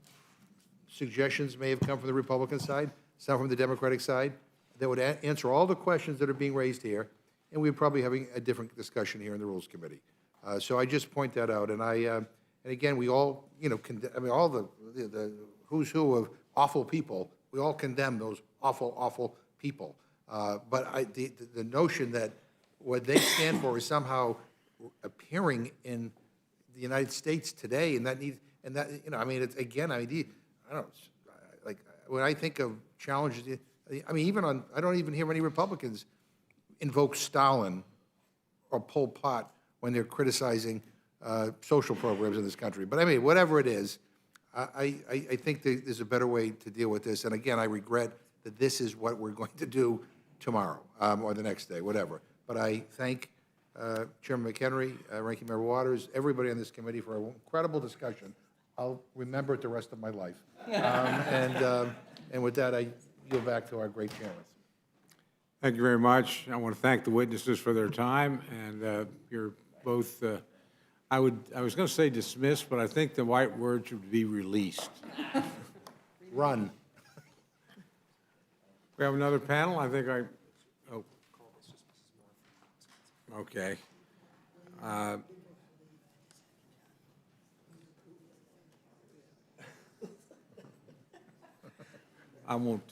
suggestions may have come from the Republican side, some from the Democratic side, that would answer all the questions that are being raised here, and we'd probably having a different discussion here in the Rules Committee. So I just point that out, and and again, we all, you know, I mean, all the who's who of awful people, we all condemn those awful people. But the notion that what they stand for is somehow appearing in the United States today, and that you know, I mean, it's again, I mean, I don't like when I think of challenges. I mean, I don't even hear many Republicans invoke Stalin or Pol Pot when they're criticizing social programs in this country. But I mean, whatever it is, I think there's a better way to deal with this. And again, I regret that this is what we're going to do tomorrow or the next day, whatever. But I thank Chairman McHenry, Ranking Member Waters, everybody on this committee for an incredible discussion. I'll remember it the rest of my life. And with that, I yield back to our great chairman. Thank you very much. I want to thank the witnesses for their time, and you're both, I was going to say dismissed, but I think the right word should be released. Run. We have another panel. I think oh. Okay. I won't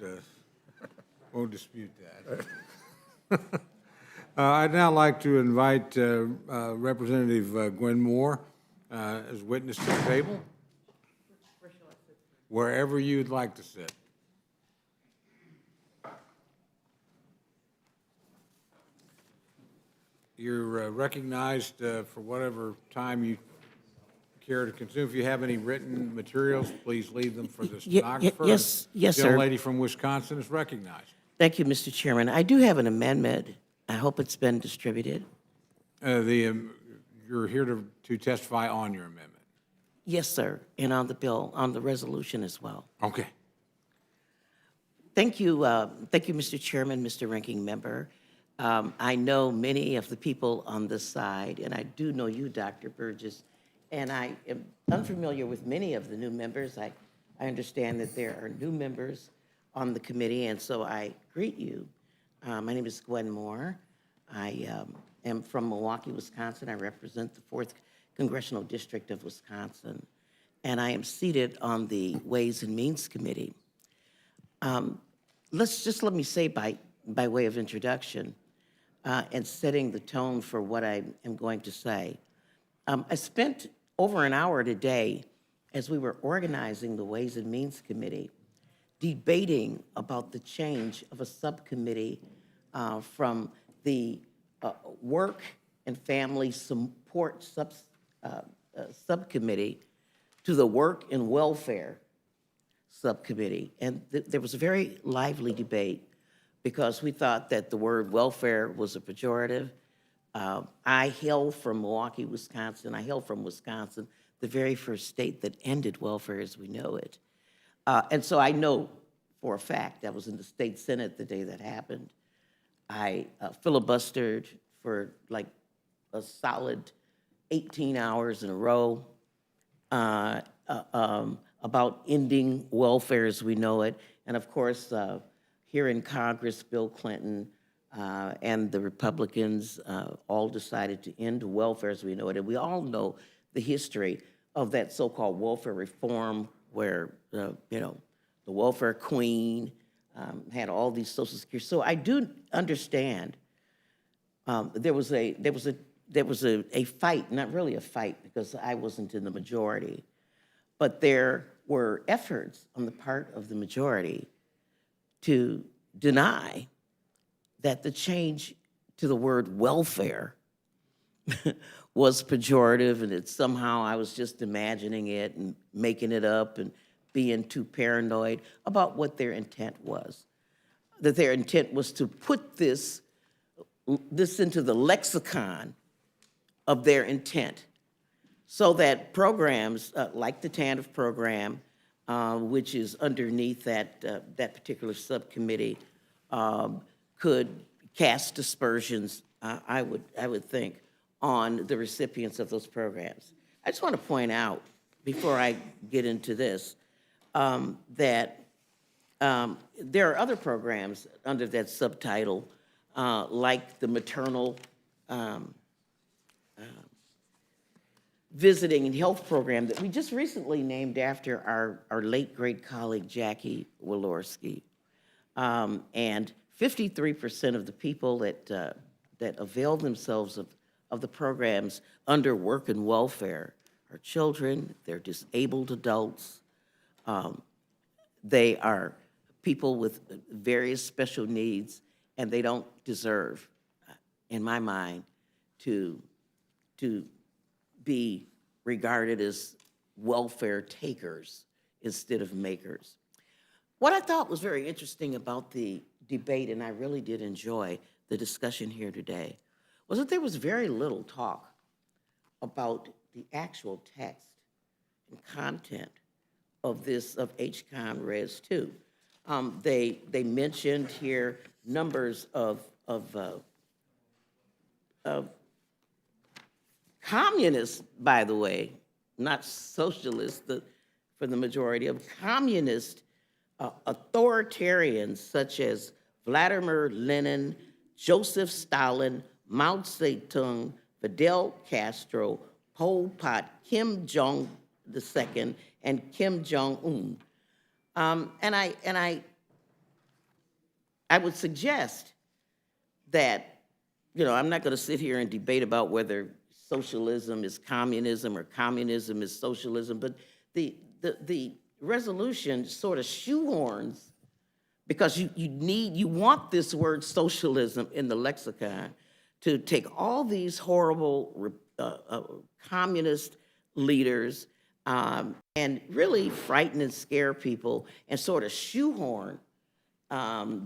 dispute that. I'd now like to invite Representative Gwen Moore as witness to the table. Wherever you'd like to sit. You're recognized for whatever time you care to consume. If you have any written materials, please leave them for the Ye- stenographer. yes, yes, The sir. young lady from Wisconsin is recognized. Thank you, Mr. Chairman. I do have an amendment. I hope it's been distributed. You're here to testify on your amendment. Yes, sir, and on the bill, on the resolution as well. Okay. Thank you, Mr. Chairman, Mr. Ranking Member. I know many of the people on this side, and I do know you, Dr. Burgess, and I am unfamiliar with many of the new members. I understand that there are new members on the committee, and so I greet you. My name is Gwen Moore. I am from Milwaukee, Wisconsin. I represent the 4th Congressional District of Wisconsin, and I am seated on the Ways and Means Committee. Let me say by way of introduction and setting the tone for what I am going to say. I spent over an hour today as we were organizing the Ways and Means Committee, debating about the change of a subcommittee from the Work and Family Support Subcommittee to the Work and Welfare Subcommittee. And there was a very lively debate because we thought that the word welfare was a pejorative. I hail from Milwaukee, Wisconsin. I hail from Wisconsin, the very first state that ended welfare as we know it. And so I know for a fact, I was in the state Senate the day that happened. I filibustered for like a solid 18 hours in a row about ending welfare as we know it. And of course, here in Congress, Bill Clinton and the Republicans all decided to end welfare as we know it. And we all know the history of that so-called welfare reform where, the welfare queen had all these Social Security. So I do understand there was a fight, not really a fight because I wasn't in the majority, but there were efforts on the part of the majority to deny that the change to the word welfare was pejorative and that somehow I was just imagining it and making it up and being too paranoid about what their intent was. That their intent was to put this into the lexicon of their intent so that programs like the TANF program, which is underneath that particular subcommittee, could cast aspersions, I would think, on the recipients of those programs. I just want to point out, before I get into this, that there are other programs under that subtitle, like the maternal visiting and health program that we just recently named after our late great colleague Jackie Walorski. And 53% of the people that avail themselves of the programs under work and welfare are children, they're disabled adults, they are people with various special needs, and they don't deserve, in my mind, to be regarded as welfare takers instead of makers. What I thought was very interesting about the debate, and I really did enjoy the discussion here today, was that there was very little talk about the actual text and content of HCON Res 2. They mentioned here numbers of communists, by the way, not socialists, for the majority of communist authoritarians such as Vladimir Lenin, Joseph Stalin, Mao Zedong, Fidel Castro, Pol Pot, Kim Jong II, and Kim Jong-un. And I would suggest that, I'm not going to sit here and debate about whether socialism is communism or communism is socialism, but the resolution sort of shoehorns, because you want this word socialism in the lexicon to take all these horrible communist leaders and really frighten and scare people and sort of shoehorn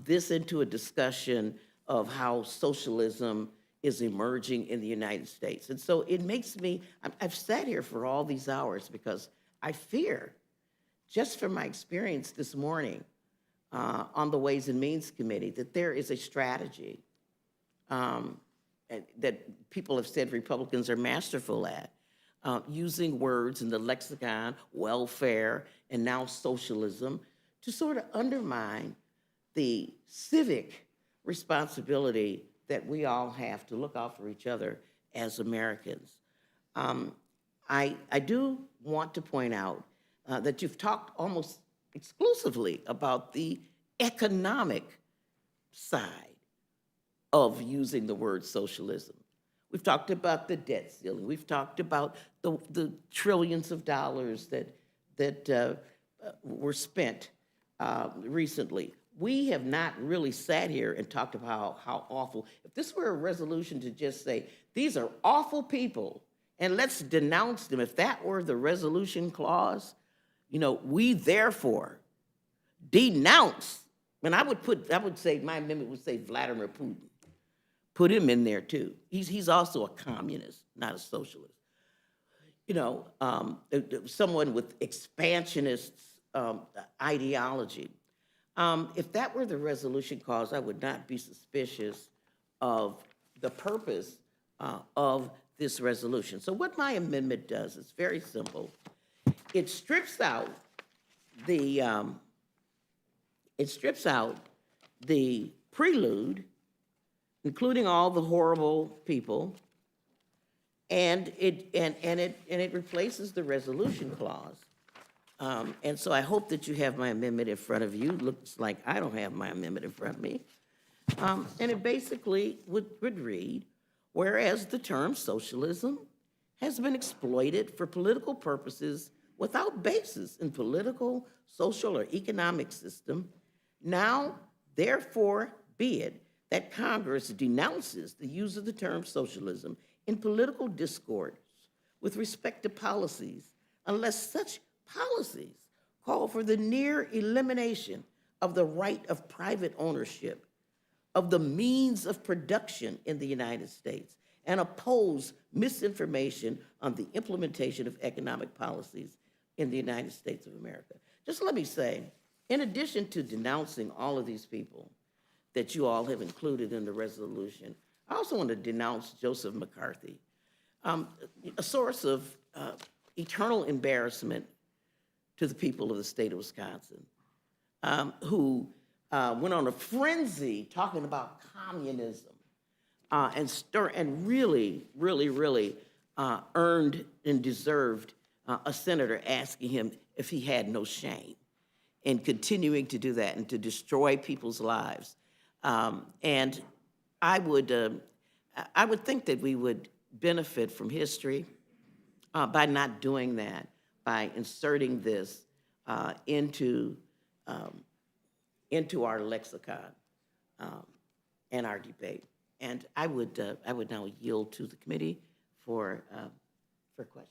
this into a discussion of how socialism is emerging in the United States. And so it makes me, I've sat here for all these hours because I fear, just from my experience this morning on the Ways and Means Committee, that there is a strategy that people have said Republicans are masterful at, using words in the lexicon, welfare, and now socialism, to sort of undermine the civic responsibility that we all have to look out for each other as Americans. I do want to point out that you've talked almost exclusively about the economic side of using the word socialism. We've talked about the debt ceiling. We've talked about the trillions of dollars that were spent recently. We have not really sat here and talked about how awful. If this were a resolution to just say, these are awful people, and let's denounce them, if that were the resolution clause, we therefore denounce, and I would say, my amendment would say Vladimir Putin. Put him in there too. He's also a communist, not a socialist. Someone with expansionist ideology. If that were the resolution clause, I would not be suspicious of the purpose of this resolution. So what my amendment does is very simple. It strips out the prelude, including all the horrible people, and it replaces the resolution clause. And so I hope that you have my amendment in front of you. Looks like I don't have my amendment in front of me. And it basically would read, whereas the term socialism has been exploited for political purposes without basis in political, social, or economic system, now therefore be it that Congress denounces the use of the term socialism in political discourse with respect to policies, unless such policies call for the near elimination of the right of private ownership of the means of production in the United States and oppose misinformation on the implementation of economic policies in the United States of America. Just let me say, in addition to denouncing all of these people that you all have included in the resolution, I also want to denounce Joseph McCarthy, a source of eternal embarrassment to the people of the state of Wisconsin, who went on a frenzy talking about communism and really earned and deserved a senator asking him if he had no shame, and continuing to do that and to destroy people's lives. And I would think that we would benefit from history by not doing that, by inserting this into our lexicon and our debate. And I would now yield to the committee for questions.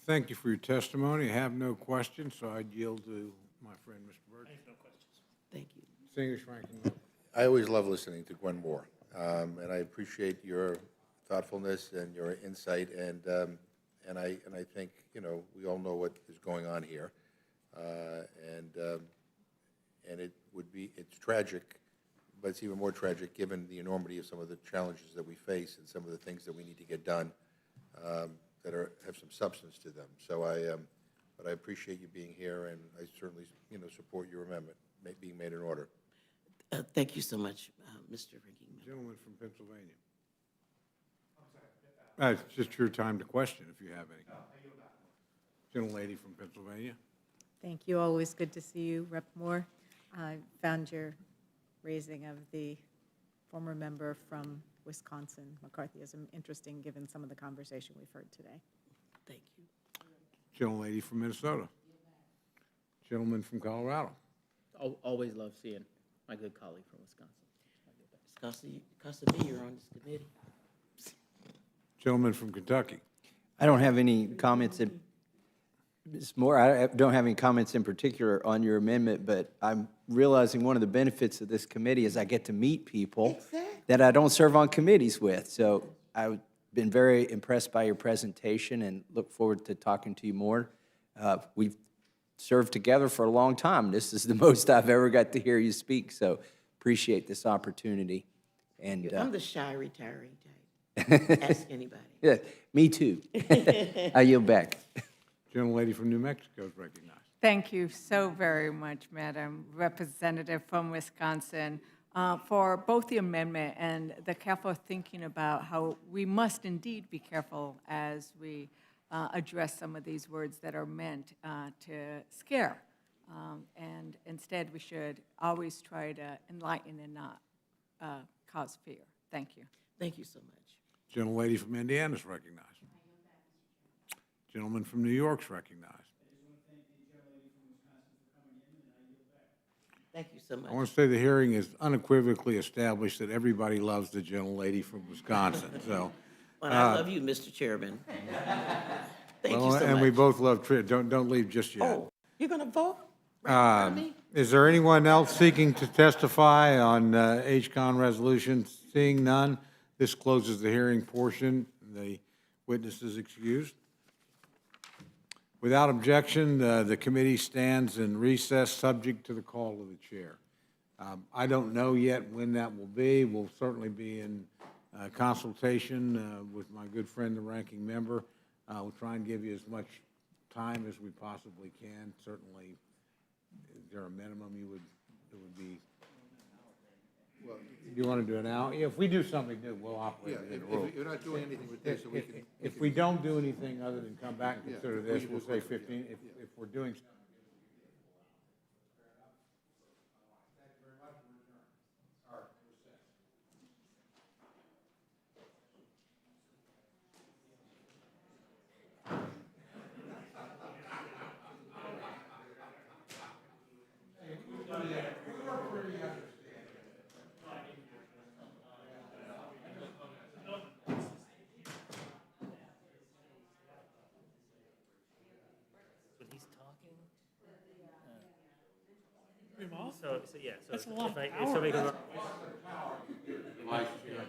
Thank you for your testimony. I have no questions, so I'd yield to my friend, Mr. Burgess. No questions. Thank you. Distinguished ranking member. I always love listening to Gwen Moore, and I appreciate your thoughtfulness and your insight, and I think, we all know what is going on here, and it's tragic, but it's even more tragic given the enormity of some of the challenges that we face and some of the things that we need to get done that have some substance to them. So but I appreciate you being here, and I certainly, support your amendment being made in order. Thank you so much, Mr. Ranking Member. Gentleman from Pennsylvania. It's just your time to question if you have any. Gentlelady from Pennsylvania. Thank you. Always good to see you, Rep. Moore. I found your raising of the former member from Wisconsin, McCarthyism, interesting given some of the conversation we've heard today. Thank you. Gentlelady from Minnesota. Gentleman from Colorado. Always love seeing my good colleague from Wisconsin. Because of me, you're on this committee. Gentleman from Kentucky. I don't have any comments in, Ms. Moore, I don't have any comments in particular on your amendment, but I'm realizing one of the benefits of this committee is I get to meet people that I don't serve on committees with. So I've been very impressed by your presentation and look forward to talking to you more. We've served together for a long time. This is the most I've ever got to hear you speak, so appreciate this opportunity. And I'm the shy retiring type. Ask anybody. yeah, me too. I yield back. Gentlelady from New Mexico is recognized. Thank you so very much, Madam Representative from Wisconsin, for both the amendment and the careful thinking about how we must indeed be careful as we address some of these words that are meant to scare. And instead, we should always try to enlighten and not cause fear. Thank you. Thank you so much. Gentlelady from Indiana is recognized. Gentleman from New York is recognized. Thank you so much. I want to say the hearing is unequivocally established that everybody loves the gentlelady from Wisconsin, so. Well, I love you, Mr. Chairman. Thank you Well, so and much. we both love Trish. Don't leave just yet. Oh, you're going to vote? Right in front of me? Is there anyone else seeking to testify on HCON resolution? Seeing none, this closes the hearing portion. The witness is excused. Without objection, the committee stands in recess, subject to the call of the chair. I don't know yet when that will be. We'll certainly be in consultation with my good friend, the ranking member. We'll try and give you as much time as we possibly can. Certainly, is there a minimum it would be? You want to do it now? Yeah, if we do something new, we'll operate within the rules. If you're not doing anything with this, so we can. If we don't do anything other than come back and consider this, we'll say 15. If we're doing. That's a lot of power. Vice Chair.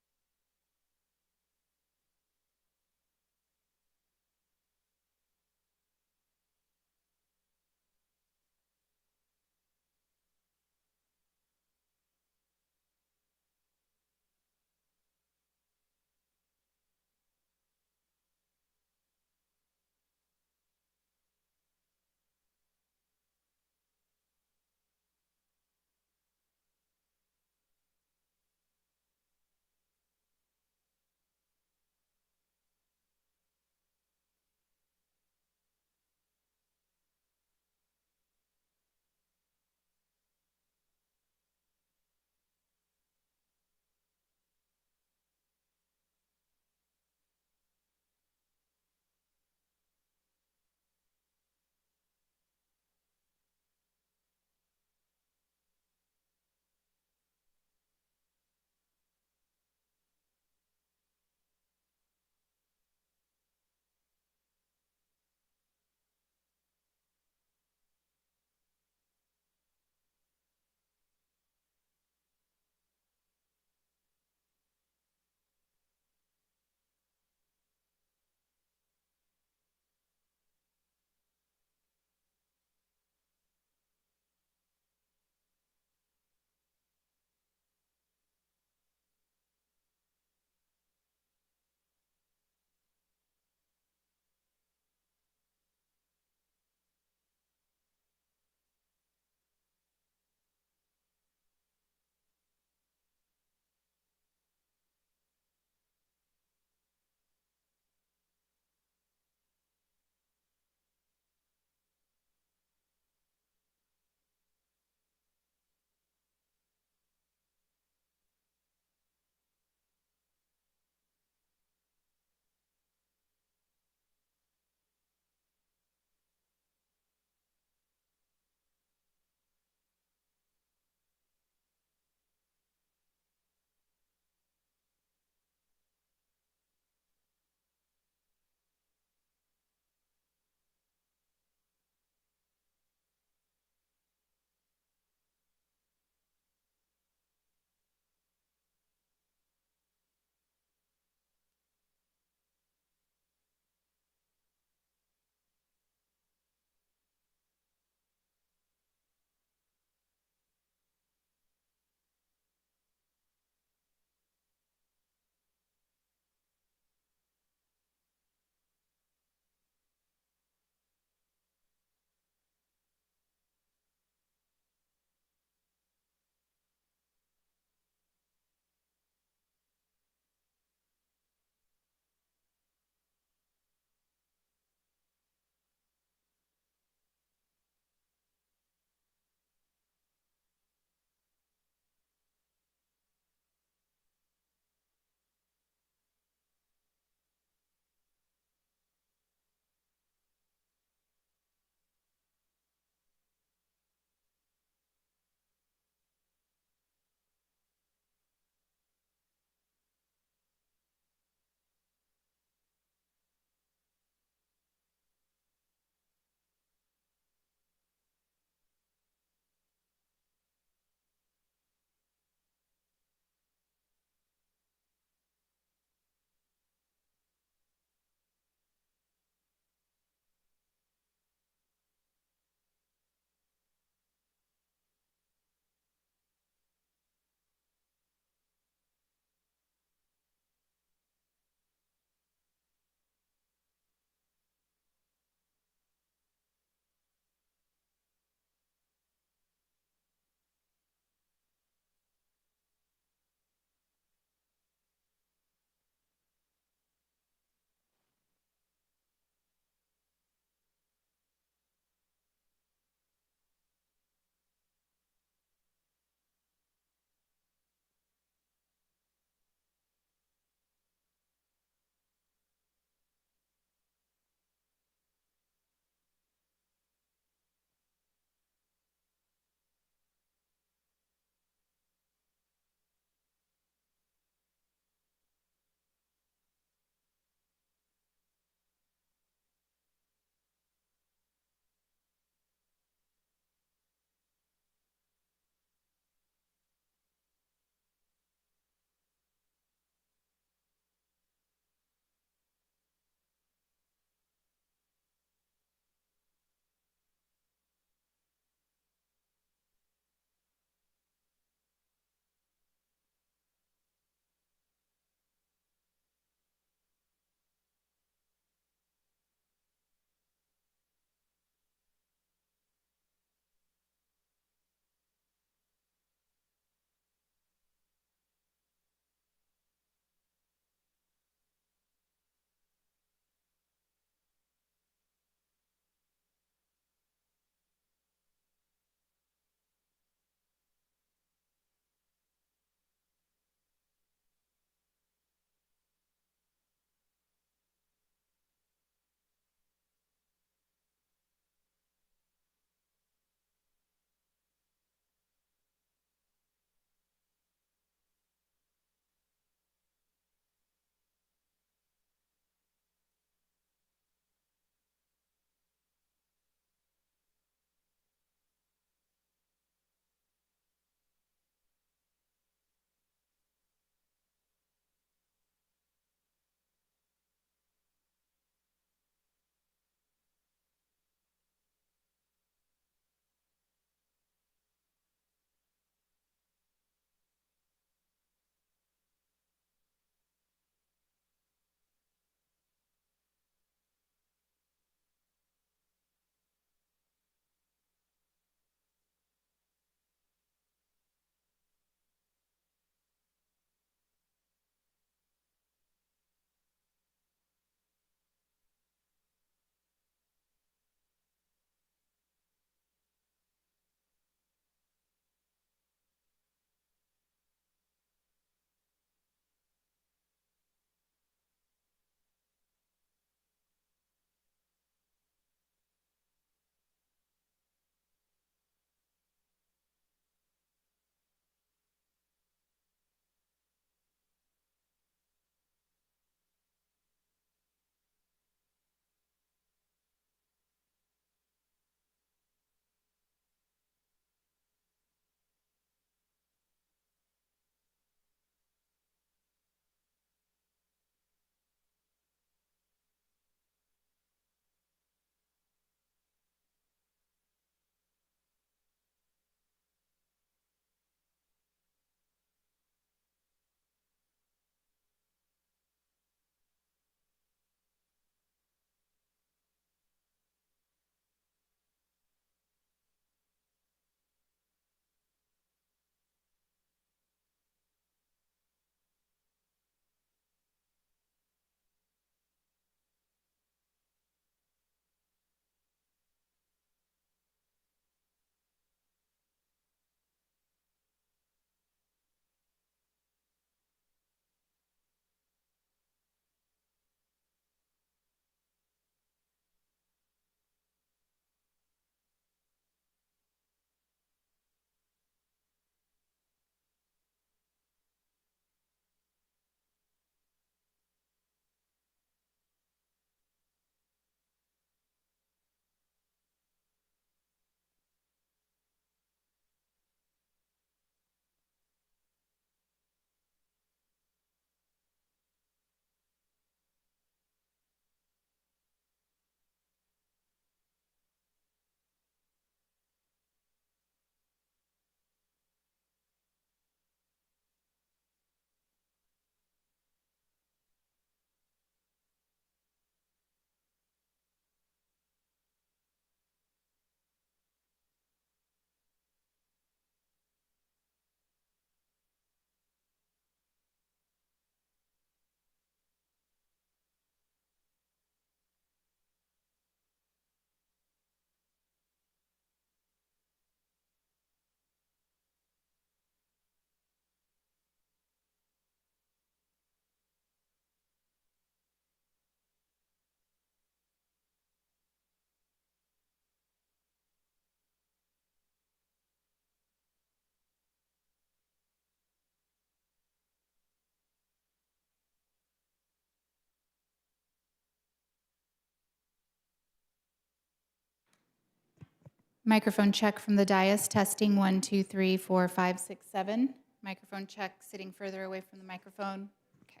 Microphone check from the dais, testing 1, 2, 3, 4, 5, 6, 7. Microphone check, sitting further away from the microphone. Okay.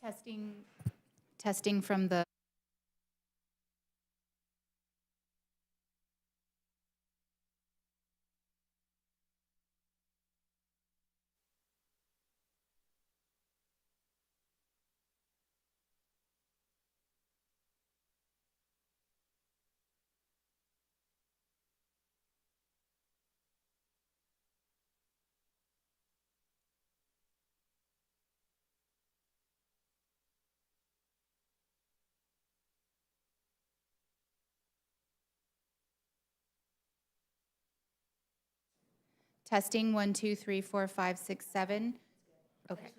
Testing from the testing 1, 2, 3, 4, 5, 6, 7. Okay.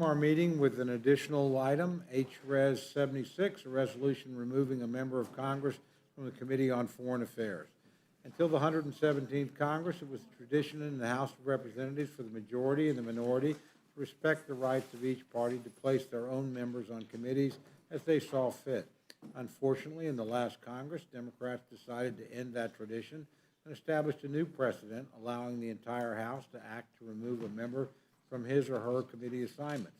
Our meeting with an additional item, HRes 76, a resolution removing a member of Congress from the Committee on Foreign Affairs. Until the 117th Congress, it was tradition in the House of Representatives for the majority and the minority to respect the rights of each party to place their own members on committees as they saw fit. Unfortunately, in the last Congress, Democrats decided to end that tradition and established a new precedent, allowing the entire House to act to remove a member from his or her committee assignments.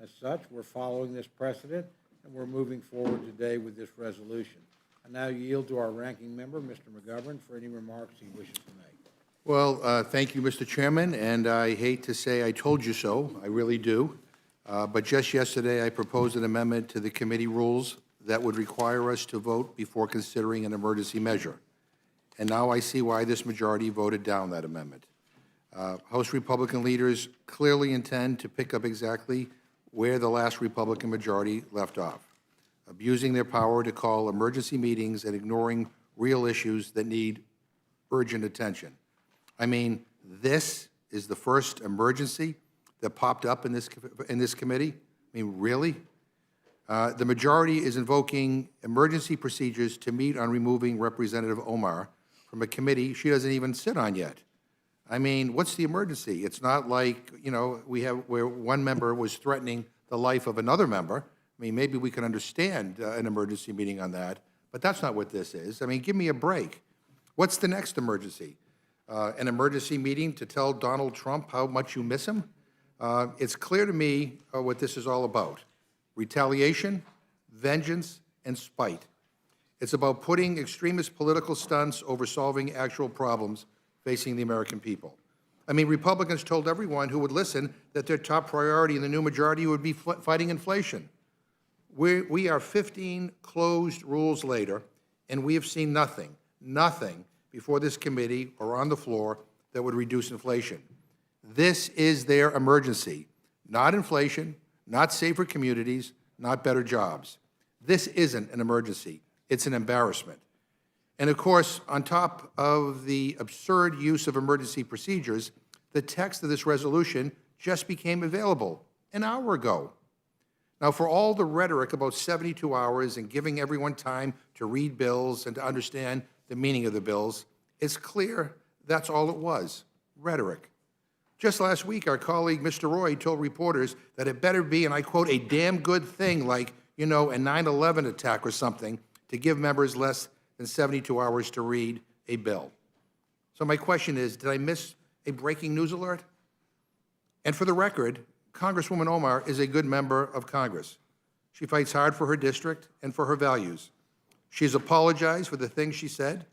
As such, we're following this precedent, and we're moving forward today with this resolution. I now yield to our ranking member, Mr. McGovern, for any remarks he wishes to make. Well, thank you, Mr. Chairman, and I hate to say I told you so, I really do. But just yesterday, I proposed an amendment to the committee rules that would require us to vote before considering an emergency measure. And now I see why this majority voted down that amendment. House Republican leaders clearly intend to pick up exactly where the last Republican majority left off, abusing their power to call emergency meetings and ignoring real issues that need urgent attention. I mean, this is the first emergency that popped up in this committee? I mean, really? The majority is invoking emergency procedures to meet on removing Representative Omar from a committee she doesn't even sit on yet. I mean, what's the emergency? It's not like, you know, where one member was threatening the life of another member. I mean, maybe we can understand an emergency meeting on that, but that's not what this is. I mean, give me a break. What's the next emergency? An emergency meeting to tell Donald Trump how much you miss him? It's clear to me what this is all about. Retaliation, vengeance, and spite. It's about putting extremist political stunts over solving actual problems facing the American people. I mean, Republicans told everyone who would listen that their top priority in the new majority would be fighting inflation. We are 15 closed rules later, and we have seen nothing before this committee or on the floor that would reduce inflation. This is their emergency, not inflation, not safer communities, not better jobs. This isn't an emergency. It's an embarrassment. And of course, on top of the absurd use of emergency procedures, the text of this resolution just became available an hour ago. Now, for all the rhetoric about 72 hours and giving everyone time to read bills and to understand the meaning of the bills, it's clear that's all it was, rhetoric. Just last week, our colleague, Mr. Roy, told reporters that it better be, and I quote, a damn good thing like, you know, a 9/11 attack or something to give members less than 72 hours to read a bill. So my question is, did I miss a breaking news alert? And for the record, Congresswoman Omar is a good member of Congress. She fights hard for her district and for her values. She's apologized for the things she said.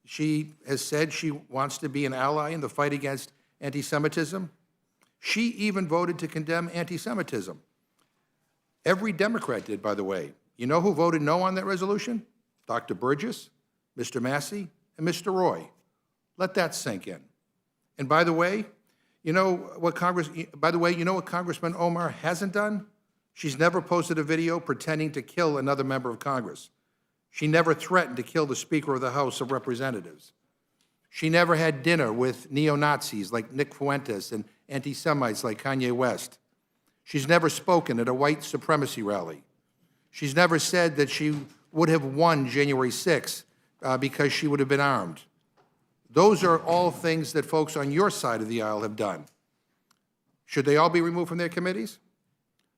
She has said she wants to be an ally in the fight against anti-Semitism. She even voted to condemn anti-Semitism. Every Democrat did, by the way. You know who voted no on that resolution? Dr. Burgess, Mr. Massey, and Mr. Roy. Let that sink in. And by the way, you know what Congressman Omar hasn't done? She's never posted a video pretending to kill another member of Congress. She never threatened to kill the Speaker of the House of Representatives. She never had dinner with neo-Nazis like Nick Fuentes and anti-Semites like Kanye West. She's never spoken at a white supremacy rally. She's never said that she would have won January 6th because she would have been armed. Those are all things that folks on your side of the aisle have done. Should they all be removed from their committees?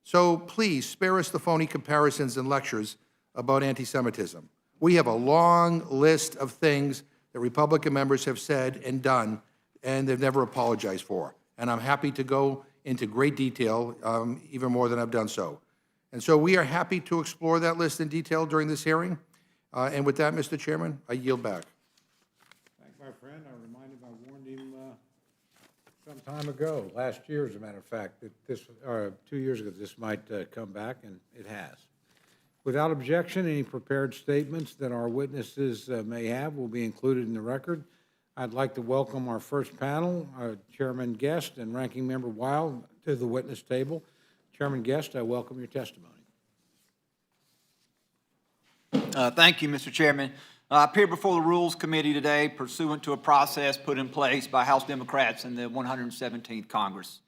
So please spare us the phony comparisons and lectures about anti-Semitism. We have a long list of things that Republican members have said and done, and they've never apologized for. And I'm happy to go into great detail, even more than I've done so. And so we are happy to explore that list in detail during this hearing. And with that, Mr. Chairman, I yield back. Thank my friend. I warned him some time ago, last year, as a matter of fact, that this, 2 years ago, this might come back, and it has. Without objection, any prepared statements that our witnesses may have will be included in the record. I'd like to welcome our first panel, Chairman Guest and Ranking Member Weil, to the witness table. Chairman Guest, I welcome your testimony. Thank you, Mr. Chairman. I appear before the Rules Committee today pursuant to a process put in place by House Democrats in the 117th Congress.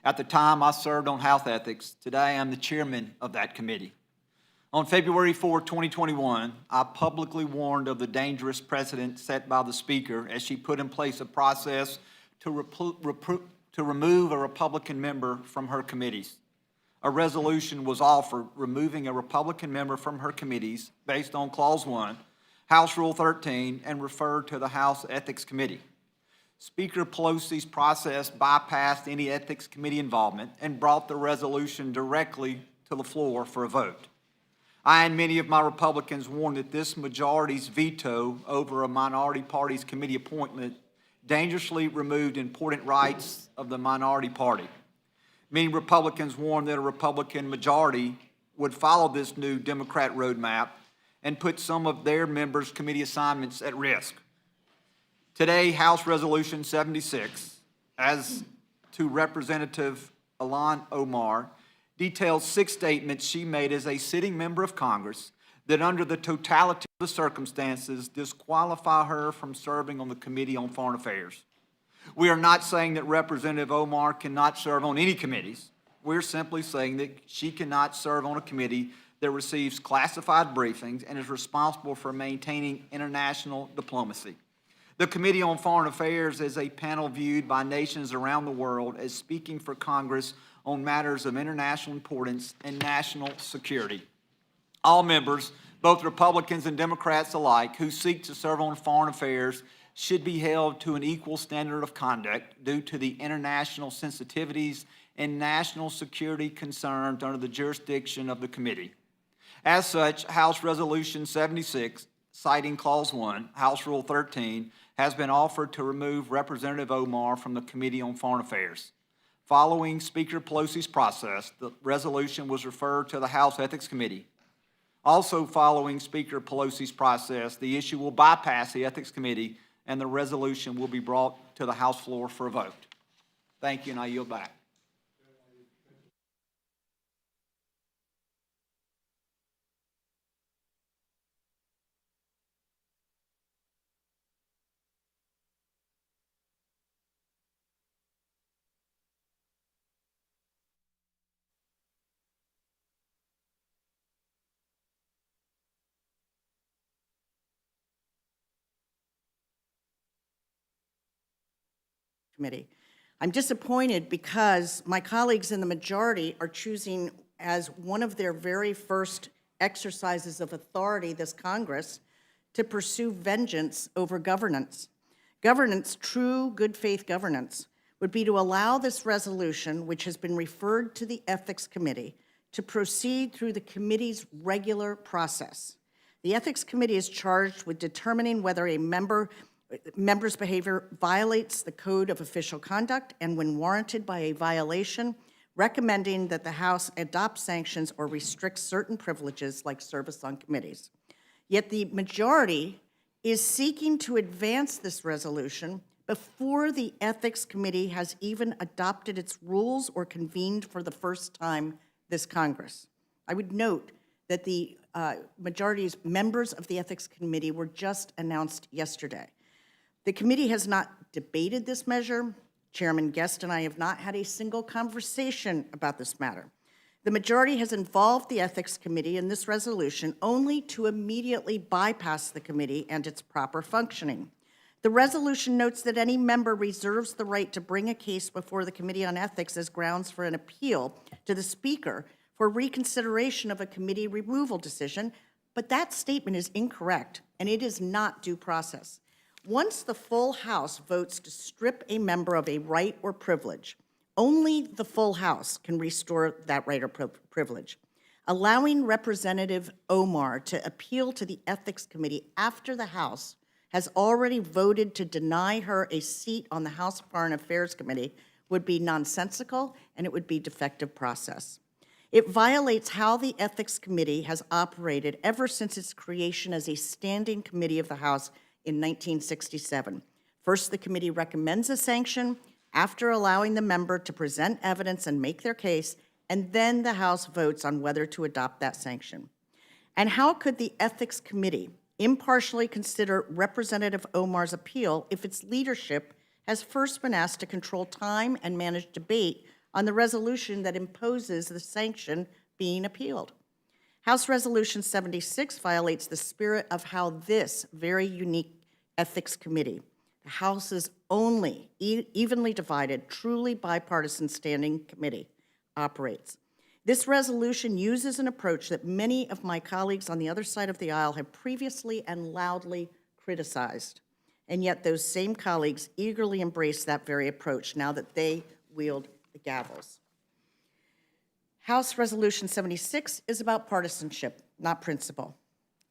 At the time, I served on House Ethics. Today, I'm the chairman of that committee. On February 4, 2021, I publicly warned of the dangerous precedent set by the Speaker as she put in place a process to remove a Republican member from her committees. A resolution was offered removing a Republican member from her committees based on Clause 1, House Rule 13, and referred to the House Ethics Committee. Speaker Pelosi's process bypassed any Ethics Committee involvement and brought the resolution directly to the floor for a vote. I and many of my Republicans warned that this majority's veto over a minority party's committee appointment dangerously removed important rights of the minority party. Many Republicans warned that a Republican majority would follow this new Democrat roadmap and put some of their members' committee assignments at risk. Today, House Resolution 76, as to Representative Ilhan Omar, details 6 statements she made as a sitting member of Congress that under the totality of the circumstances disqualify her from serving on the Committee on Foreign Affairs. We are not saying that Representative Omar cannot serve on any committees. We're simply saying that she cannot serve on a committee that receives classified briefings and is responsible for maintaining international diplomacy. The Committee on Foreign Affairs is a panel viewed by nations around the world as speaking for Congress on matters of international importance and national security. All members, both Republicans and Democrats alike, who seek to serve on foreign affairs should be held to an equal standard of conduct due to the international sensitivities and national security concerns under the jurisdiction of the committee. As such, House Resolution 76, citing Clause 1, House Rule 13, has been offered to remove Representative Omar from the Committee on Foreign Affairs. Following Speaker Pelosi's process, the resolution was referred to the House Ethics Committee. Also following Speaker Pelosi's process, the issue will bypass the Ethics Committee and the resolution will be brought to the House floor for a vote. Thank you, and I yield back. Committee. I'm disappointed because my colleagues in the majority are choosing as one of their very first exercises of authority this Congress to pursue vengeance over governance. Governance, true good faith governance, would be to allow this resolution, which has been referred to the Ethics Committee, to proceed through the committee's regular process. The Ethics Committee is charged with determining whether a member's behavior violates the Code of Official Conduct and, when warranted by a violation, recommending that the House adopt sanctions or restrict certain privileges like service on committees. Yet the majority is seeking to advance this resolution before the Ethics Committee has even adopted its rules or convened for the first time this Congress. I would note that the majority's members of the Ethics Committee were just announced yesterday. The committee has not debated this measure. Chairman Guest and I have not had a single conversation about this matter. The majority has involved the Ethics Committee in this resolution only to immediately bypass the committee and its proper functioning. The resolution notes that any member reserves the right to bring a case before the Committee on Ethics as grounds for an appeal to the Speaker for reconsideration of a committee removal decision, but that statement is incorrect, and it is not due process. Once the full House votes to strip a member of a right or privilege, only the full House can restore that right or privilege. Allowing Representative Omar to appeal to the Ethics Committee after the House has already voted to deny her a seat on the House Foreign Affairs Committee would be nonsensical, and it would be defective process. It violates how the Ethics Committee has operated ever since its creation as a standing committee of the House in 1967. First, the committee recommends a sanction after allowing the member to present evidence and make their case, and then the House votes on whether to adopt that sanction. And how could the Ethics Committee impartially consider Representative Omar's appeal if its leadership has first been asked to control time and manage debate on the resolution that imposes the sanction being appealed. House Resolution 76 violates the spirit of how this very unique Ethics Committee, the House's only evenly divided, truly bipartisan standing committee, operates. This resolution uses an approach that many of my colleagues on the other side of the aisle have previously and loudly criticized. And yet those same colleagues eagerly embrace that very approach now that they wield the gavels. House Resolution 76 is about partisanship, not principle.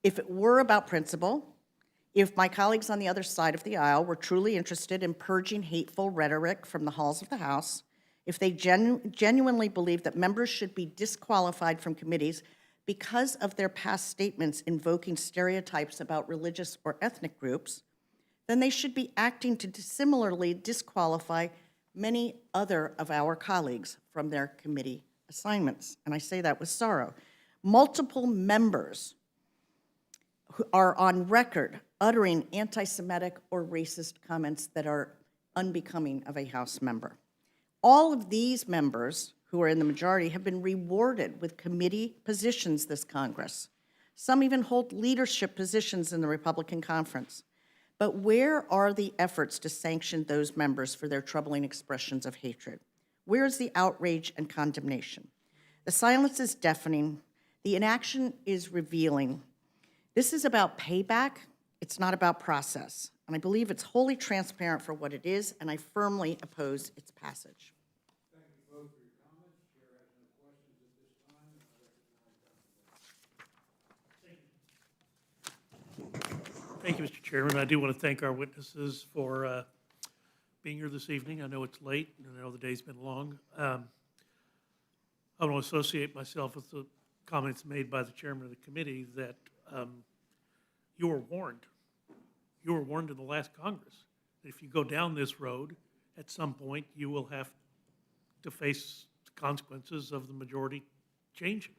If it were about principle, if my colleagues on the other side of the aisle were truly interested in purging hateful rhetoric from the halls of the House, if they genuinely believe that members should be disqualified from committees because of their past statements invoking stereotypes about religious or ethnic groups, then they should be acting to similarly disqualify many other of our colleagues from their committee assignments. And I say that with sorrow. Multiple members who are on record uttering anti-Semitic or racist comments that are unbecoming of a House member. All of these members who are in the majority have been rewarded with committee positions this Congress. Some even hold leadership positions in the Republican conference. But where are the efforts to sanction those members for their troubling expressions of hatred? Where is the outrage and condemnation? The silence is deafening. The inaction is revealing. This is about payback. It's not about process. And I believe it's wholly transparent for what it is, and I firmly oppose its passage. Thank you, Mr. Chairman. I do want to thank our witnesses for being here this evening. I know it's late, and I know the day's been long. I want to associate myself with the comments made by the chairman of the committee that you were warned. You were warned in the last Congress that if you go down this road, at some point, you will have to face the consequences of the majority changing.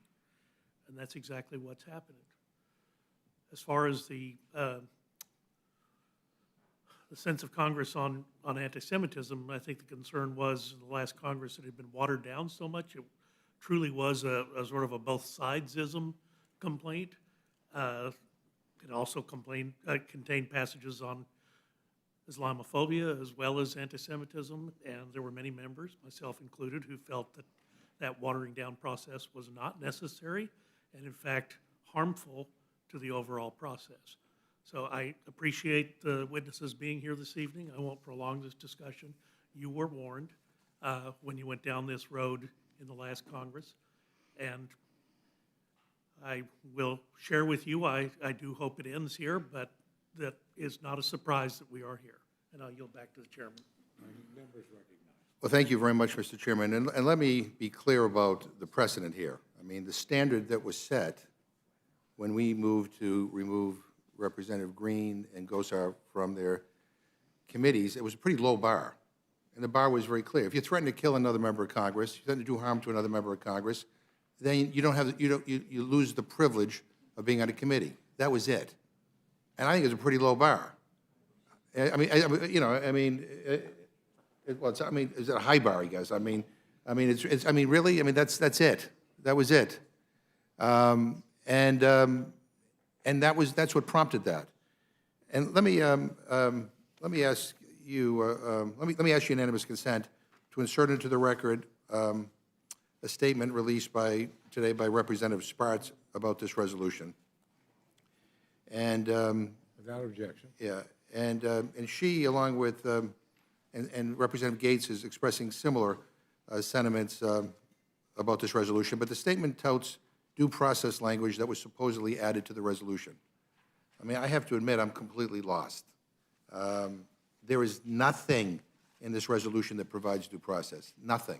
And that's exactly what's happening. As far as the sense of Congress on anti-Semitism, I think the concern was in the last Congress it had been watered down so much. It truly was a sort of a both sidesism complaint. It also contained passages on Islamophobia as well as anti-Semitism, and there were many members, myself included, who felt that that watering down process was not necessary and in fact harmful to the overall process. So I appreciate the witnesses being here this evening. I won't prolong this discussion. You were warned when you went down this road in the last Congress, and I will share with you, I do hope it ends here, but that is not a surprise that we are here. And I'll yield back to the chairman. Well, thank you very much, Mr. Chairman. And let me be clear about the precedent here. I mean, the standard that was set when we moved to remove Representative Green and Gosar from their committees, it was a pretty low bar. And the bar was very clear. If you threaten to kill another member of Congress, you threaten to do harm to another member of Congress, then you lose the privilege of being on a committee. That was it. And I think it's a pretty low bar. Is it a high bar, I guess? Really? I mean, that's it. That was it. And that's what prompted that. And let me ask you, let me ask you unanimous consent to insert into the record a statement released today by Representative Spartz about this resolution. And without objection. Yeah, and she, along with and Representative Gates, is expressing similar sentiments about this resolution. But the statement touts due process language that was supposedly added to the resolution. I mean, I have to admit, I'm completely lost. There is nothing in this resolution that provides due process, nothing.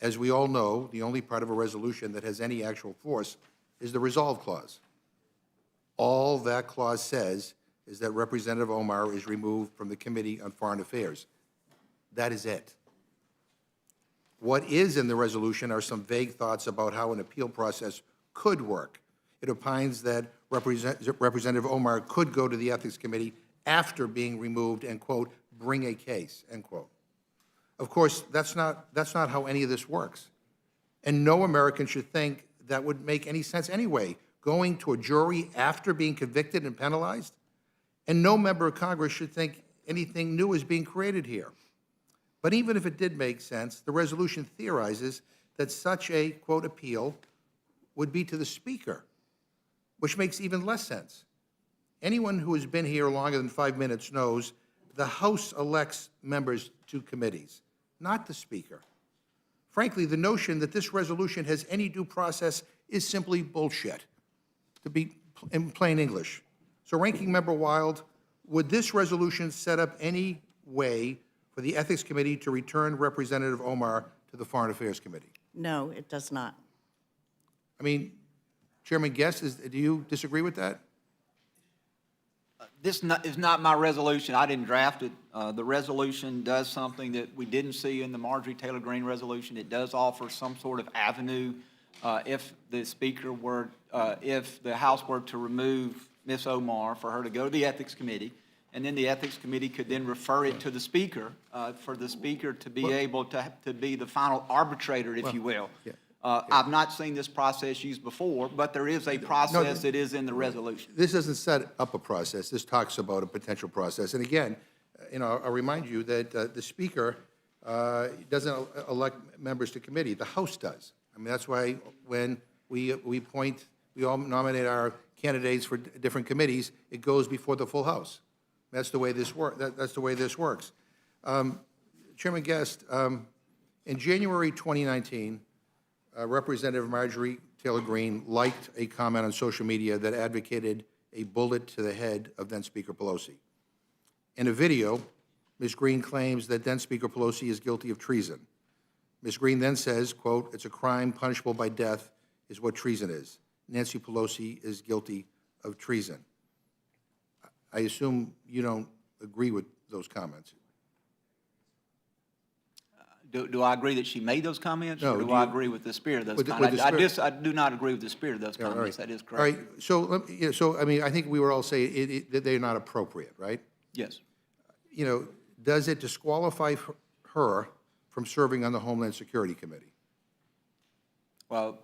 As we all know, the only part of a resolution that has any actual force is the resolve clause. All that clause says is that Representative Omar is removed from the Committee on Foreign Affairs. That is it. What is in the resolution are some vague thoughts about how an appeal process could work. It opines that Representative Omar could go to the Ethics Committee after being removed and, quote, bring a case, end quote. Of course, that's not how any of this works. And no American should think that would make any sense anyway, going to a jury after being convicted and penalized. And no member of Congress should think anything new is being created here. But even if it did make sense, the resolution theorizes that such a, quote, appeal would be to the Speaker, which makes even less sense. Anyone who has been here longer than 5 minutes knows the House elects members to committees, not the Speaker. Frankly, the notion that this resolution has any due process is simply bullshit, to be in plain English. So, Ranking Member Wild, would this resolution set up any way for the Ethics Committee to return Representative Omar to the Foreign Affairs Committee? No, it does not. I mean, Chairman Guest, do you disagree with that? This is not my resolution. I didn't draft it. The resolution does something that we didn't see in the Marjorie Taylor Greene resolution. It does offer some sort of avenue if the Speaker were, if the House were to remove Ms. Omar, for her to go to the Ethics Committee, and then the Ethics Committee could then refer it to the Speaker, for the Speaker to be able to be the final arbitrator, if you will. I've not seen this process used before, but there is a process that is in the resolution. This doesn't set up a process. This talks about a potential process. And again, I'll remind you that the Speaker doesn't elect members to committee. The House does. I mean, that's why when we all nominate our candidates for different committees, it goes before the full House. That's the way this works. Chairman Guest, in January 2019, Representative Marjorie Taylor Greene liked a comment on social media that advocated a bullet to the head of then Speaker Pelosi. In a video, Ms. Greene claims that then Speaker Pelosi is guilty of treason. Ms. Greene then says, quote, "It's a crime punishable by death is what treason is. Nancy Pelosi is guilty of treason." I assume you don't agree with those comments. Do I agree that she made those comments? No, Or do do I you- agree with the spirit of those with the comments? spirit- I do not agree with the spirit of those Yeah, all comments. right. That is All right, correct. so, I mean, I think we were all saying that they're not appropriate, right? Yes. Does it disqualify her from serving on the Homeland Security Committee? Well,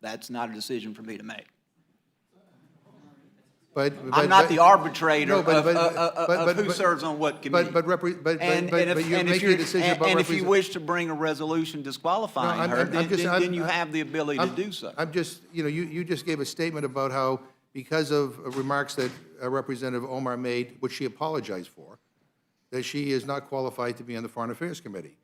that's not a decision for me to make. I'm not the arbitrator No, of who serves on what committee. But you're making a decision about And if you wish to bring a resolution No, disqualifying her, then you have the ability to do so. I'm just, you just gave a statement about how, because of remarks that Representative Omar made, which she apologized for, that she is not qualified to be on the Foreign Affairs Committee.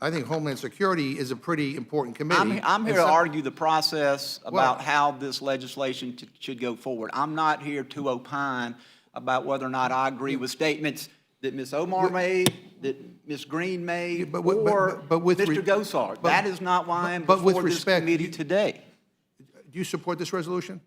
I think Homeland Security is a pretty important committee. I'm here and to some- argue the process about how this legislation should go forward. I'm not here to opine about whether or not I agree with statements that Ms. Omar made, that Ms. Greene made, but or with Mr. re- Gosar. but- That is not why I'm but with before this respect, committee today. Do you support this resolution?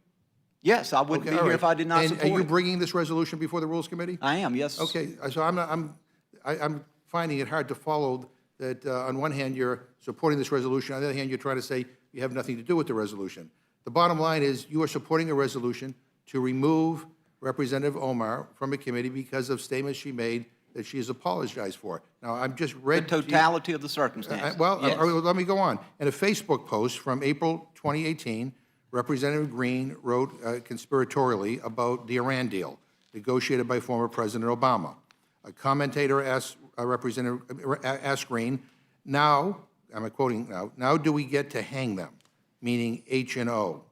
Yes, I wouldn't Okay, be all here right. if I did not And support it. are you bringing this resolution before the Rules Committee? I am, yes. Okay, so I'm finding it hard to follow that on one hand, you're supporting this resolution, on the other hand, you're trying to say you have nothing to do with the resolution. The bottom line is you are supporting a resolution to remove Representative Omar from a committee because of statements she made that she has apologized for. Now, I'm just read. The totality of the circumstances. Yes. Let me go on. In a Facebook post from April 2018, Representative Greene wrote conspiratorially about the Iran deal negotiated by former President Obama. A commentator asked Greene, now, I'm quoting now do we get to hang them, meaning H and O,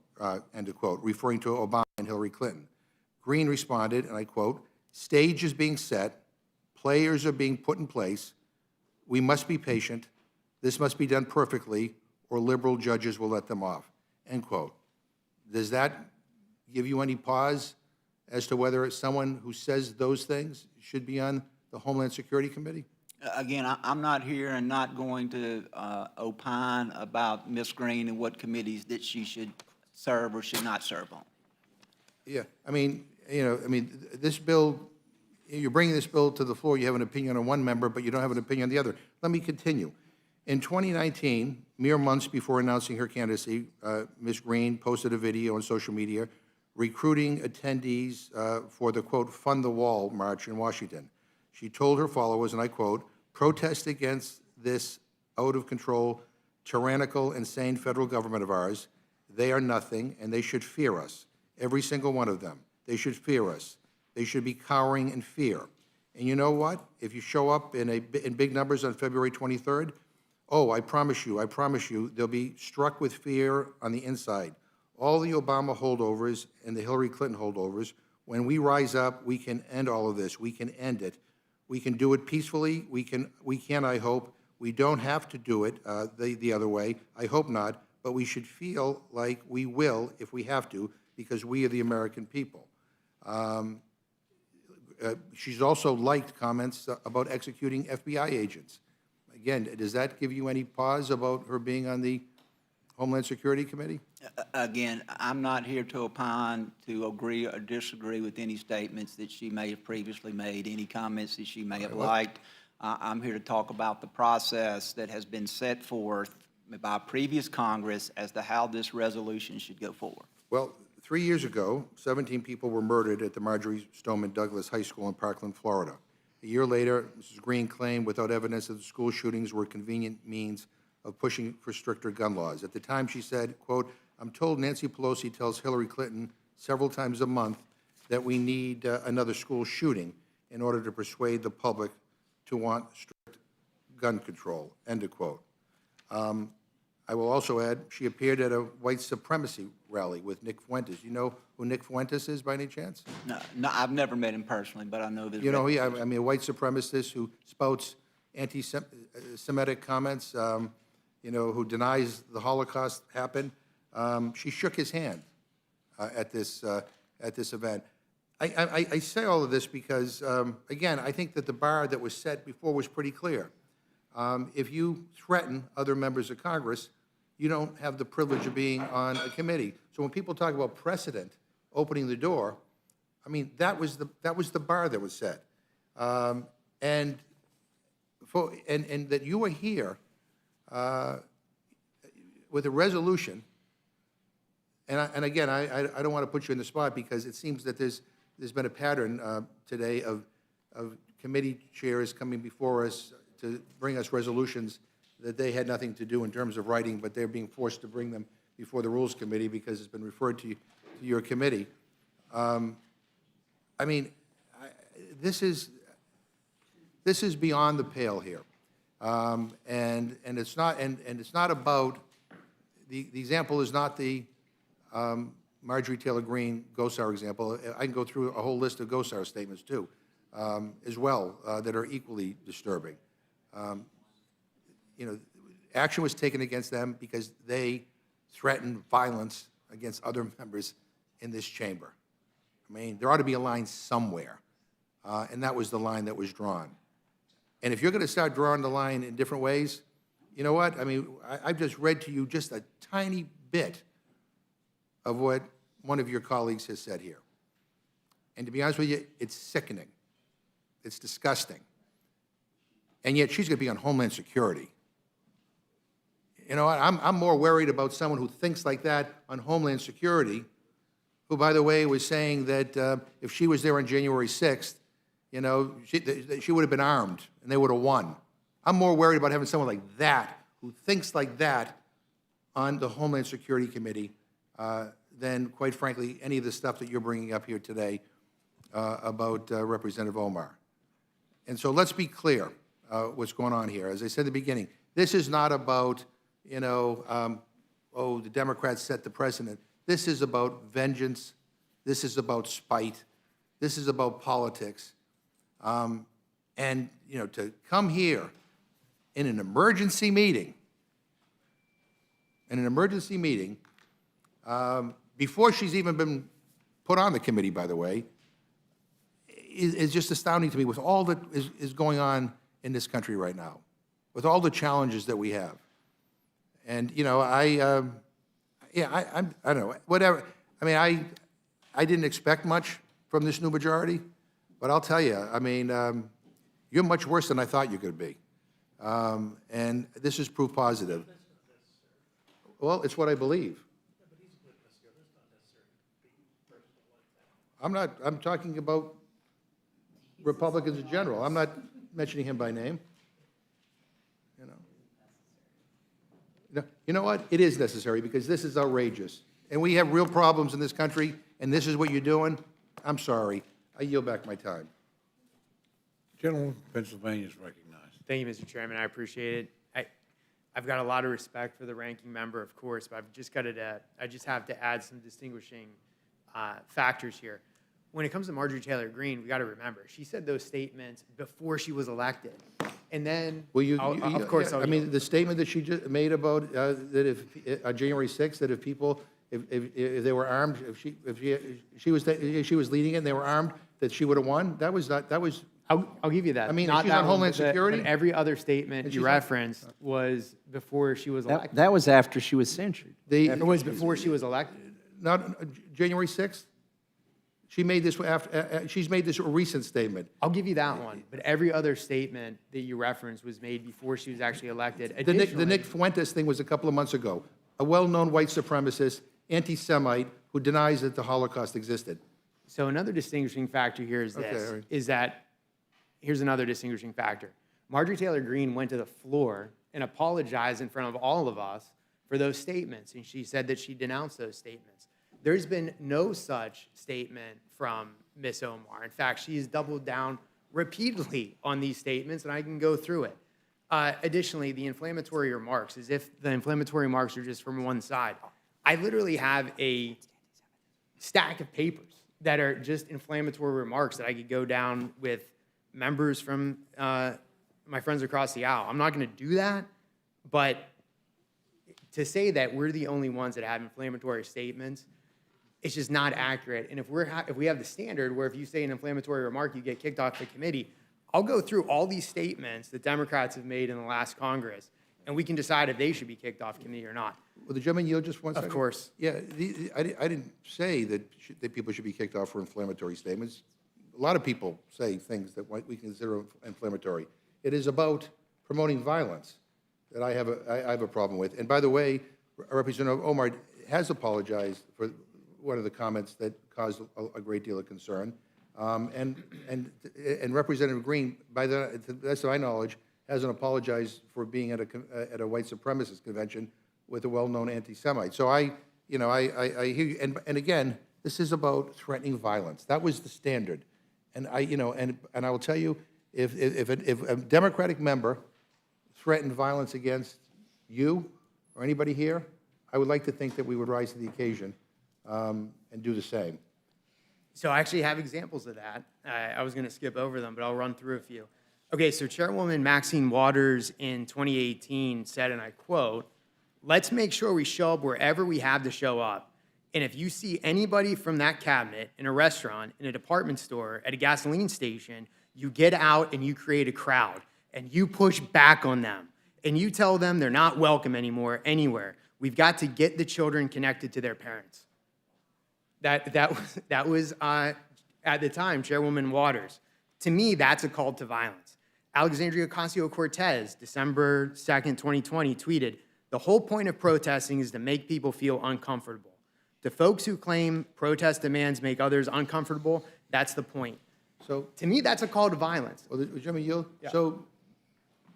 end of quote, referring to Obama and Hillary Clinton. Greene responded, and I quote, "Stage is being set, players are being put in place, we must be patient, this must be done perfectly, or liberal judges will let them off," end quote. Does that give you any pause as to whether someone who says those things should be on the Homeland Security Committee? Again, I'm not here and not going to opine about Ms. Greene and what committees that she should serve or should not serve on. Yeah, this bill, you're bringing this bill to the floor, you have an opinion on one member, but you don't have an opinion on the other. Let me continue. In 2019, mere months before announcing her candidacy, Ms. Greene posted a video on social media recruiting attendees for the, quote, Fund the Wall march in Washington. She told her followers, and I quote, "Protest against this out-of-control, tyrannical, insane federal government of ours. They are nothing, and they should fear us. Every single one of them. They should fear us. They should be cowering in fear. And you know what? If you show up in big numbers on February 23rd, oh, I promise you, they'll be struck with fear on the inside. All the Obama holdovers and the Hillary Clinton holdovers, when we rise up, we can end all of this. We can end it. We can do it peacefully. We can, I hope. We don't have to do it the other way. I hope not. But we should feel like we will if we have to, because we are the American people. She's also liked comments about executing FBI agents. Again, does that give you any pause about her being on the Homeland Security Committee? Again, I'm not here to opine, to agree or disagree with any statements that she may have previously made, any comments that she may have liked. I'm here to talk about the process that has been set forth by previous Congress as to how this resolution should go forward. Well, 3 years ago, 17 people were murdered at the Marjorie Stoneman Douglas High School in Parkland, Florida. A year later, Mrs. Green claimed without evidence that the school shootings were convenient means of pushing for stricter gun laws. At the time, she said, quote, "I'm told Nancy Pelosi tells Hillary Clinton several times a month that we need another school shooting in order to persuade the public to want strict gun control," end of quote. I will also add, she appeared at a white supremacy rally with Nick Fuentes. You know who Nick Fuentes is by any chance? No, I've never met him personally, but I know that. You know, I mean, a white supremacist who spouts anti-Semitic comments, you know, who denies the Holocaust happened. She shook his hand at this event. I say all of this because, again, I think that the bar that was set before was pretty clear. If you threaten other members of Congress, you don't have the privilege of being on a committee. So when people talk about precedent, opening the door, I mean, that was the bar that was set. And that you are here with a resolution, and again, I don't want to put you in the spot because it seems that there's been a pattern today of committee chairs coming before us to bring us resolutions that they had nothing to do in terms of writing, but they're being forced to bring them before the Rules Committee because it's been referred to your committee. I mean, this is beyond the pale here, and it's not about the example is not the Marjorie Taylor Greene Gosar example. I can go through a whole list of Gosar statements too, as well, that are equally disturbing. You know, action was taken against them because they threatened violence against other members in this chamber. I mean, there ought to be a line somewhere, and that was the line that was drawn. And if you're going to start drawing the line in different ways, you know what? I mean, I've just read to you just a tiny bit of what one of your colleagues has said here. And to be honest with you, it's sickening. It's disgusting. And yet she's going to be on Homeland Security. You know, I'm more worried about someone who thinks like that on Homeland Security, who, by the way, was saying that if she was there on January 6th, you know, she would have been armed and they would have won. I'm more worried about having someone like that, who thinks like that, on the Homeland Security Committee than, quite frankly, any of the stuff that you're bringing up here today about Representative Omar. And so let's be clear what's going on here. As I said at the beginning, this is not about, you know, oh, the Democrats set the precedent. This is about vengeance. This is about spite. This is about politics. And, you know, to come here in an emergency meeting, before she's even been put on the committee, by the way, is just astounding to me with all that is going on in this country right now, with all the challenges that we have. And, you know, I don't know, whatever. I mean, I didn't expect much from this new majority, but I'll tell you, I mean, you're much worse than I thought you could be. And this is proof positive. Well, it's what I believe. I'm talking about Republicans in general. I'm not mentioning him by name. You know. You know what? It is necessary, because this is outrageous. And we have real problems in this country, and this is what you're doing? I'm sorry. I yield back my time. Gentleman from Pennsylvania is recognized. Thank you, Mr. Chairman. I appreciate it. I've got a lot of respect for the ranking member, of course, but I just have to add some distinguishing factors here. When it comes to Marjorie Taylor Greene, we got to remember, she said those statements before she was elected. And then, of course, I mean, the statement that she just made about that if, on January 6th, that if people, if they were armed, if she was leading it and they were armed, that she would have won, that was not, that was. I'll give you that. I mean, Not she's that on one, Homeland but Security? but every other statement And you she's on- referenced was before she was elected. That was after she was censured. It was before she was elected. Not January 6th? She made this after, she's made this a recent statement. I'll give you that one, but every other statement that you referenced was made before she was actually elected. The Additionally, Nick Fuentes thing was a couple of months ago. A well-known white supremacist, anti-Semite, who denies that the Holocaust existed. So another distinguishing factor here is Okay, this, all right. is that, here's another distinguishing factor. Marjorie Taylor Greene went to the floor and apologized in front of all of us for those statements, and she said that she denounced those statements. There's been no such statement from Ms. Omar. In fact, she's doubled down repeatedly on these statements, and I can go through it. Additionally, the inflammatory remarks, as if the inflammatory remarks are just from one side. I literally have a stack of papers that are just inflammatory remarks that I could go down with members from my friends across the aisle. I'm not going to do that, but to say that we're the only ones that have inflammatory statements, it's just not accurate. And if we have the standard where if you say an inflammatory remark, you get kicked off the committee, I'll go through all these statements that Democrats have made in the last Congress, and we can decide if they should be kicked off committee or not. Will the gentleman yield just one Of second? course. Yeah, I didn't say that people should be kicked off for inflammatory statements. A lot of people say things that we consider inflammatory. It is about promoting violence that I have a problem with. And by the way, Representative Omar has apologized for one of the comments that caused a great deal of concern. And Representative Greene, to the best of my knowledge, hasn't apologized for being at a white supremacist convention with a well-known anti-Semite. So I hear you. And again, this is about threatening violence. That was the standard. And I will tell you, if a Democratic member threatened violence against you or anybody here, I would like to think that we would rise to the occasion and do the same. So I actually have examples of that. I was going to skip over them, but I'll run through a few. Okay, so Chairwoman Maxine Waters in 2018 said, and I quote, "Let's make sure we show up wherever we have to show up. And if you see anybody from that cabinet in a restaurant, in a department store, at a gasoline station, you get out and you create a crowd and you push back on them and you tell them they're not welcome anymore anywhere. We've got to get the children connected to their parents." That was at the time, Chairwoman Waters. To me, that's a call to violence. Alexandria Ocasio-Cortez, December 2nd, 2020, tweeted, "The whole point of protesting is to make people feel uncomfortable. To folks who claim protest demands make others uncomfortable, that's the point." So to me, that's a call to violence. Well, Jimmy, Yeah. so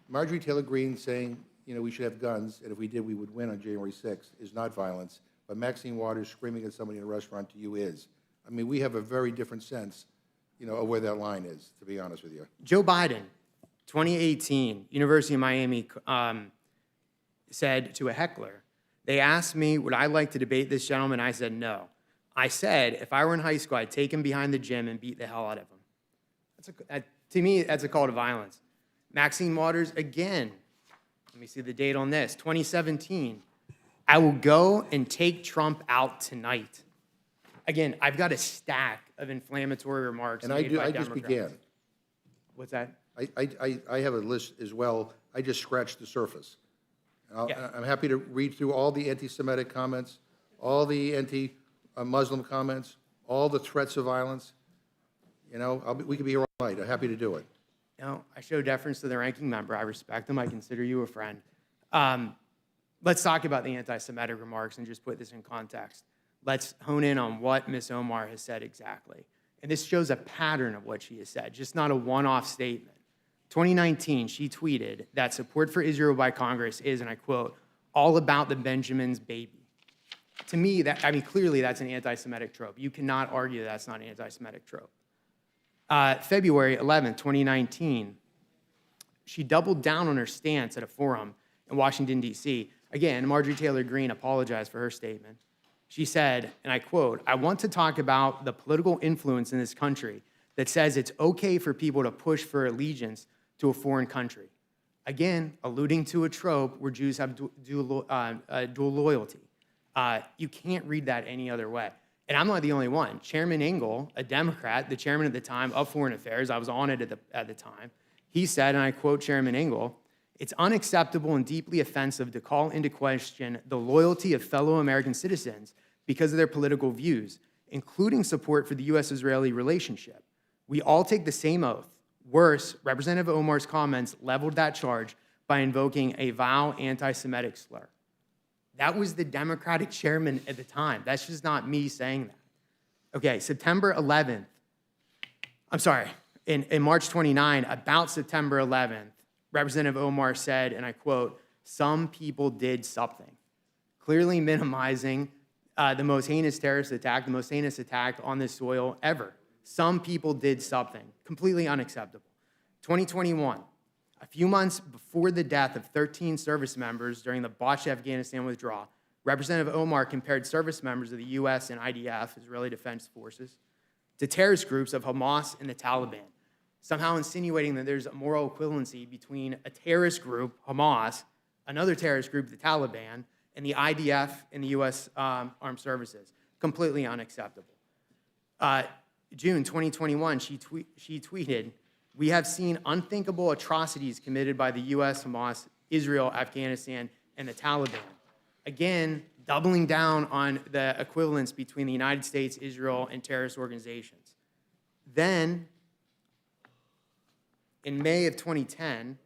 Marjorie Taylor Greene saying, we should have guns, and if we did, we would win on January 6th, is not violence. But Maxine Waters screaming at somebody in a restaurant to you is. I mean, we have a very different sense, of where that line is, to be honest with you. Joe Biden, 2018, University of Miami, said to a heckler, "They asked me, would I like to debate this gentleman? I said no. I said, if I were in high school, I'd take him behind the gym and beat the hell out of him." To me, that's a call to violence. Maxine Waters, again, let me see the date on this, 2017, "I will go and take Trump out tonight." Again, I've got a stack of inflammatory remarks And made by I just Democrats. began. What's that? I have a list as well. I just scratched the surface. Yeah. I'm happy to read through all the anti-Semitic comments, all the anti-Muslim comments, all the threats of violence. We could be here all night. I'm happy to do it. I show deference to the ranking member. I respect him. I consider you a friend. Let's talk about the anti-Semitic remarks and just put this in context. Let's hone in on what Ms. Omar has said exactly. And this shows a pattern of what she has said, just not a one-off statement. 2019, she tweeted that support for Israel by Congress is, and I quote, all about the Benjamin's baby. To me, clearly that's an anti-Semitic trope. You cannot argue that's not an anti-Semitic trope. February 11th, 2019, she doubled down on her stance at a forum in Washington, D.C. Again, Marjorie Taylor Greene apologized for her statement. She said, and I quote, "I want to talk about the political influence in this country that says it's okay for people to push for allegiance to a foreign country." Again, alluding to a trope where Jews have dual loyalty. You can't read that any other way. And I'm not the only one. Chairman Engel, a Democrat, the chairman at the time of Foreign Affairs, I was on it at the time, he said, and I quote Chairman Engel, "It's unacceptable and deeply offensive to call into question the loyalty of fellow American citizens because of their political views, including support for the U.S.-Israeli relationship. We all take the same oath." Worse, Representative Omar's comments leveled that charge by invoking a vile anti-Semitic slur. That was the Democratic chairman at the time. That's just not me saying that. Okay, September 11th. I'm sorry, in March 29, about September 11th, Representative Omar said, and I quote, "Some people did something," clearly minimizing the most heinous terrorist attack, the most heinous attack on this soil ever. Some people did something. Completely unacceptable. 2021, a few months before the death of 13 service members during the botched Afghanistan withdrawal, Representative Omar compared service members of the U.S. and IDF, Israeli Defense Forces, to terrorist groups of Hamas and the Taliban, somehow insinuating that there's a moral equivalency between a terrorist group, Hamas, another terrorist group, the Taliban, and the IDF and the U.S. Armed Services. Completely unacceptable. June 2021, she tweeted, "We have seen unthinkable atrocities committed by the U.S., Hamas, Israel, Afghanistan, and the Taliban." Again, doubling down on the equivalence between the United States, Israel, and terrorist organizations. Then, in May of 2010,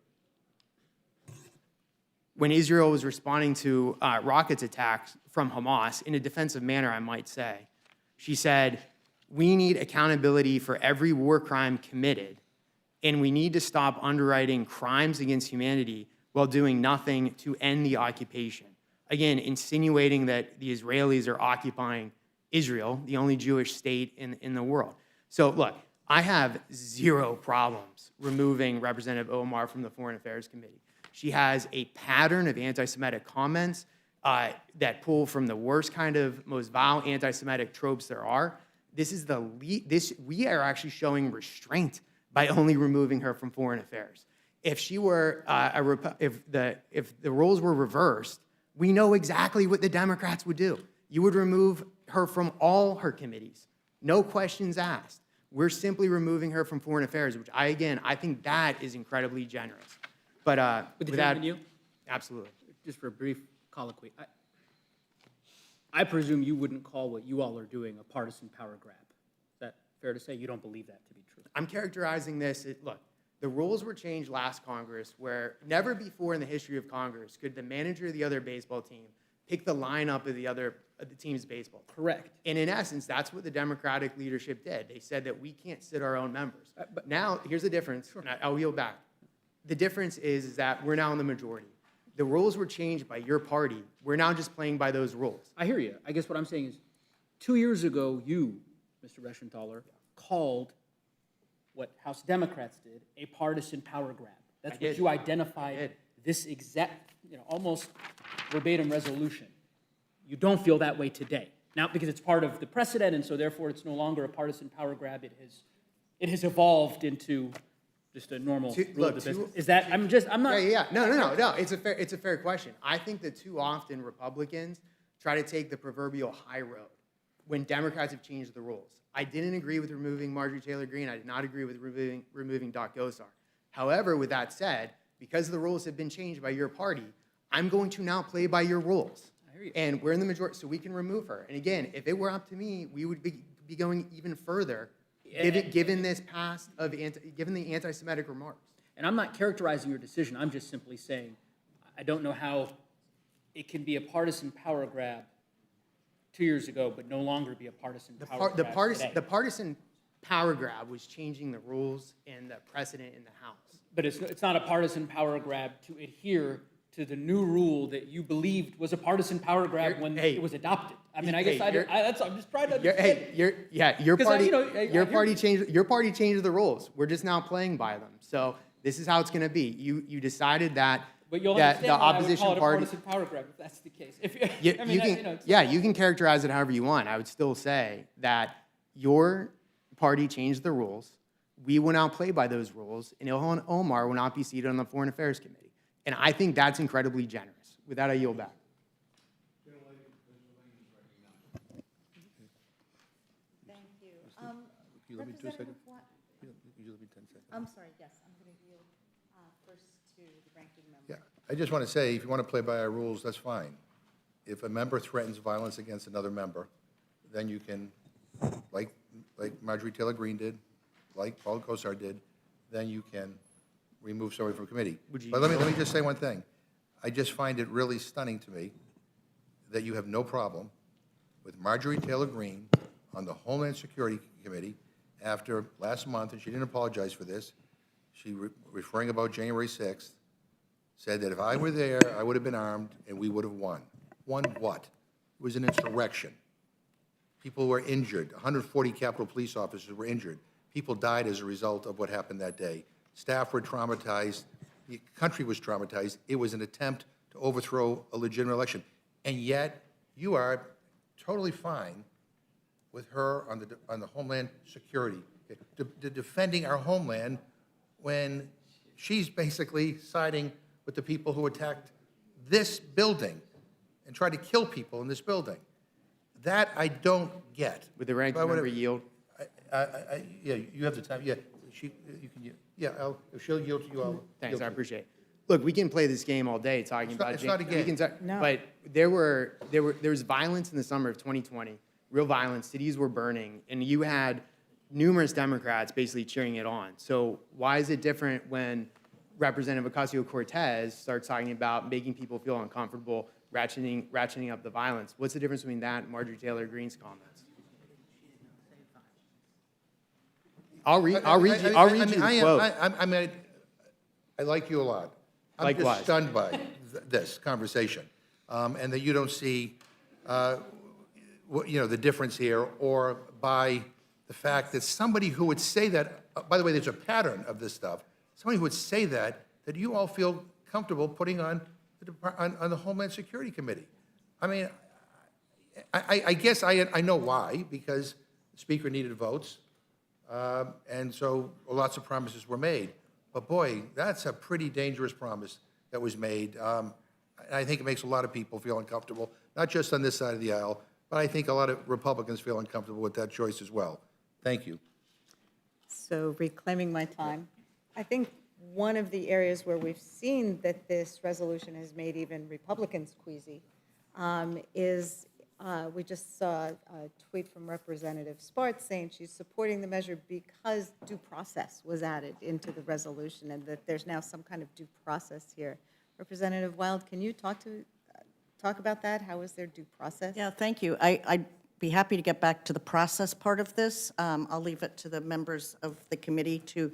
when Israel was responding to rocket attacks from Hamas, in a defensive manner, I might say, she said, "We need accountability for every war crime committed, and we need to stop underwriting crimes against humanity while doing nothing to end the occupation." Again, insinuating that the Israelis are occupying Israel, the only Jewish state in the world. So look, I have zero problems removing Representative Omar from the Foreign Affairs Committee. She has a pattern of anti-Semitic comments that pull from the worst kind of, most vile anti-Semitic tropes there are. We are actually showing restraint by only removing her from Foreign Affairs. If she were, if the roles were reversed, we know exactly what the Democrats would do. You would remove her from all her committees, no questions asked. We're simply removing her from Foreign Affairs, which I think that is incredibly generous. But With the without, gentleman, you? absolutely. Just for a brief colloquy. I presume you wouldn't call what you all are doing a partisan power grab. Is that fair to say? You don't believe that to be true? I'm characterizing this, look, the rules were changed last Congress where never before in the history of Congress could the manager of the other baseball team pick the lineup of the team's baseball. Correct. And in essence, that's what the Democratic leadership did. They said that we can't sit our own members. But now, here's the difference, and I'll yield back. The difference is that we're now in the majority. The rules were changed by your party. We're now just playing by those rules. I hear you. I guess what I'm saying is 2 years ago, you, Mr. Reschenthaler, called what House Democrats did a partisan power grab. That's what you identified this exact, almost verbatim resolution. You don't feel that way today. Now, because it's part of the precedent, and so therefore it's no longer a partisan power grab. It has evolved into just a normal rule of the business. Is that, I'm not. Yeah. No. It's a fair question. I think that too often Republicans try to take the proverbial high road when Democrats have changed the rules. I didn't agree with removing Marjorie Taylor Greene. I did not agree with removing Doc Gosar. However, with that said, because the rules have been changed by your party, I'm going to now play by your rules. I hear you. And we're in the majority, so we can remove her. And again, if it were up to me, we would be going even further, given this past of given the anti-Semitic remarks. And I'm not characterizing your decision. I'm just simply saying I don't know how it can be a partisan power grab 2 years ago, but no longer be a partisan power grab today. The partisan power grab was changing the rules and the precedent in the House. But it's not a partisan power grab to adhere to the new rule that you believed was a partisan power grab when it was adopted. I mean, I guess I'm just trying to understand. Your 'Cause I- party, you know, I hear your party changed the rules. We're just now playing by them. So this is how it's going to be. You decided that But you'll that understand the why I would opposition call it a party. partisan power grab if that's the case. If, You, I mean, you can, it's- you can characterize it however you want. I would still say that your party changed the rules. We will now play by those rules, and Ilhan Omar will not be seated on the Foreign Affairs Committee. And I think that's incredibly generous. With that, I yield back. Thank you. Representative Watt? I'm sorry, yes, I'm going to yield first to the ranking member. Yeah, I just want to say, if you want to play by our rules, that's fine. If a member threatens violence against another member, then you can, like Marjorie Taylor Greene did, like Paul Gosar did, then you can remove somebody from committee. But let me just say one thing. I just find it really stunning to me that you have no problem with Marjorie Taylor Greene on the Homeland Security Committee after last month, and she didn't apologize for this. She, referring about January 6th, said that if I were there, I would have been armed and we would have won. Won what? It was an insurrection. People were injured. 140 Capitol Police officers were injured. People died as a result of what happened that day. Staff were traumatized. The country was traumatized. It was an attempt to overthrow a legitimate election. And yet, you are totally fine with her on the Homeland Security, defending our homeland when she's basically siding with the people who attacked this building and tried to kill people in this building. That I don't get. With the ranking member yield. Yeah, you have the time. Yeah, you can. Yeah, if she'll yield to you, I'll. Thanks, yield I to you. appreciate it. Look, we can play this game all day talking about. It's not a game. No. But there was violence in the summer of 2020, real violence. Cities were burning, and you had numerous Democrats basically cheering it on. So why is it different when Representative Ocasio-Cortez starts talking about making people feel uncomfortable, ratcheting up the violence? What's the difference between that and Marjorie Taylor Greene's comments? I'll read you the quote. I mean, I like you a lot. I'm Likewise. just stunned by this conversation, and that you don't see, the difference here, or by the fact that somebody who would say that, by the way, there's a pattern of this stuff, somebody who would say that you all feel comfortable putting on the Homeland Security Committee. I mean, I guess I know why, because the Speaker needed votes, and so lots of promises were made. But boy, that's a pretty dangerous promise that was made. And I think it makes a lot of people feel uncomfortable, not just on this side of the aisle, but I think a lot of Republicans feel uncomfortable with that choice as well. Thank you. So reclaiming my time, I think one of the areas where we've seen that this resolution has made even Republicans queasy is we just saw a tweet from Representative Spartz saying she's supporting the measure because due process was added into the resolution and that there's now some kind of due process here. Representative Wild, can you talk about that? How is there due process? Yeah, thank you. I'd be happy to get back to the process part of this. I'll leave it to the members of the committee to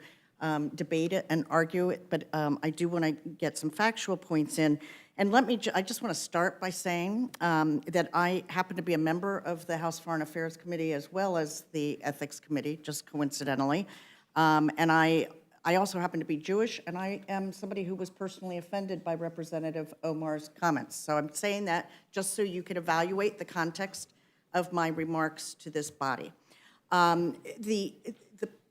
debate it and argue it, but I do want to get some factual points in. And I just want to start by saying that I happen to be a member of the House Foreign Affairs Committee as well as the Ethics Committee, just coincidentally. And I also happen to be Jewish, and I am somebody who was personally offended by Representative Omar's comments. So I'm saying that just so you can evaluate the context of my remarks to this body.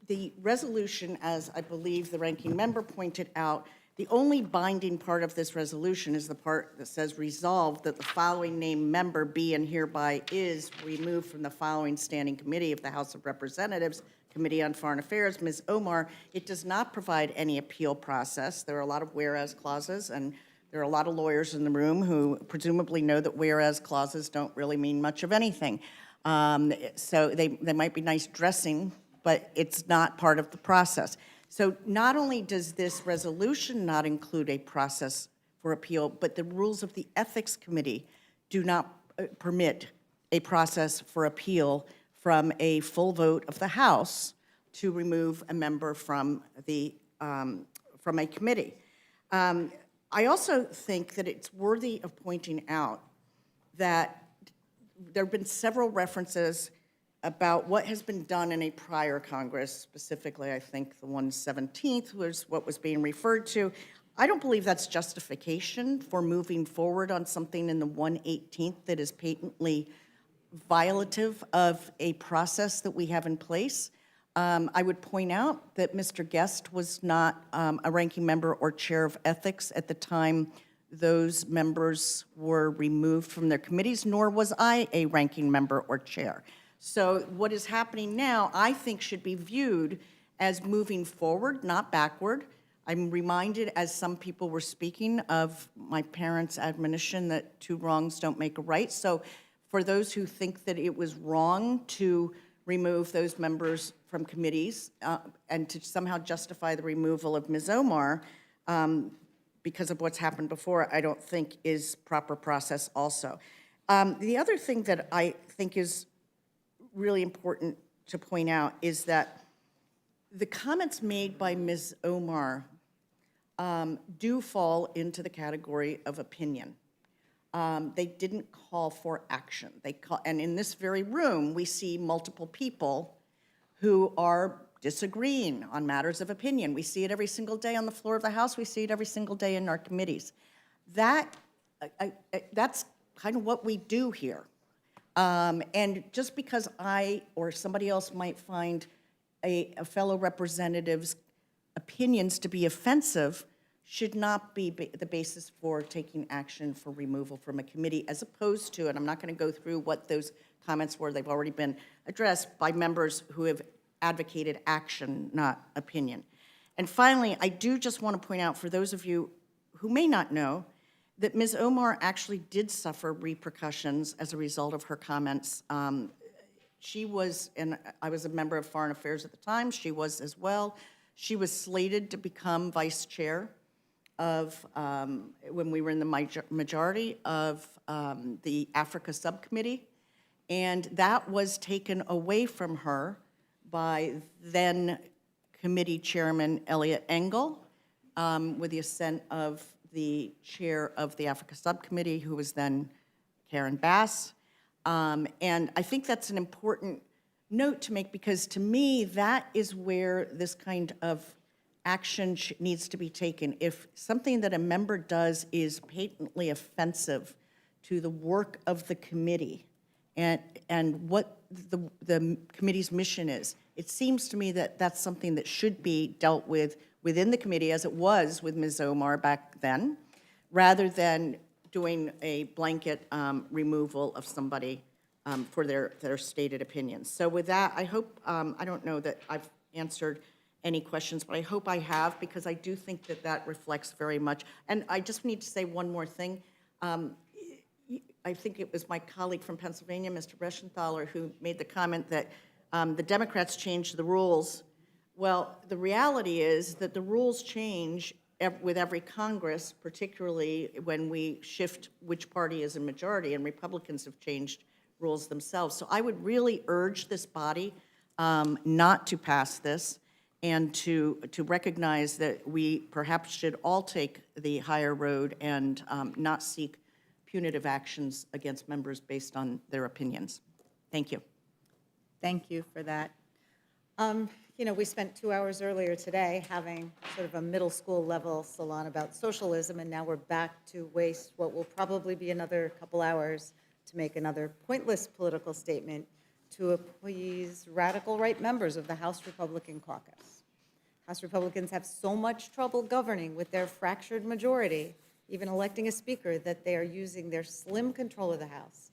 The resolution, as I believe the ranking member pointed out, the only binding part of this resolution is the part that says resolved that the following named member be and hereby is removed from the following standing committee of the House of Representatives, Committee on Foreign Affairs, Ms. Omar. It does not provide any appeal process. There are a lot of whereas clauses, and there are a lot of lawyers in the room who presumably know that whereas clauses don't really mean much of anything. So they might be nice dressing, but it's not part of the process. So not only does this resolution not include a process for appeal, but the rules of the Ethics Committee do not permit a process for appeal from a full vote of the House to remove a member from a committee. I also think that it's worthy of pointing out that there have been several references about what has been done in a prior Congress, specifically, I think the 117th was what was being referred to. I don't believe that's justification for moving forward on something in the 118th that is patently violative of a process that we have in place. I would point out that Mr. Guest was not a ranking member or chair of ethics at the time those members were removed from their committees, nor was I a ranking member or chair. So what is happening now, I think, should be viewed as moving forward, not backward. I'm reminded, as some people were speaking, of my parents' admonition that two wrongs don't make a right. So for those who think that it was wrong to remove those members from committees and to somehow justify the removal of Ms. Omar because of what's happened before, I don't think is proper process also. The other thing that I think is really important to point out is that the comments made by Ms. Omar do fall into the category of opinion. They didn't call for action. And in this very room, we see multiple people who are disagreeing on matters of opinion. We see it every single day on the floor of the House. We see it every single day in our committees. That's kind of what we do here. And just because I or somebody else might find a fellow representative's opinions to be offensive should not be the basis for taking action for removal from a committee, as opposed to, and I'm not going to go through what those comments were, they've already been addressed by members who have advocated action, not opinion. And finally, I do just want to point out, for those of you who may not know, that Ms. Omar actually did suffer repercussions as a result of her comments. She was, and I was a member of Foreign Affairs at the time, she was as well. She was slated to become vice chair of, when we were in the majority, of the Africa Subcommittee. And that was taken away from her by then Committee Chairman Elliot Engel, with the assent of the chair of the Africa Subcommittee, who was then Karen Bass. And I think that's an important note to make, because to me, that is where this kind of action needs to be taken. If something that a member does is patently offensive to the work of the committee and what the committee's mission is, it seems to me that that's something that should be dealt with within the committee, as it was with Ms. Omar back then, rather than doing a blanket removal of somebody for their stated opinions. So with that, I hope, I don't know that I've answered any questions, but I hope I have, because I do think that that reflects very much. And I just need to say one more thing. I think it was my colleague from Pennsylvania, Mr. Reschenthaler, who made the comment that the Democrats changed the rules. Well, the reality is that the rules change with every Congress, particularly when we shift which party is in majority, and Republicans have changed rules themselves. So I would really urge this body not to pass this, and to recognize that we perhaps should all take the higher road and not seek punitive actions against members based on their opinions. Thank you. Thank you for that. You know, we spent 2 hours earlier today having sort of a middle school level salon about socialism, and now we're back to waste what will probably be another couple hours to make another pointless political statement to appease radical right members of the House Republican caucus. House Republicans have so much trouble governing with their fractured majority, even electing a speaker, that they are using their slim control of the House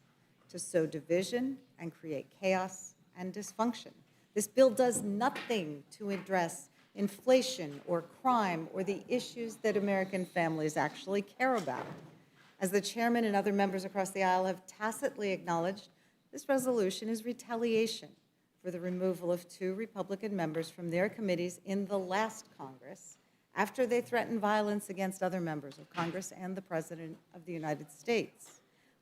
to sow division and create chaos and dysfunction. This bill does nothing to address inflation or crime or the issues that American families actually care about. As the chairman and other members across the aisle have tacitly acknowledged, this resolution is retaliation for the removal of 2 Republican members from their committees in the last Congress after they threatened violence against other members of Congress and the President of the United States.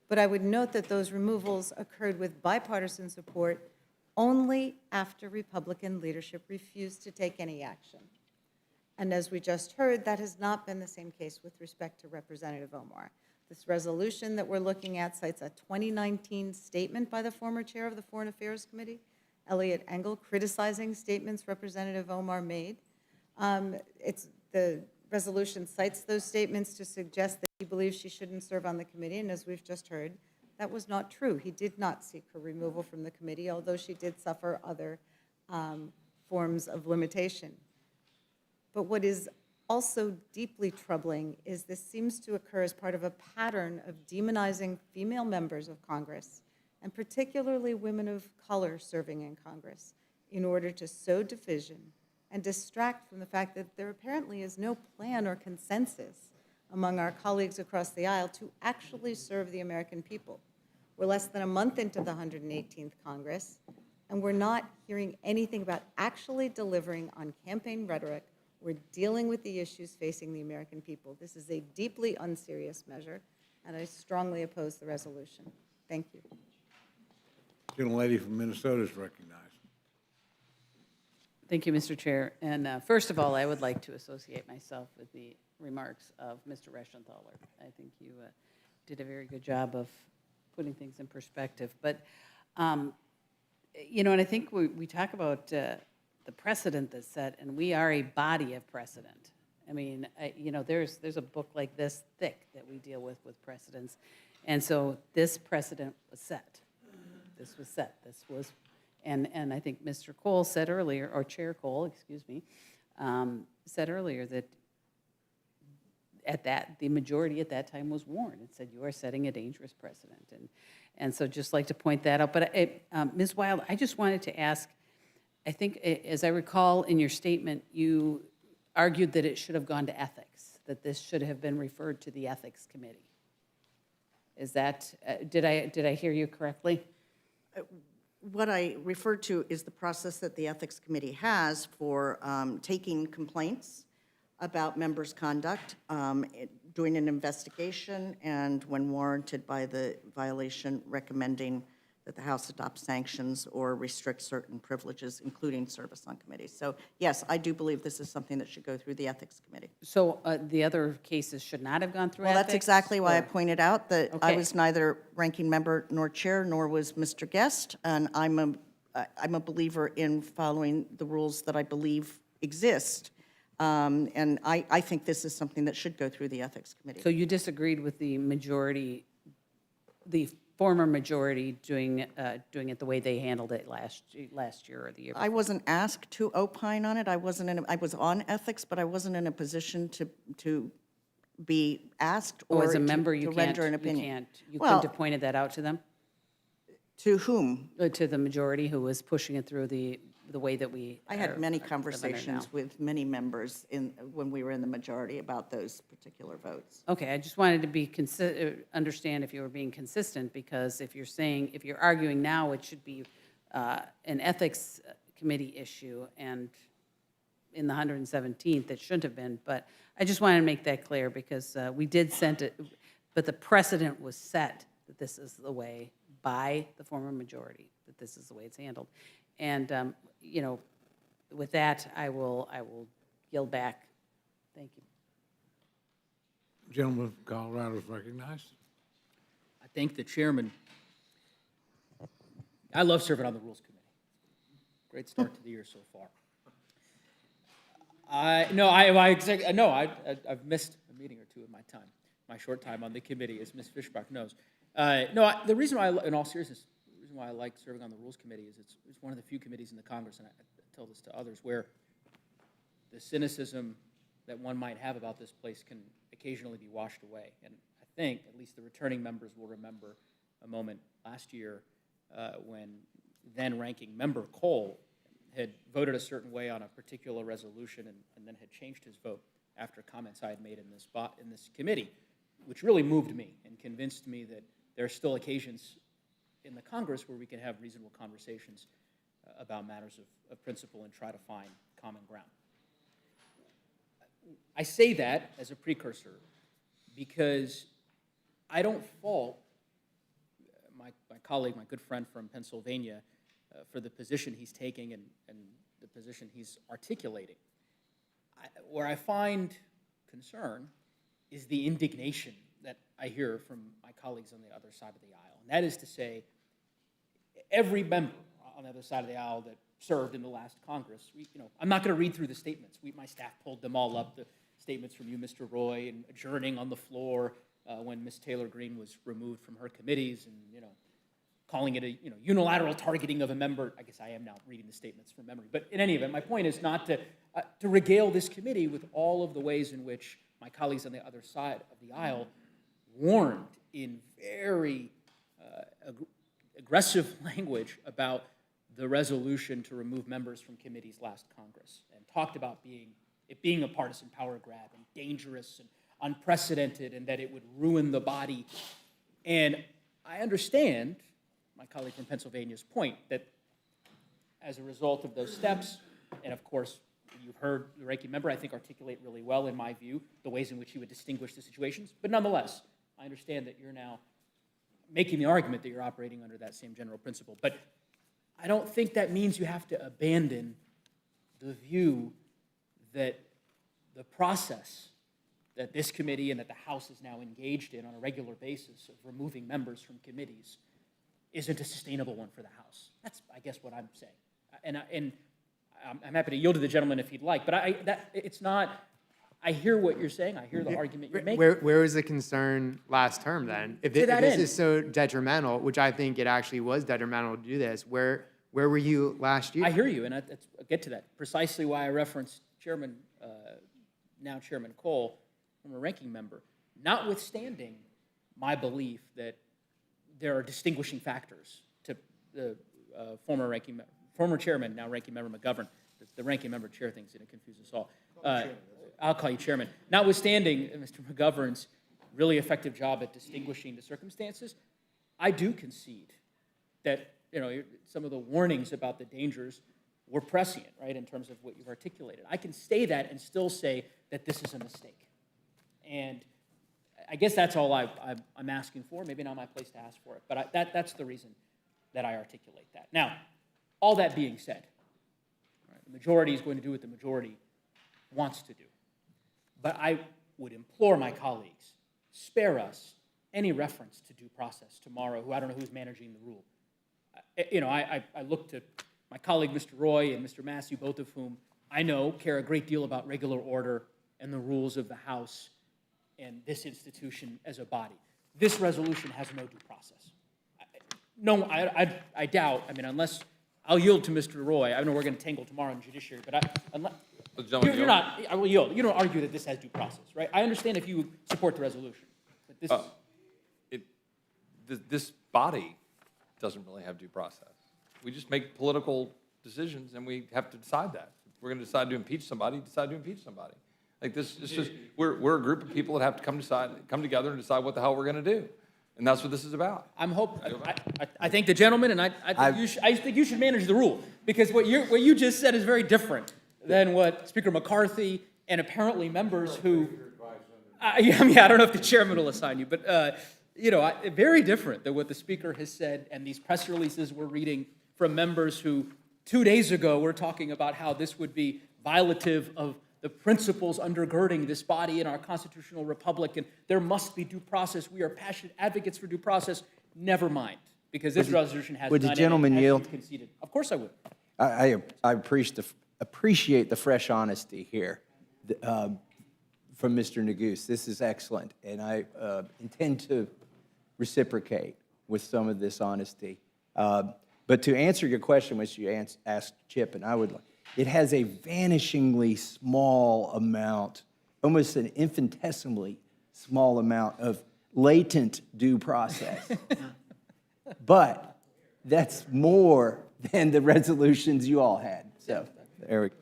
But I would note that those removals occurred with bipartisan support only after Republican leadership refused to take any action. And as we just heard, that has not been the same case with respect to Representative Omar. This resolution that we're looking at cites a 2019 statement by the former chair of the Foreign Affairs Committee, Elliot Engel, criticizing statements Representative Omar made. The resolution cites those statements to suggest that he believes she shouldn't serve on the committee, and as we've just heard, that was not true. He did not seek her removal from the committee, although she did suffer other forms of limitation. But what is also deeply troubling is this seems to occur as part of a pattern of demonizing female members of Congress, and particularly women of color serving in Congress, in order to sow division and distract from the fact that there apparently is no plan or consensus among our colleagues across the aisle to actually serve the American people. We're less than a month into the 118th Congress, and we're not hearing anything about actually delivering on campaign rhetoric. We're dealing with the issues facing the American people. This is a deeply unserious measure, and I strongly oppose the resolution. Thank you. Gentlelady from Minnesota is recognized. Thank you, Mr. Chair. And first of all, I would like to associate myself with the remarks of Mr. Reschenthaler. I think you did a very good job of putting things in perspective. But, you know, and I think we talk about the precedent that's set, and we are a body of precedent. I mean, you know, there's a book like this thick that we deal with precedents. And so this precedent was set. This was set. This was, and I think Mr. Cole said earlier, or Chair Cole, excuse me, said earlier that the majority at that time was warned and said, you are setting a dangerous precedent. And so just like to point that out. But Ms. Wild, I just wanted to ask, I think, as I recall in your statement, you argued that it should have gone to ethics, that this should have been referred to the Ethics Committee. Is that, did I hear you correctly? What I referred to is the process that the Ethics Committee has for taking complaints about members' conduct, doing an investigation, and when warranted by the violation, recommending that the House adopt sanctions or restrict certain privileges, including service on committees. So yes, I do believe this is something that should go through the Ethics Committee. So the other cases should not have gone through ethics? Well, that's exactly why I or- pointed out that I Okay. was neither ranking member nor chair, nor was Mr. Guest, and I'm a believer in following the rules that I believe exist. And I think this is something that should go through the Ethics Committee. So you disagreed with the majority, the former majority doing it the way they handled it last year or the year before? I wasn't asked to opine on it. I was on ethics, but I wasn't in a position to be asked Oh, or as a member, to you can't, render an opinion. you Well, couldn't have pointed that out to them? To whom? To the majority who was pushing it through the way that we I had many are living it conversations now. with many members when we were in the majority about those particular votes. Okay, I just wanted to be understand if you were being consistent, because if you're arguing now it should be an ethics committee issue, and in the 117th it shouldn't have been, but I just wanted to make that clear, because we did send it, but the precedent was set that this is the way by the former majority, that this is the way it's handled. And, you know, with that, I will yield back. Thank you. Gentleman from Colorado is recognized. I thank the chairman. I love serving on the Rules Committee. Great start to the year so far. I've missed a meeting or two in my short time on the committee, as Ms. Fishbach knows. The reason why, in all seriousness, the reason why I like serving on the Rules Committee is it's one of the few committees in the Congress, and I tell this to others, where the cynicism that one might have about this place can occasionally be washed away. And I think, at least the returning members will remember a moment last year when then-ranking member Cole had voted a certain way on a particular resolution and then had changed his vote after comments I had made in this committee, which really moved me and convinced me that there are still occasions in the Congress where we can have reasonable conversations about matters of principle and try to find common ground. I say that as a precursor because I don't fault my colleague, my good friend from Pennsylvania, for the position he's taking and the position he's articulating. Where I find concern is the indignation that I hear from my colleagues on the other side of the aisle. And that is to say, every member on the other side of the aisle that served in the last Congress, I'm not going to read through the statements. My staff pulled them all up, the statements from you, Mr. Roy, and adjourning on the floor when Ms. Taylor Greene was removed from her committees and, calling it a unilateral targeting of a member. I guess I am now reading the statements from memory. But in any event, my point is not to regale this committee with all of the ways in which my colleagues on the other side of the aisle warned in very aggressive language about the resolution to remove members from committees last Congress, and talked about it being a partisan power grab and dangerous and unprecedented, and that it would ruin the body. And I understand my colleague from Pennsylvania's point that as a result of those steps, and of course, you've heard the ranking member, I think, articulate really well, in my view, the ways in which he would distinguish the situations. But nonetheless, I understand that you're now making the argument that you're operating under that same general principle. But I don't think that means you have to abandon the view that the process that this committee and that the House is now engaged in on a regular basis of removing members from committees isn't a sustainable one for the House. That's, I guess, what I'm saying. And I'm happy to yield to the gentleman if he'd like, but it's not. I hear what you're saying. I hear the argument you're making. Where was the concern last term then? If this is so detrimental, which I think it actually was detrimental to do this, where were you last year? I hear you, and I'll get to that. Precisely why I referenced now Chairman Cole, from a ranking member, notwithstanding my belief that there are distinguishing factors to the former chairman, now ranking member McGovern. The ranking member chair thing's going to confuse us all. I'll call you chairman. Notwithstanding Mr. McGovern's really effective job at distinguishing the circumstances, I do concede that some of the warnings about the dangers were prescient, right, in terms of what you've articulated. I can say that and still say that this is a mistake. And I guess that's all I'm asking for. Maybe not my place to ask for it, but that's the reason that I articulate that. Now, all that being said, right, the majority is going to do what the majority wants to do. But I would implore my colleagues, spare us any reference to due process tomorrow, who I don't know who's managing the rule. I look to my colleague, Mr. Roy, and Mr. Massey, both of whom I know care a great deal about regular order and the rules of the House and this institution as a body. This resolution has no due process. I doubt, unless, I'll yield to Mr. Roy. I know we're going to tangle tomorrow in judiciary, but you're not, I will yield. You don't argue that this has due process, right? I understand if you support the resolution, but this This body doesn't really have due process. We just make political decisions, and we have to decide that. If we're going to decide to impeach somebody, decide to impeach somebody. Like this, it's just we're a group of people that have to come together and decide what the hell we're going to do, and that's what this is about. I thank the gentleman, and I think you should manage the rule, because what you just said is very different than what Speaker McCarthy and apparently members who. I don't know if the chairman will assign you, but very different than what the speaker has said, and these press releases we're reading from members who 2 days ago were talking about how this would be violative of the principles undergirding this body in our constitutional republic, and there must be due process. We are passionate advocates for due process. Never mind, because this resolution has. Would the gentleman yield? Conceded. Of course I would. I appreciate the fresh honesty here from Mr. Neguse. This is excellent, and I intend to reciprocate with some of this honesty. But to answer your question, which you asked Chip, and I would, it has a vanishingly small amount, almost an infinitesimally small amount of latent due process. But that's more than the resolutions you all had. So, Eric.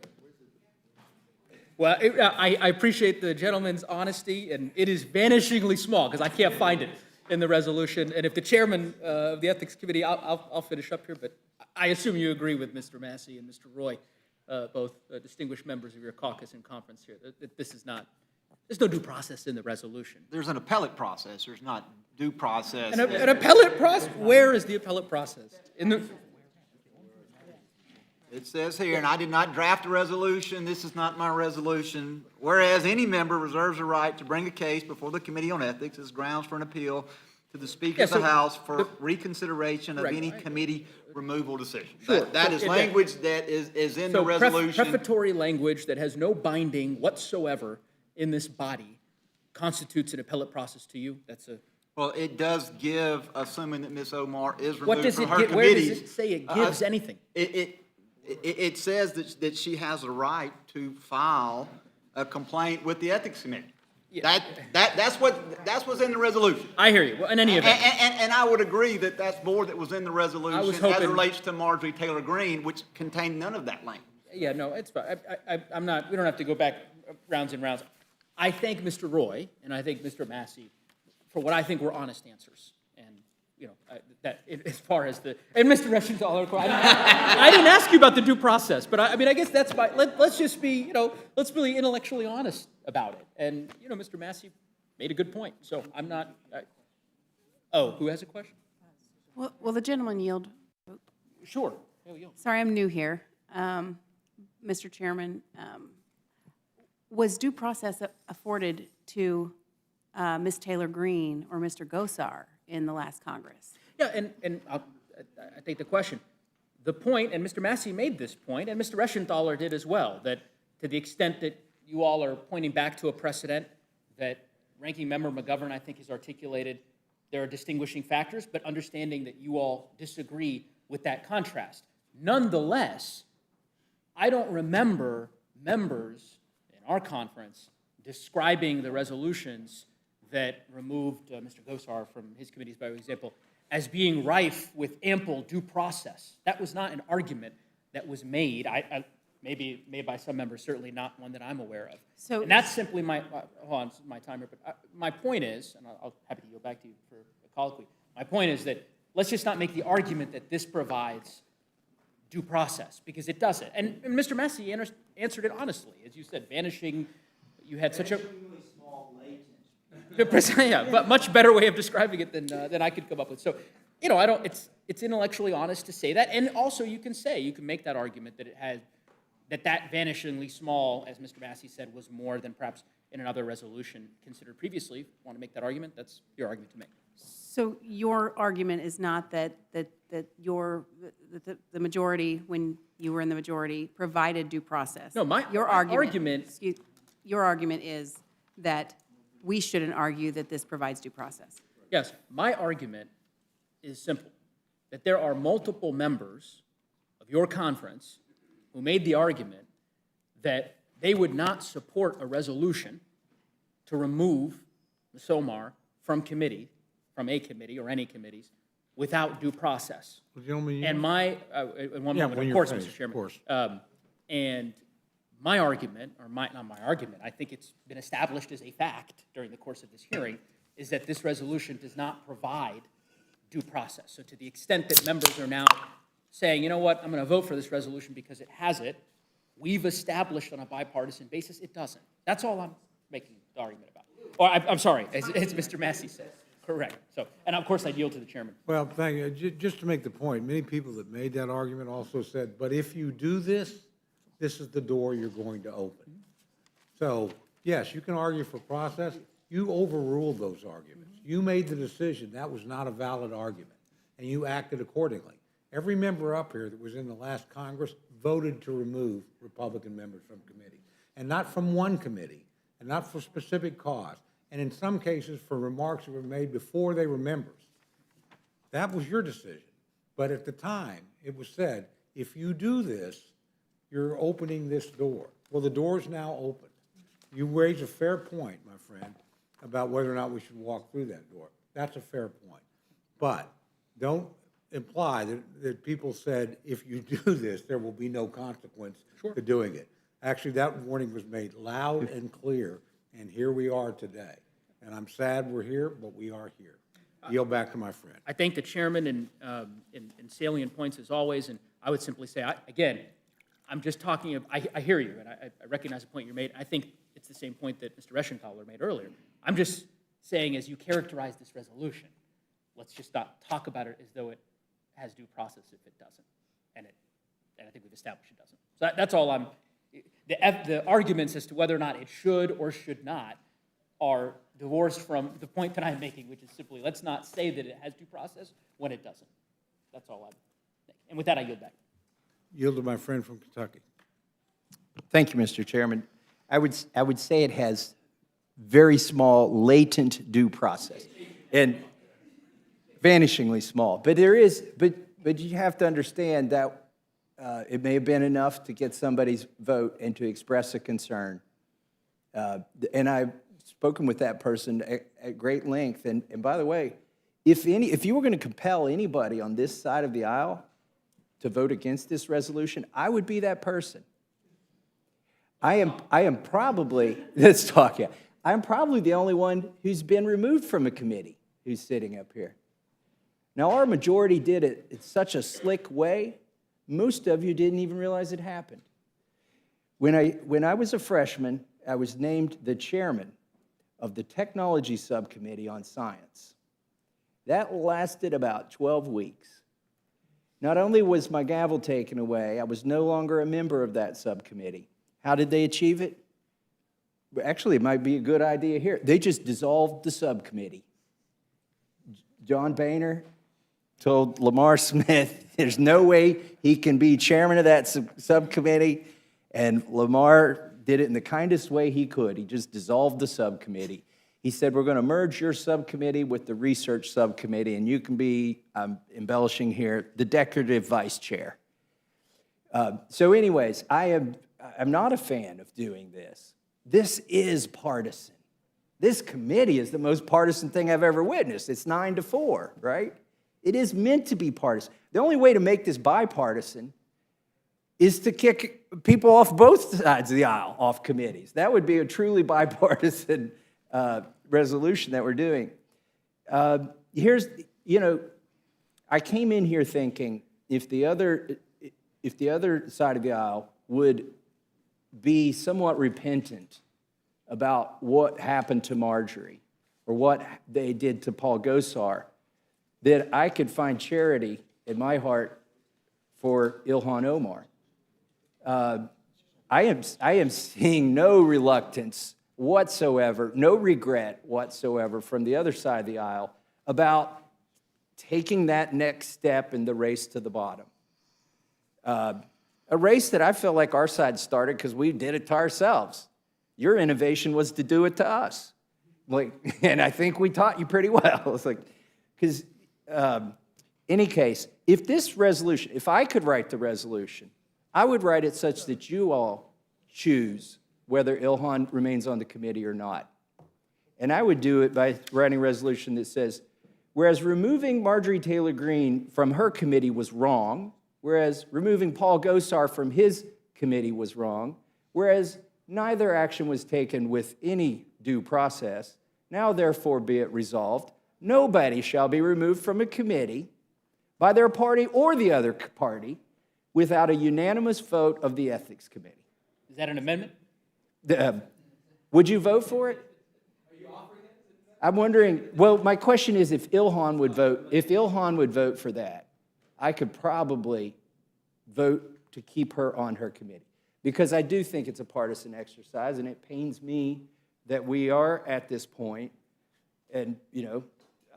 Well, I appreciate the gentleman's honesty, and it is vanishingly small because I can't find it in the resolution. And if the chairman of the Ethics Committee, I'll finish up here, but I assume you agree with Mr. Massey and Mr. Roy, both distinguished members of your caucus and conference here, that this is not, there's no due process in the resolution. There's an appellate process. There's not due process. An appellate process? Where is the appellate process? It says here, and I did not draft a resolution, this is not my resolution, whereas any member reserves a right to bring a case before the Committee on Ethics as grounds for an appeal to the Speaker of the House for reconsideration of any committee removal decision. Sure. That is language that is in the So resolution. prefatory language that has no binding whatsoever in this body constitutes an appellate process to you? That's a, Well, it does give, assuming that Ms. Omar is what removed does from it her give, where does committees. it say it gives anything? It says that she has a right to file a complaint with the Ethics Committee. That's what's in the resolution. I hear you. Well, in any event. And I would agree that that's more that was in the resolution as it hoping- relates to Marjorie Taylor Greene, which contained none of that language. Yeah, no, it's fine. I'm not, we don't have to go back rounds and rounds. I thank Mr. Roy and I thank Mr. Massey for what I think were honest answers. And, you know, as far as the, and Mr. Reschenthaler, I didn't ask you about the due process, but I mean, I guess that's my, let's just be, you know, let's be intellectually honest about it. And, you know, Mr. Massey made a good point. So I'm not, oh, who has a question? Will the gentleman yield? Sure. Oh, yield. Sorry, I'm new here. Mr. Chairman, was due process afforded to Ms. Taylor Greene or Mr. Gosar in the last Congress? Yeah, and I take the question. The point, and Mr. Massey made this point, and Mr. Reschenthaler did as well, that to the extent that you all are pointing back to a precedent that Ranking Member McGovern, I think, has articulated, there are distinguishing factors, but understanding that you all disagree with that contrast. Nonetheless, I don't remember members in our conference describing the resolutions that removed Mr. Gosar from his committees, by example, as being rife with ample due process. That was not an argument that was made. Maybe made by some members, certainly not one that I'm aware of. So, and that's simply my, hold on, my timer, but my point is, and I'll happy to go back to you for a colloquy. My point is that let's just not make the argument that this provides due process, because it doesn't. And Mr. Massey answered it honestly. As you said, vanishing, you had such a... yeah, but much better way of describing it than I could come up with. So, you know, it's intellectually honest to say that. And also you can make that argument that it had, that vanishingly small, as Mr. Massey said, was more than perhaps in another resolution considered previously. If you want to make that argument, that's your argument to make. So your argument is not that the majority, when you were in the majority, provided due process. No, my argument your argument is that we shouldn't argue that this provides due process. Yes, my argument is simple, that there are multiple members of your conference who made the argument that they would not support a resolution to remove Ms. Omar from a committee or any committees, without due process. And my, in one moment, of course, Mr. Chairman. And my argument, or not my argument, I think it's been established as a fact during the course of this hearing, is that this resolution does not provide due process. So to the extent that members are now saying, you know what, I'm going to vote for this resolution because it has it, we've established on a bipartisan basis it doesn't. That's all I'm making the argument about. Or I'm sorry, as Mr. Massey said. Correct. So, and of course, I yield to the chairman. Well, thank you. Just to make the point, many people that made that argument also said, but if you do this, this is the door you're going to open. So, yes, you can argue for process. You overruled those arguments. You made the decision that was not a valid argument, and you acted accordingly. Every member up here that was in the last Congress voted to remove Republican members from committee, and not from one committee, and not for specific cause, and in some cases for remarks that were made before they were members. That was your decision. But at the time, it was said, if you do this, you're opening this door. Well, the door's now open. You raise a fair point, my friend, about whether or not we should walk through that door. That's a fair point. But don't imply that people said, if you do this, there will be no consequence to doing it. Actually, that warning was made loud and clear, and here we are today. And I'm sad we're here, but we are here. Yield back to my friend. I thank the chairman in salient points as always, and I would simply say, again, I'm just talking, I hear you, and I recognize the point you made. I think it's the same point that Mr. Reschenthaler made earlier. I'm just saying, as you characterize this resolution, let's just not talk about it as though it has due process if it doesn't. and I think we've established it doesn't. So that's all the arguments as to whether or not it should or should not are divorced from the point that I'm making, which is simply, let's not say that it has due process when it doesn't. That's all I'm thinking. And with that, I yield back. Yield to my friend from Kentucky. Thank you, Mr. Chairman. I would say it has very small latent due process, and vanishingly small. But there is, but you have to understand that it may have been enough to get somebody's vote and to express a concern. And I've spoken with that person at great length. And by the way, if you were going to compel anybody on this side of the aisle to vote against this resolution, I would be that person. I am probably, let's talk here. I'm probably the only one who's been removed from a committee who's sitting up here. Now, our majority did it in such a slick way, most of you didn't even realize it happened. When I was a freshman, I was named the chairman of the Technology Subcommittee on Science. That lasted about 12 weeks. Not only was my gavel taken away, I was no longer a member of that subcommittee. How did they achieve it? Actually, it might be a good idea here. They just dissolved the subcommittee. John Boehner told Lamar Smith there's no way he can be chairman of that subcommittee, and Lamar did it in the kindest way he could. He just dissolved the subcommittee. He said, we're going to merge your subcommittee with the research subcommittee, and you can be, I'm embellishing here, the decorative vice chair. So anyways, I'm not a fan of doing this. This is partisan. This committee is the most partisan thing I've ever witnessed. It's 9-4, right? It is meant to be partisan. The only way to make this bipartisan is to kick people off both sides of the aisle off committees. That would be a truly bipartisan resolution that we're doing. I came in here thinking if the other side of the aisle would be somewhat repentant about what happened to Marjorie or what they did to Paul Gosar, that I could find charity in my heart for Ilhan Omar. I am seeing no reluctance whatsoever, no regret whatsoever from the other side of the aisle about taking that next step in the race to the bottom. A race that I feel like our side started because we did it to ourselves. Your innovation was to do it to us. And I think we taught you pretty well. It's because any case, if this resolution, if I could write the resolution, I would write it such that you all choose whether Ilhan remains on the committee or not. And I would do it by writing a resolution that says, whereas removing Marjorie Taylor Greene from her committee was wrong, whereas removing Paul Gosar from his committee was wrong, whereas neither action was taken with any due process, now therefore be it resolved, nobody shall be removed from a committee by their party or the other party without a unanimous vote of the Ethics Committee. Is that an amendment? Would you vote for it? I'm wondering, well, my question is if Ilhan would vote for that, I could probably vote to keep her on her committee. Because I do think it's a partisan exercise, and it pains me that we are at this point, and,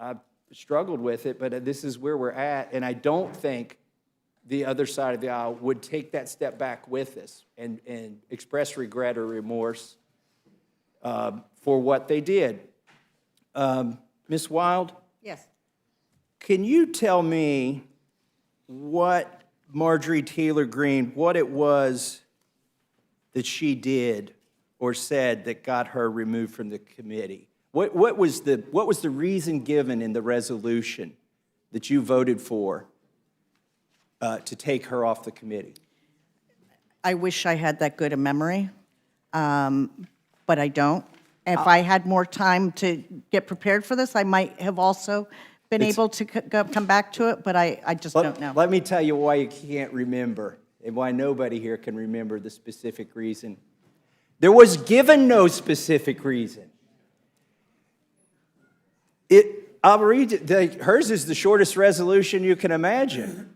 I've struggled with it, but this is where we're at, and I don't think the other side of the aisle would take that step back with us and express regret or remorse for what they did. Ms. Wild? Yes. Can you tell me what Marjorie Taylor Greene, what it was that she did or said that got her removed from the committee? What was the reason given in the resolution that you voted for to take her off the committee? I wish I had that good a memory, but I don't. If I had more time to get prepared for this, I might have also been able to come back to it, but I just don't know. Let me tell you why you can't remember and why nobody here can remember the specific reason. There was given no specific reason. I'll read it. Hers is the shortest resolution you can imagine.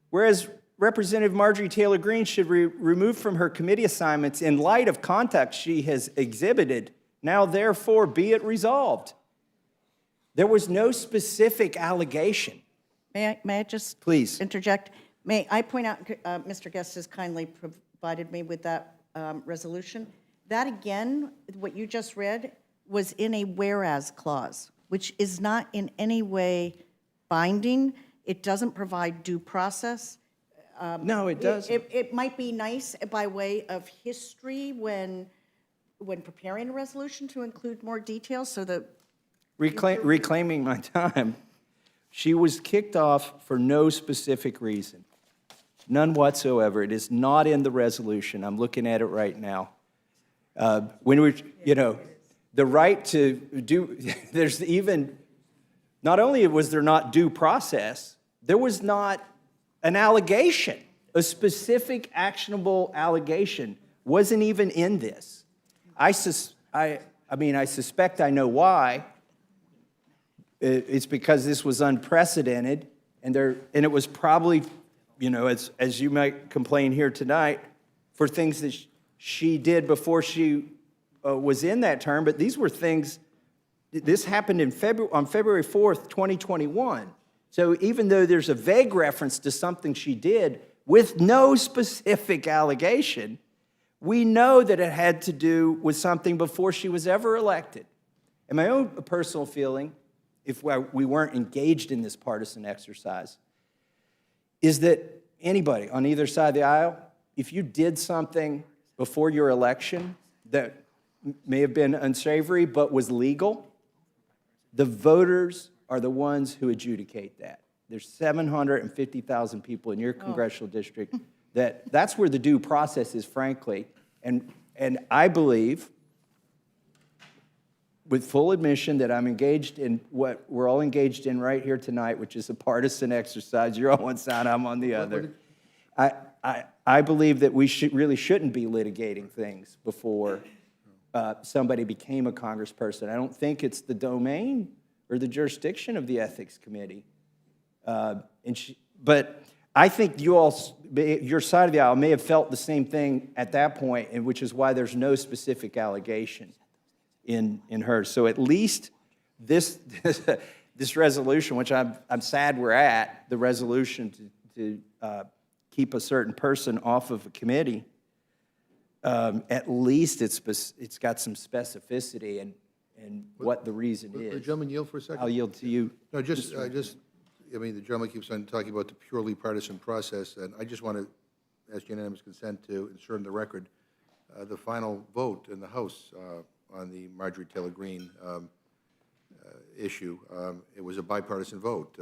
Whereas Representative Marjorie Taylor Greene should be removed from her committee assignments in light of conduct she has exhibited. Now, therefore, be it resolved. There was no specific allegation. May I just? Please. Interject? May I point out, Mr. Guest has kindly provided me with that resolution. That, again, what you just read, was in a whereas clause, which is not in any way binding. It doesn't provide due process. No, it doesn't. It might be nice by way of history when preparing a resolution to include more details so that. Reclaiming my time, she was kicked off for no specific reason. None whatsoever. It is not in the resolution. I'm looking at it right now. When we, the right to do, there's even, not only was there not due process, there was not an allegation, a specific actionable allegation wasn't even in this. I suspect I know why. It's because this was unprecedented, and it was probably, as you might complain here tonight, for things that she did before she was in that term. But these were things. This happened on February 4th, 2021. So even though there's a vague reference to something she did with no specific allegation, we know that it had to do with something before she was ever elected. And my own personal feeling, if we weren't engaged in this partisan exercise, is that anybody on either side of the aisle, if you did something before your election that may have been unsavory but was legal, the voters are the ones who adjudicate that. There's 750,000 people in your congressional district that's where the due process is, frankly. And I believe, with full admission, that I'm engaged in what we're all engaged in right here tonight, which is a partisan exercise. You're on one side, I'm on the other. I believe that we really shouldn't be litigating things before somebody became a congressperson. I don't think it's the domain or the jurisdiction of the Ethics Committee. But I think your side of the aisle may have felt the same thing at that point, and which is why there's no specific allegation in hers. So at least this resolution, which I'm sad we're at, the resolution to keep a certain person off of a committee, at least it's got some specificity and what the reason is. The gentleman yield for a second? I'll yield to you. No, the gentleman keeps on talking about the purely partisan process, and I just want to ask unanimous consent to insert in the record the final vote in the House on the Marjorie Taylor Greene issue. It was a bipartisan vote.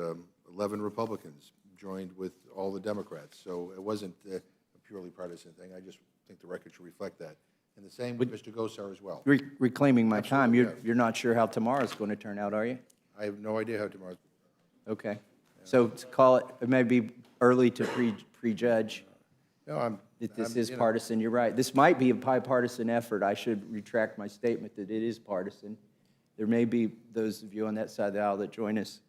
11 Republicans joined with all the Democrats, so it wasn't a purely partisan thing. I just think the record should reflect that. And the same with Mr. Gosar as well. Reclaiming my time, Absolutely, you're not sure how tomorrow's going to turn out, are you? I have no idea how tomorrow's. Okay. So to call it may be early to prejudge No, that this is partisan. You're right. This might be a bipartisan effort. I should retract my statement that it is partisan. There may be those of you on that side of the aisle that join us.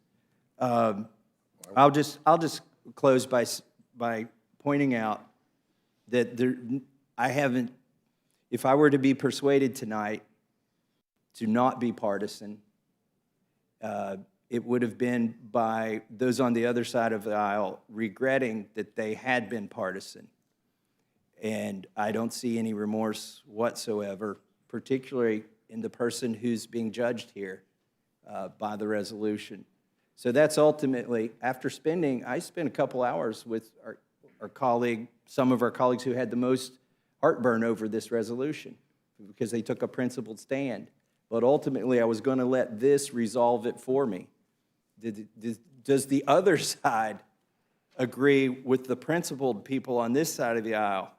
I'll just close by pointing out that if I were to be persuaded tonight to not be partisan, it would have been by those on the other side of the aisle regretting that they had been partisan. And I don't see any remorse whatsoever, particularly in the person who's being judged here by the resolution. So that's ultimately, I spent a couple hours with our colleague, some of our colleagues who had the most heartburn over this resolution because they took a principled stand. But ultimately, I was going to let this resolve it for me. Does the other side agree with the principled people on this side of the aisle?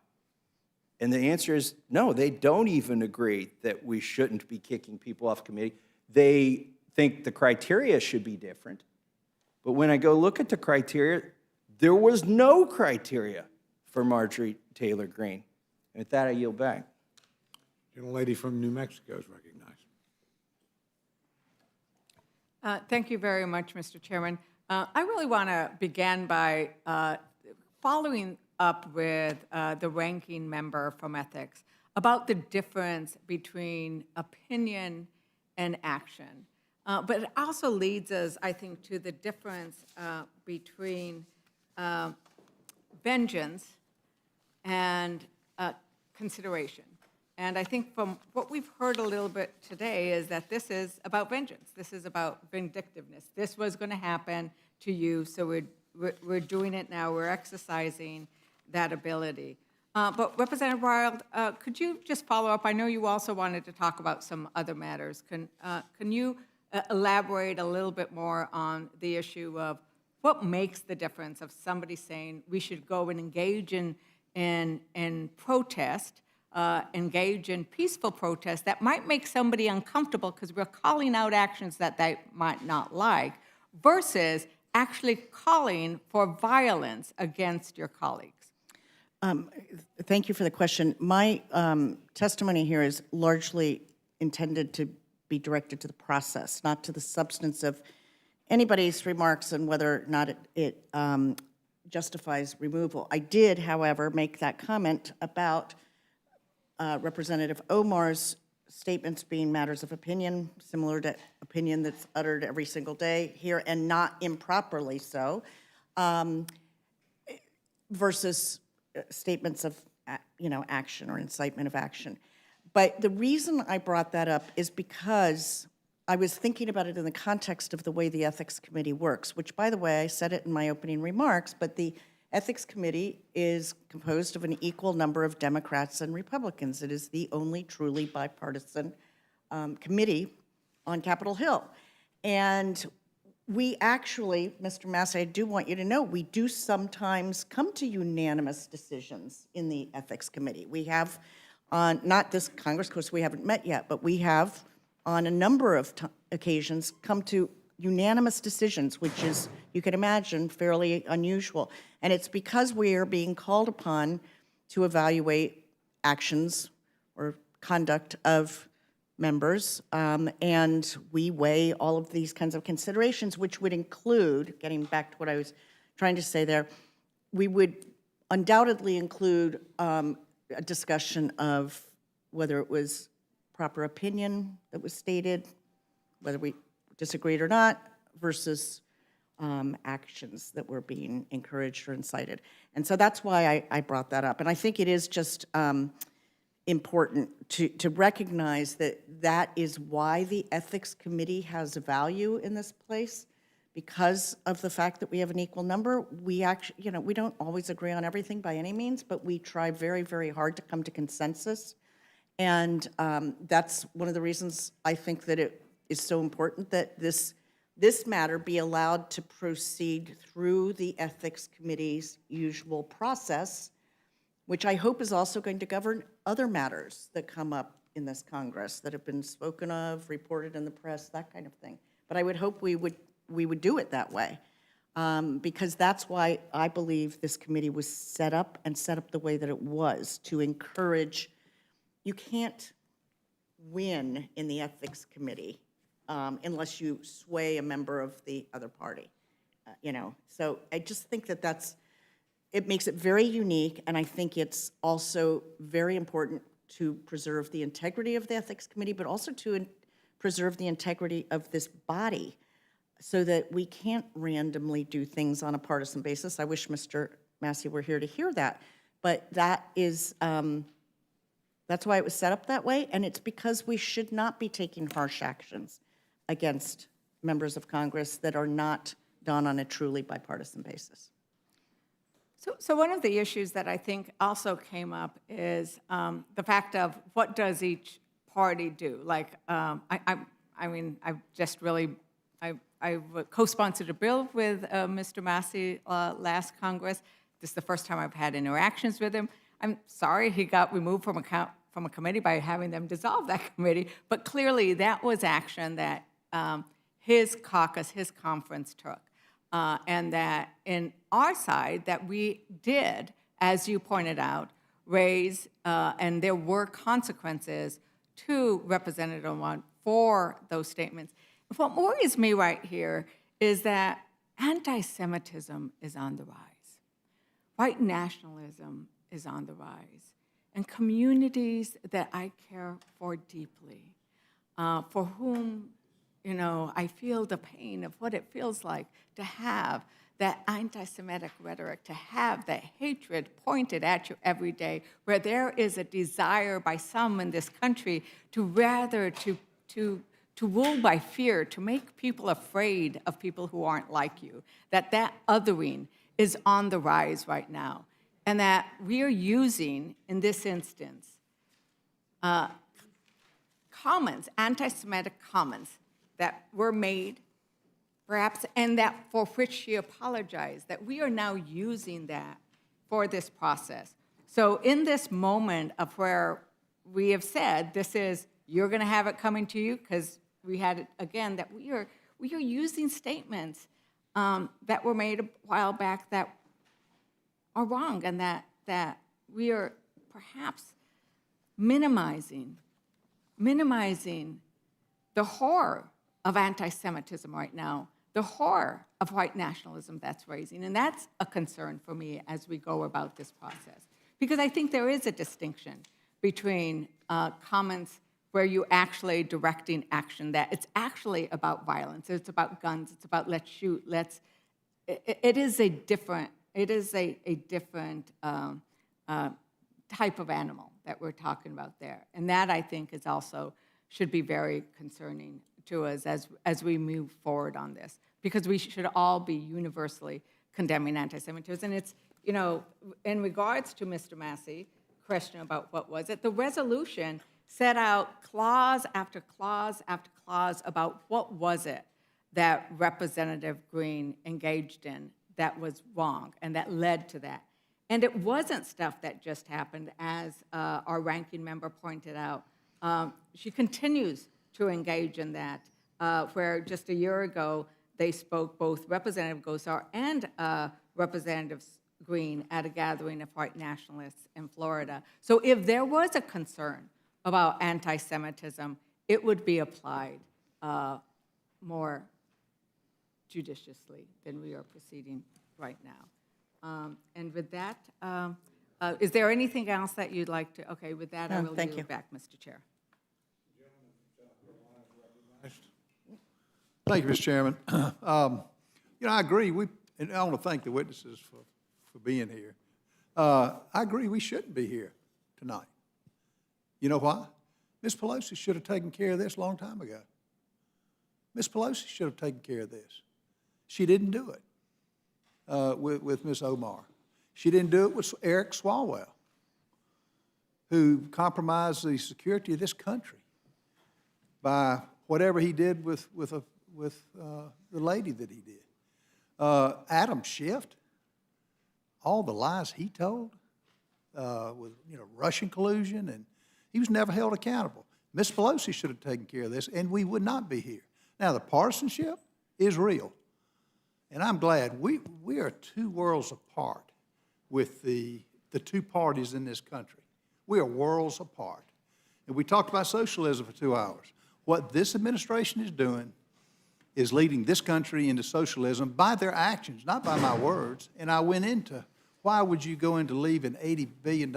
And the answer is no, they don't even agree that we shouldn't be kicking people off committee. They think the criteria should be different. But when I go look at the criteria, there was no criteria for Marjorie Taylor Greene. And with that, I yield back. Gentlelady from New Mexico is recognized. Thank you very much, Mr. Chairman. I really want to begin by following up with the ranking member from Ethics about the difference between opinion and action. But it also leads us, I think, to the difference between vengeance and consideration. And I think from what we've heard a little bit today is that this is about vengeance. This is about vindictiveness. This was going to happen to you, so we're doing it now. We're exercising that ability. But Representative Wild, could you just follow up? I know you also wanted to talk about some other matters. Can you elaborate a little bit more on the issue of what makes the difference of somebody saying we should go and engage in protest, engage in peaceful protest that might make somebody uncomfortable because we're calling out actions that they might not like, versus actually calling for violence against your colleagues? Thank you for the question. My testimony here is largely intended to be directed to the process, not to the substance of anybody's remarks and whether or not it justifies removal. I did, however, make that comment about Representative Omar's statements being matters of opinion, similar to opinion that's uttered every single day here, and not improperly so, versus statements of action or incitement of action. But the reason I brought that up is because I was thinking about it in the context of the way the Ethics Committee works, which, by the way, I said it in my opening remarks, but the Ethics Committee is composed of an equal number of Democrats and Republicans. It is the only truly bipartisan committee on Capitol Hill. And we actually, Mr. Massey, I do want you to know, we do sometimes come to unanimous decisions in the Ethics Committee. We have on, not this Congress, of course we haven't met yet, but we have on a number of occasions come to unanimous decisions, which is, you can imagine, fairly unusual. And it's because we are being called upon to evaluate actions or conduct of members, and we weigh all of these kinds of considerations, which would include, getting back to what I was trying to say there, we would undoubtedly include a discussion of whether it was proper opinion that was stated, whether we disagreed or not, versus actions that were being encouraged or incited. And so that's why I brought that up. And I think it is just important to recognize that that is why the Ethics Committee has value in this place, because of the fact that we have an equal number. We actually, we don't always agree on everything by any means, but we try very, very hard to come to consensus. And that's one of the reasons I think that it is so important that this matter be allowed to proceed through the Ethics Committee's usual process, which I hope is also going to govern other matters that come up in this Congress that have been spoken of, reported in the press, that kind of thing. But I would hope we would do it that way, because that's why I believe this committee was set up the way that it was, to encourage. You can't win in the Ethics Committee unless you sway a member of the other party, So I just think that it makes it very unique, and I think it's also very important to preserve the integrity of the Ethics Committee, but also to preserve the integrity of this body so that we can't randomly do things on a partisan basis. I wish Mr. Massey were here to hear that, but that is, that's why it was set up that way, and it's because we should not be taking harsh actions against members of Congress that are not done on a truly bipartisan basis. So one of the issues that I think also came up is the fact of what does each party do? Like, I mean, I've just really, I co-sponsored a bill with Mr. Massey last Congress. This is the first time I've had interactions with him. I'm sorry he got removed from a committee by having them dissolve that committee, but clearly that was action that his caucus, his conference took. And that in our side, that we did, as you pointed out, raise, and there were consequences to Representative Omar for those statements. What worries me right here is that anti-Semitism is on the rise. white nationalism is on the rise. And communities that I care for deeply, for whom, you know, I feel the pain of what it feels like to have that anti-Semitic rhetoric, to have that hatred pointed at you every day, where there is a desire by some in this country to rather to rule by fear, to make people afraid of people who aren't like you, that othering is on the rise right now, and that we are using, in this instance, comments, anti-Semitic comments that were made, perhaps, and that for which she apologized, that we are now using that for this process. So in this moment of where we have said, this is, you're going to have it coming to you, because we had it again, that we are using statements that were made a while back that are wrong, and that we are perhaps minimizing the horror of anti-Semitism right now, the horror of white nationalism that's raising. And that's a concern for me as we go about this process. Because I think there is a distinction between comments where you're actually directing action, that it's actually about violence, it's about guns, it's about let's shoot, it is a different type of animal that we're talking about there. And that, I think, is also should be very concerning to us as we move forward on this, because we should all be universally condemning anti-Semitism. And it's, you know, in regards to Mr. Massey, question about what was it, the resolution set out clause after clause after clause about what was it that Representative Green engaged in that was wrong and that led to that. And it wasn't stuff that just happened, as our ranking member pointed out. She continues to engage in that, where just a year ago, they spoke, both Representative Gosar and Representative Green, at a gathering of white nationalists in Florida. So if there was a concern about anti-Semitism, it would be applied more judiciously than we are proceeding right now. And with that, is there anything else that you'd like to, okay, with that, I will yield back, Mr. Chair. Thank you, Mr. Chairman. You know, I agree. And I want to thank the witnesses for being here. I agree we shouldn't be here tonight. You know why? Ms. Pelosi should have taken care of this a long time ago. Ms. Pelosi should have taken care of this. She didn't do it with Ms. Omar. She didn't do it with Eric Swalwell, who compromised the security of this country by whatever he did with the lady that he did. Adam Schiff, all the lies he told with Russian collusion, and he was never held accountable. Ms. Pelosi should have taken care of this, and we would not be here. Now, the partisanship is real, and I'm glad. We are two worlds apart with the two parties in this country. We are worlds apart. And we talked about socialism for 2 hours. What this administration is doing is leading this country into socialism by their actions, not by my words. And I went into, why would you go into leaving $80 billion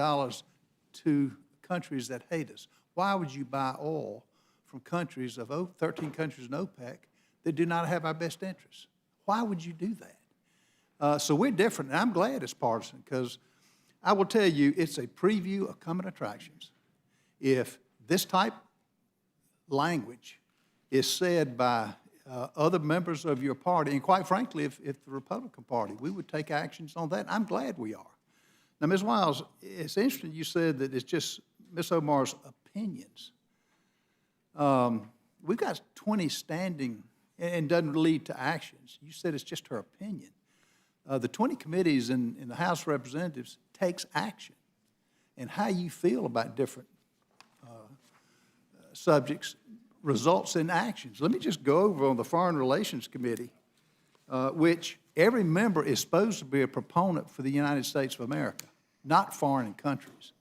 to countries that hate us? Why would you buy oil from countries of 13 countries in OPEC that do not have our best interests? Why would you do that? So we're different, and I'm glad it's partisan, because I will tell you, it's a preview of coming attractions. If this type language is said by other members of your party, and quite frankly, if the Republican Party, we would take actions on that. I'm glad we are. Now, Ms. Wiles, it's interesting you said that it's just Ms. Omar's opinions. We've got 20 standing and doesn't lead to actions. You said it's just her opinion. The 20 committees in the House of Representatives takes action. And how you feel about different subjects results in actions. Let me just go over on the Foreign Relations Committee, which every member is supposed to be a proponent for the United States of America, not foreign countries.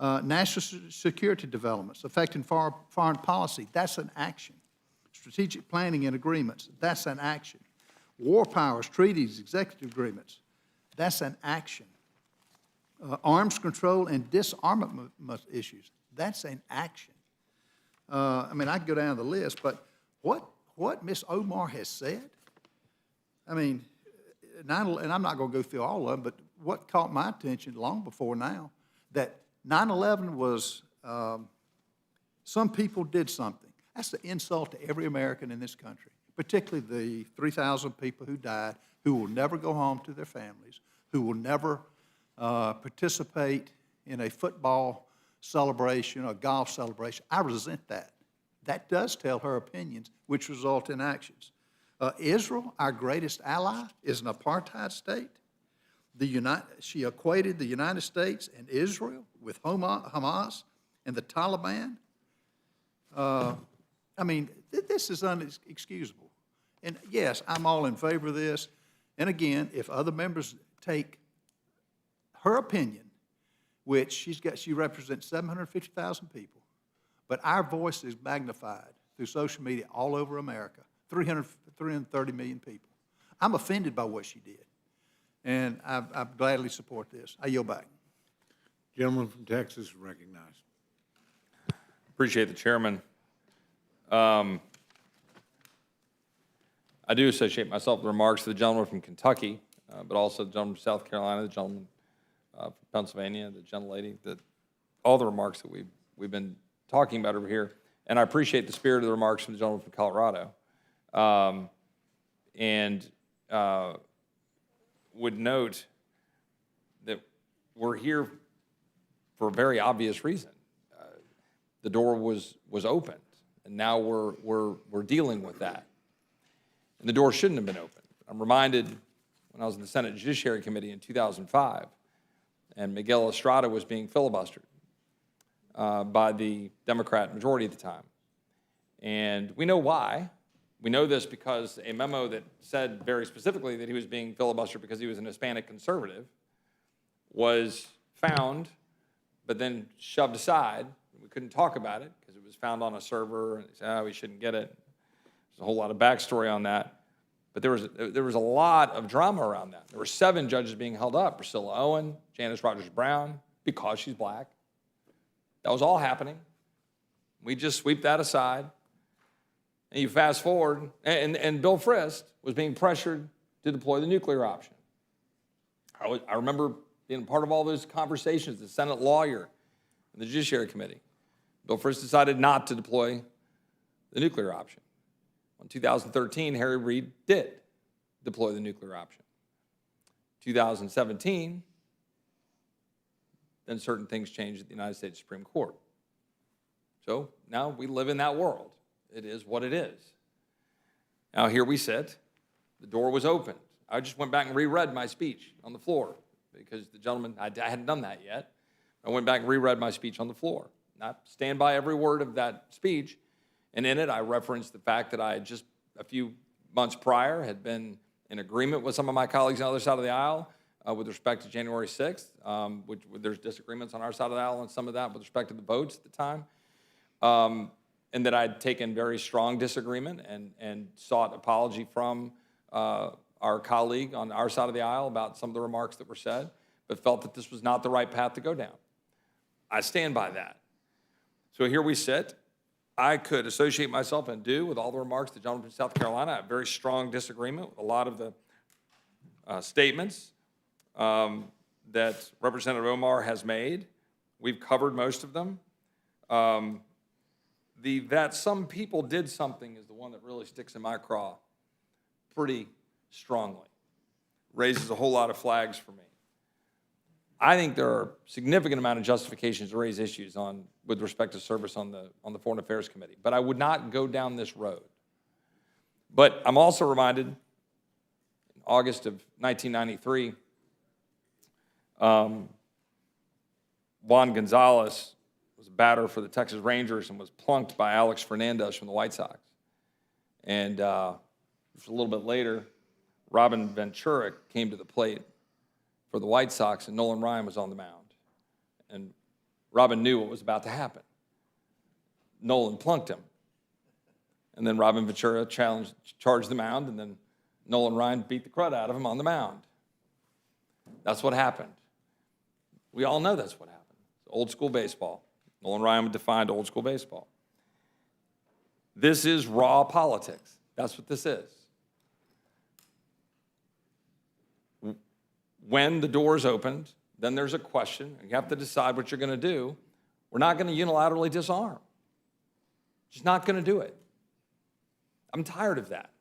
National security developments affecting foreign policy, that's an action. Strategic planning and agreements, that's an action. War powers, treaties, executive agreements, that's an action. arms control and disarmament issues. That's an action. I mean, I could go down the list, but what Ms. Omar has said, I mean, and I'm not going to go through all of them, but what caught my attention long before now, that 9/11 was, some people did something. That's the insult to every American in this country, particularly the 3,000 people who died, who will never go home to their families, who will never participate in a football celebration or golf celebration. I resent that. That does tell her opinions, which result in actions. Israel, our greatest ally, is an apartheid state. She equated the United States and Israel with Hamas and the Taliban. I mean, this is inexcusable. And yes, I'm all in favor of this. And again, if other members take her opinion, which she represents 750,000 people, but our voice is magnified through social media all over America, 330 million people. I'm offended by what she did, and I gladly support this. I yield back. Gentleman from Texas is recognized. Appreciate the chairman. I do associate myself with the remarks of the gentleman from Kentucky, but also the gentleman from South Carolina, the gentleman from Pennsylvania, the gentlelady, all the remarks that we've been talking about over here. And I appreciate the spirit of the remarks from the gentleman from Colorado. And would note that we're here for a very obvious reason. The door was opened, and now we're dealing with that. And the door shouldn't have been opened. I'm reminded when I was in the Senate Judiciary Committee in 2005, and Miguel Estrada was being filibustered by the Democrat majority at the time. And we know why. We know this because a memo that said very specifically that he was being filibustered because he was an Hispanic conservative was found, but then shoved aside. We couldn't talk about it because it was found on a server, and they said, we shouldn't get it. There's a whole lot of backstory on that. But there was a lot of drama around that. There were 7 judges being held up: Priscilla Owen, Janice Rogers Brown, because she's black. That was all happening. We just sweep that aside. And you fast forward, and Bill Frist was being pressured to deploy the nuclear option. I remember being part of all those conversations, the Senate lawyer and the Judiciary Committee. Bill Frist decided not to deploy the nuclear option. In 2013, Harry Reid did deploy the nuclear option. 2017, then certain things changed at the United States Supreme Court. So now we live in that world. It is what it is. Now here we sit. The door was opened. I just went back and reread my speech on the floor because the gentleman, I hadn't done that yet. I went back and reread my speech on the floor. I stand by every word of that speech. And in it, I referenced the fact that I had just a few months prior had been in agreement with some of my colleagues on the other side of the aisle with respect to January 6th, which there's disagreements on our side of the aisle on some of that with respect to the votes at the time. And that I'd taken very strong disagreement and sought apology from our colleague on our side of the aisle about some of the remarks that were said, but felt that this was not the right path to go down. I stand by that. So here we sit. I could associate myself and do with all the remarks the gentleman from South Carolina. I have very strong disagreement with a lot of the statements that Representative Omar has made. We've covered most of them. That some people did something is the one that really sticks in my craw pretty strongly. Raises a whole lot of flags for me. I think there are significant amount of justifications to raise issues with respect to service on the Foreign Affairs Committee, but I would not go down this road. But I'm also reminded, in August of 1993, Juan Gonzalez was a batter for the Texas Rangers and was plunked by Alex Fernandez from the White Sox. And just a little bit later, Robin Ventura came to the plate for the White Sox, and Nolan Ryan was on the mound. And Robin knew what was about to happen. Nolan plunked him. And then Robin Ventura charged the mound, and then Nolan Ryan beat the crud out of him on the mound. That's what happened. We all know that's what happened. Old school baseball. Nolan Ryan defined old school baseball. This is raw politics. That's what this is. When the doors opened, then there's a question, and you have to decide what you're going to do. We're not going to unilaterally disarm. Just not going to do it. I'm tired of that.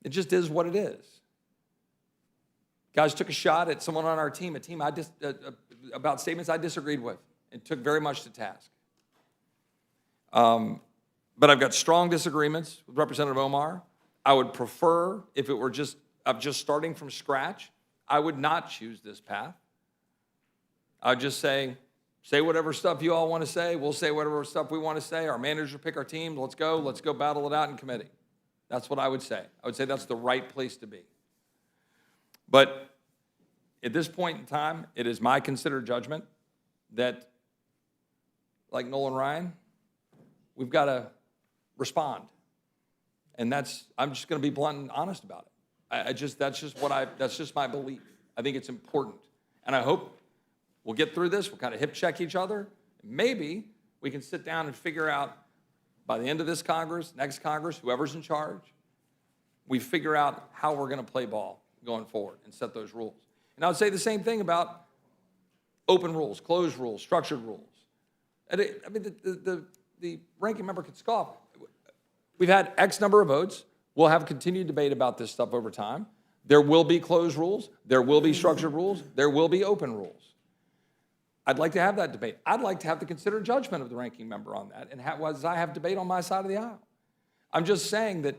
It just is what it is. Guys took a shot at someone on our team, about statements I disagreed with and took very much to task. But I've got strong disagreements with Representative Omar. I would prefer, if it were just starting from scratch, I would not choose this path. I'd just say whatever stuff you all want to say. We'll say whatever stuff we want to say. Our manager will pick our team. Let's go battle it out in committee. That's what I would say. I would say that's the right place to be. But at this point in time, it is my considered judgment that, like Nolan Ryan, we've got to respond. And I'm just going to be blunt and honest about it. That's just my belief. I think it's important. And I hope we'll get through this. We'll kind of hip check each other. Maybe we can sit down and figure out by the end of this Congress, next Congress, whoever's in charge, we figure out how we're going to play ball going forward and set those rules. And I would say the same thing about open rules, closed rules, structured rules. And the ranking member could scoff. We've had X number of votes. We'll have continued debate about this stuff over time. There will be closed rules. There will be structured rules. There will be open rules. I'd like to have that debate. I'd like to have the considered judgment of the ranking member on that, and as I have debate on my side of the aisle. I'm just saying that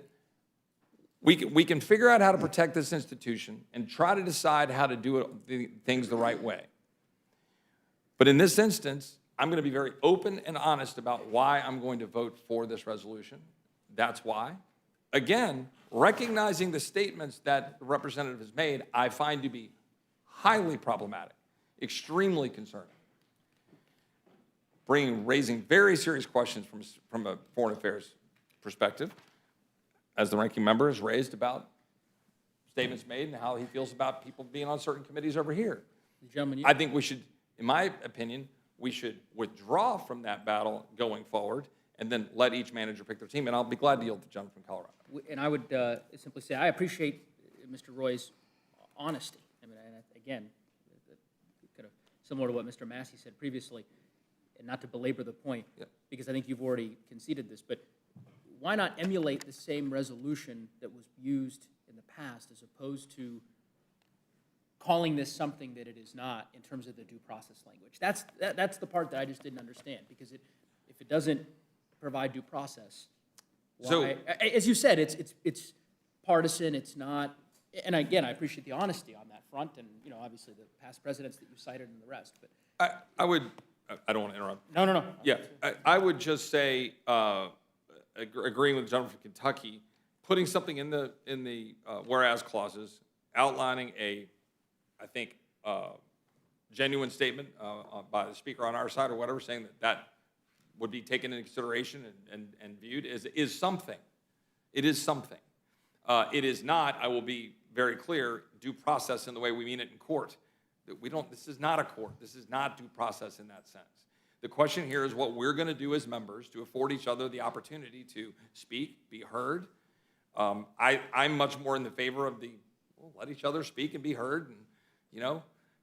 we can figure out how to protect this institution and try to decide how to do things the right way. But in this instance, I'm going to be very open and honest about why I'm going to vote for this resolution. That's why. Again, recognizing the statements that the representative has made, I find to be highly problematic, extremely concerning, raising very serious questions from a foreign affairs perspective, as the ranking member has raised about statements made and how he feels about people being on certain committees over here. Gentlemen, I think we should, in my opinion, we should withdraw from that battle going forward and then let each manager pick their team. And I'll be glad to yield to the gentleman from Colorado. And I would simply say I appreciate Mr. Roy's honesty. I mean, again, kind of similar to what Mr. Massey said previously, and not to belabor the point, because I think you've already conceded this, but why not emulate the same resolution that was used in the past as opposed to calling this something that it is not in terms of the due process language? That's the part that I just didn't understand, because if it doesn't provide due process, why? So, as you said, it's partisan, it's not, and again, I appreciate the honesty on that front, and obviously the past presidents that you cited and the rest. But I don't want to interrupt. No. Yeah, I would just say, agreeing with the gentleman from Kentucky, putting something in the whereas clauses, outlining I think, genuine statement by the speaker on our side or whatever, saying that would be taken into consideration and viewed is something. It is something. It is not, I will be very clear, due process in the way we mean it in court. This is not a court. This is not due process in that sense. The question here is what we're going to do as members to afford each other the opportunity to speak, be heard. I'm much more in the favor of let each other speak and be heard, and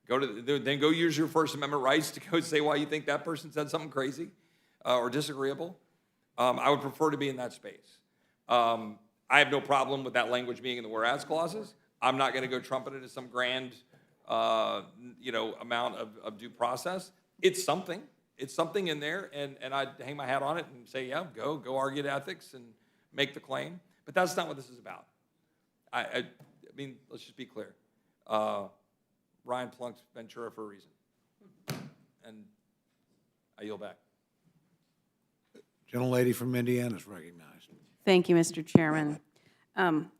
then go use your First Amendment rights to go say why you think that person said something crazy or disagreeable. I would prefer to be in that space. I have no problem with that language being in the whereas clauses. I'm not going to go trumpet it as some grand, amount of due process. It's something. It's something in there, and I'd hang my hat on it and say, yeah, go argue the ethics and make the claim. But that's not what this is about. I mean, let's just be clear. Ryan plunked Ventura for a reason. And I yield back. Gentlelady from Indiana is recognized. Thank you, Mr. Chairman. I'm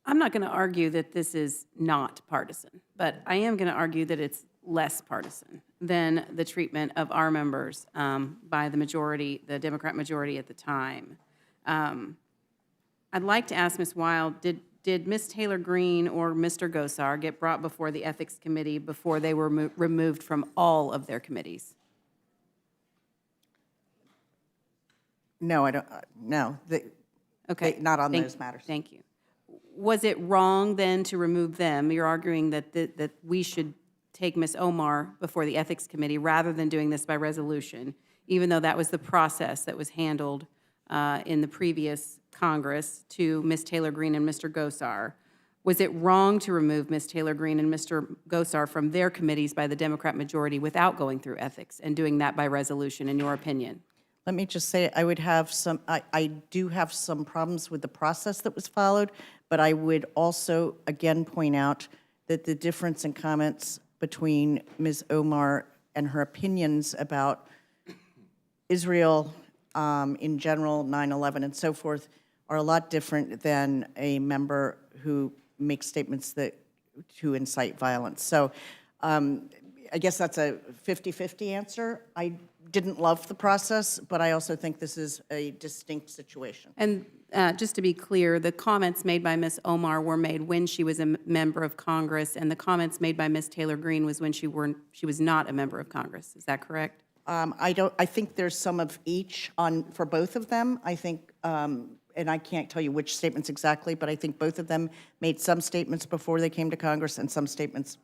not going to argue that this is not partisan, but I am going to argue that it's less partisan than the treatment of our members by the majority, the Democrat majority at the time. I'd like to ask Ms. Wild, did did Ms. Taylor Greene or Mr. Gosar get brought before the Ethics Committee before they were removed from all of their committees? No, I don't, no, Okay. not on thank- those matters. Thank you. Was it wrong then to remove them? You're arguing that, that we should take Ms. Omar before the Ethics Committee rather than doing this by resolution, even though that was the process that was handled in the previous Congress to Ms. Taylor Greene and Mr. Gosar. Was it wrong to remove Ms. Taylor Greene and Mr. Gosar from their committees by the Democrat majority without going through ethics and doing that by resolution, in your opinion? Let me just say, I would have some, I do have some problems with the process that was followed, but I would also, again, point out that the difference in comments between Ms. Omar and her opinions about Israel in general, 9/11 and so forth, are a lot different than a member who makes statements that, to incite violence. So I guess that's a 50-50 answer. I didn't love the process, but I also think this is a distinct situation. And just to be clear, the comments made by Ms. Omar were made when she was a member of Congress, and the comments made by Ms. Taylor Greene was when she was not a member of Congress. Is that correct? I think there's some of each for both of them. I think, and I can't tell you which statements exactly, but I think both of them made some statements before they came to Congress and some statements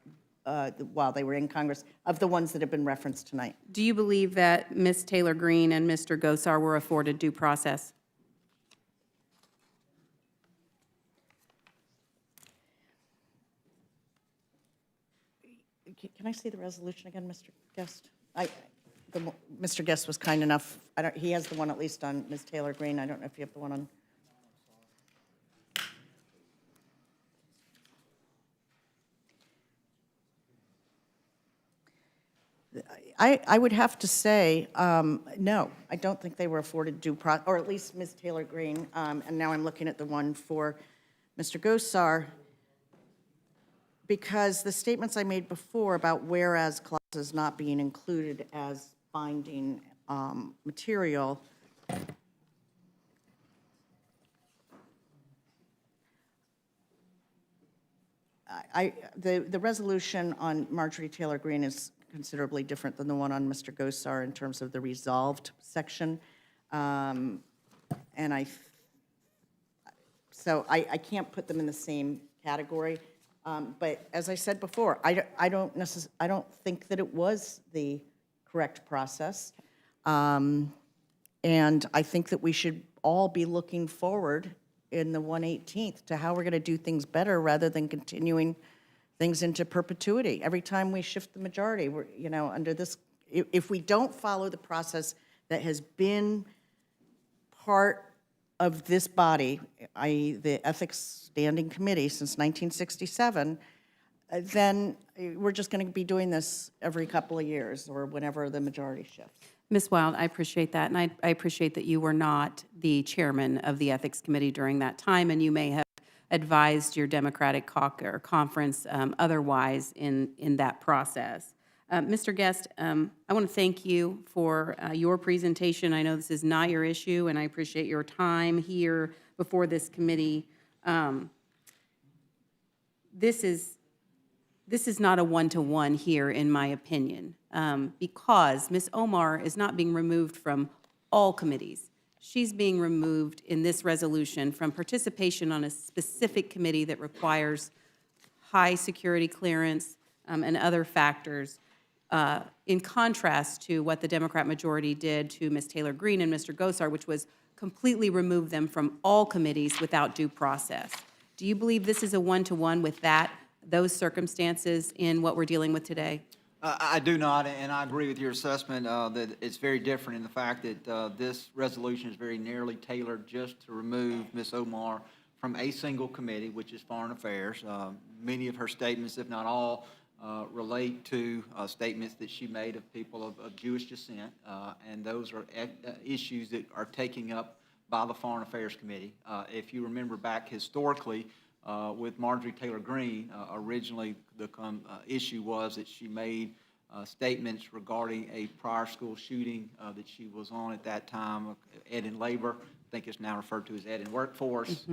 while they were in Congress, of the ones that have been referenced tonight. Do you believe that Ms. Taylor Greene and Mr. Gosar were afforded due process? Can I see the resolution again, Mr. Guest? Mr. Guest was kind enough, he has the one at least on Ms. Taylor Greene. I don't know if you have the one on. I would have to say, no, I don't think they were afforded due process, or at least Ms. Taylor Greene, and now I'm looking at the one for Mr. Gosar, because the statements I made before about whereas clauses not being included as binding material, the resolution on Marjorie Taylor Greene is considerably different than the one on Mr. Gosar in terms of the resolved section. And so I can't put them in the same category. But as I said before, I don't think that it was the correct process. And I think that we should all be looking forward in the 118th to how we're going to do things better rather than continuing things into perpetuity. Every time we shift the majority, we're, under this, if we don't follow the process that has been part of this body, i.e. the Ethics Standing Committee since 1967, then we're just going to be doing this every couple of years or whenever the majority shifts. Ms. Wild, I appreciate that, and I appreciate that you were not the chairman of the Ethics Committee during that time, and you may have advised your Democratic caucus or conference otherwise in that process. Mr. Guest, I want to thank you for your presentation. I know this is not your issue, and I appreciate your time here before this committee. This is not a one-to-one here, in my opinion, because Ms. Omar is not being removed from all committees. She's being removed in this resolution from participation on a specific committee that requires high security clearance and other factors, in contrast to what the Democrat majority did to Ms. Taylor Greene and Mr. Gosar, which was completely remove them from all committees without due process. Do you believe this is a one-to-one with those circumstances in what we're dealing with today? I do not, and I agree with your assessment that it's very different in the fact that this resolution is very narrowly tailored just to remove Ms. Omar from a single committee, which is Foreign Affairs. Many of her statements, if not all, relate to statements that she made of people of Jewish descent, and those are issues that are taken up by the Foreign Affairs Committee. If you remember back historically, with Marjorie Taylor Greene, originally the issue was that she made statements regarding a prior school shooting that she was on at that time, Ed and Labor, think it's now referred to as Ed and Workforce.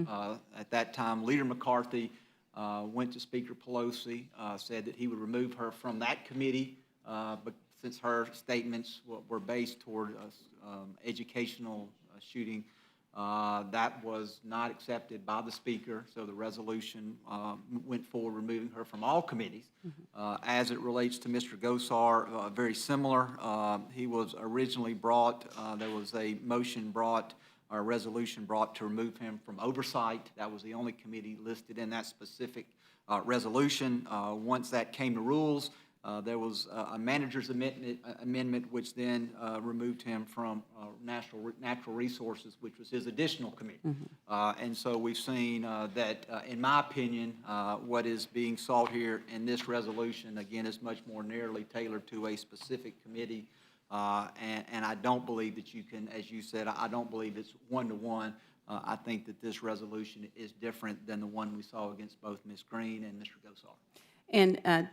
At that time, Leader McCarthy went to Speaker Pelosi, said that he would remove her from that committee, but since her statements were based toward educational shooting, that was not accepted by the Speaker, so the resolution went forward, removing her from all committees. As it relates to Mr. Gosar, very similar. He was originally brought, there was a motion brought, or a resolution brought to remove him from oversight. That was the only committee listed in that specific resolution. Once that came to rules, there was a manager's amendment which then removed him from natural resources, which was his additional committee. And so we've seen that, in my opinion, what is being sought here in this resolution, again, is much more narrowly tailored to a specific committee. And I don't believe that you can, as you said, I don't believe it's one-to-one. I think that this resolution is different than the one we saw against both Ms. Green and Mr. Gosar. And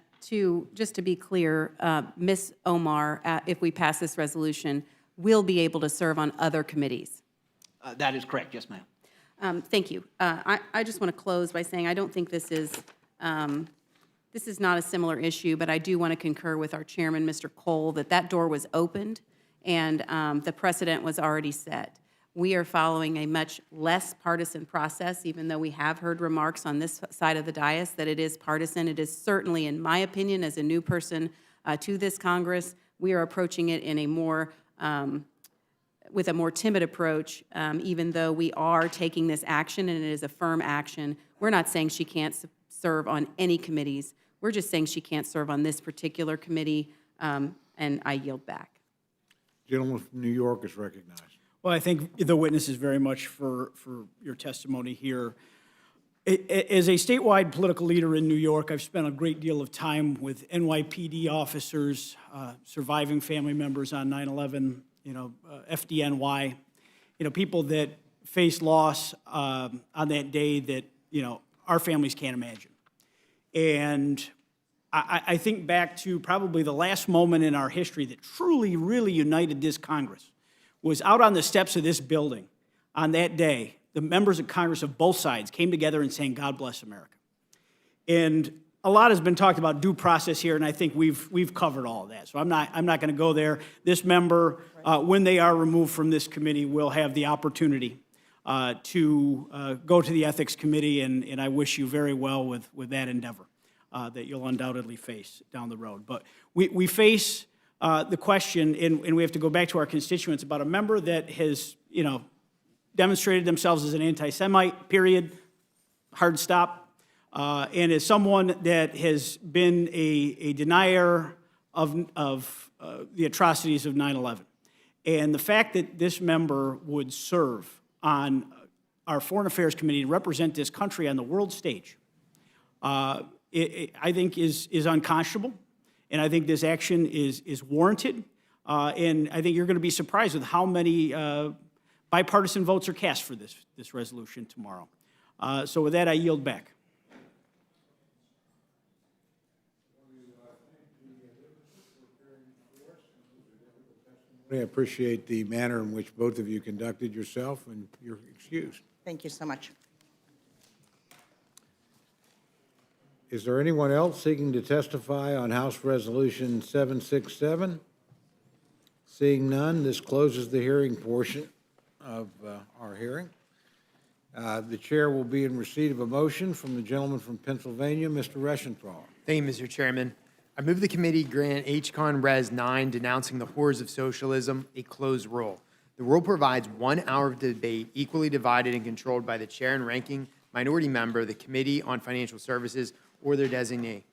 just to be clear, Ms. Omar, if we pass this resolution, will be able to serve on other committees. That is correct, yes, ma'am. Thank you. I just want to close by saying I don't think this is not a similar issue, but I do want to concur with our chairman, Mr. Cole, that door was opened and the precedent was already set. We are following a much less partisan process, even though we have heard remarks on this side of the dais that it is partisan. It is certainly, in my opinion, as a new person to this Congress, we are approaching it in a more, with a more timid approach, even though we are taking this action and it is a firm action. We're not saying she can't serve on any committees. We're just saying she can't serve on this particular committee, and I yield back. Gentleman from New York is recognized. Well, I thank the witnesses very much for your testimony here. As a statewide political leader in New York, I've spent a great deal of time with NYPD officers, surviving family members on 9/11, FDNY, people that face loss on that day that, our families can't imagine. And I think back to probably the last moment in our history that truly, really united this Congress was out on the steps of this building on that day. The members of Congress of both sides came together and saying, "God bless America." And a lot has been talked about due process here, and I think we've covered all of that. So I'm not going to go there. This member, when they are removed from this committee, will have the opportunity to go to the Ethics Committee, and I wish you very well with that endeavor that you'll undoubtedly face down the road. But we face the question, and we have to go back to our constituents, about a member that has, demonstrated themselves as an anti-Semite, period, hard stop, and as someone that has been a denier of the atrocities of 9/11. And the fact that this member would serve on our Foreign Affairs Committee and represent this country on the world stage, I think is unconscionable. And I think this action is warranted. And I think you're going to be surprised with how many bipartisan votes are cast for this resolution tomorrow. So with that, I yield back. I appreciate the manner in which both of you conducted yourself, and you're excused. Thank you so much. Is there anyone else seeking to testify on House Resolution 767? Seeing none, this closes the hearing portion of our hearing. The chair will be in receipt of a motion from the gentleman from Pennsylvania, Mr. Reschenthaler. Thank you, Mr. Chairman. I move the committee grant H-Con Res 9 denouncing the horrors of socialism a closed rule. The rule provides 1 hour of debate equally divided and controlled by the chair and ranking minority member of the Committee on Financial Services or their designee.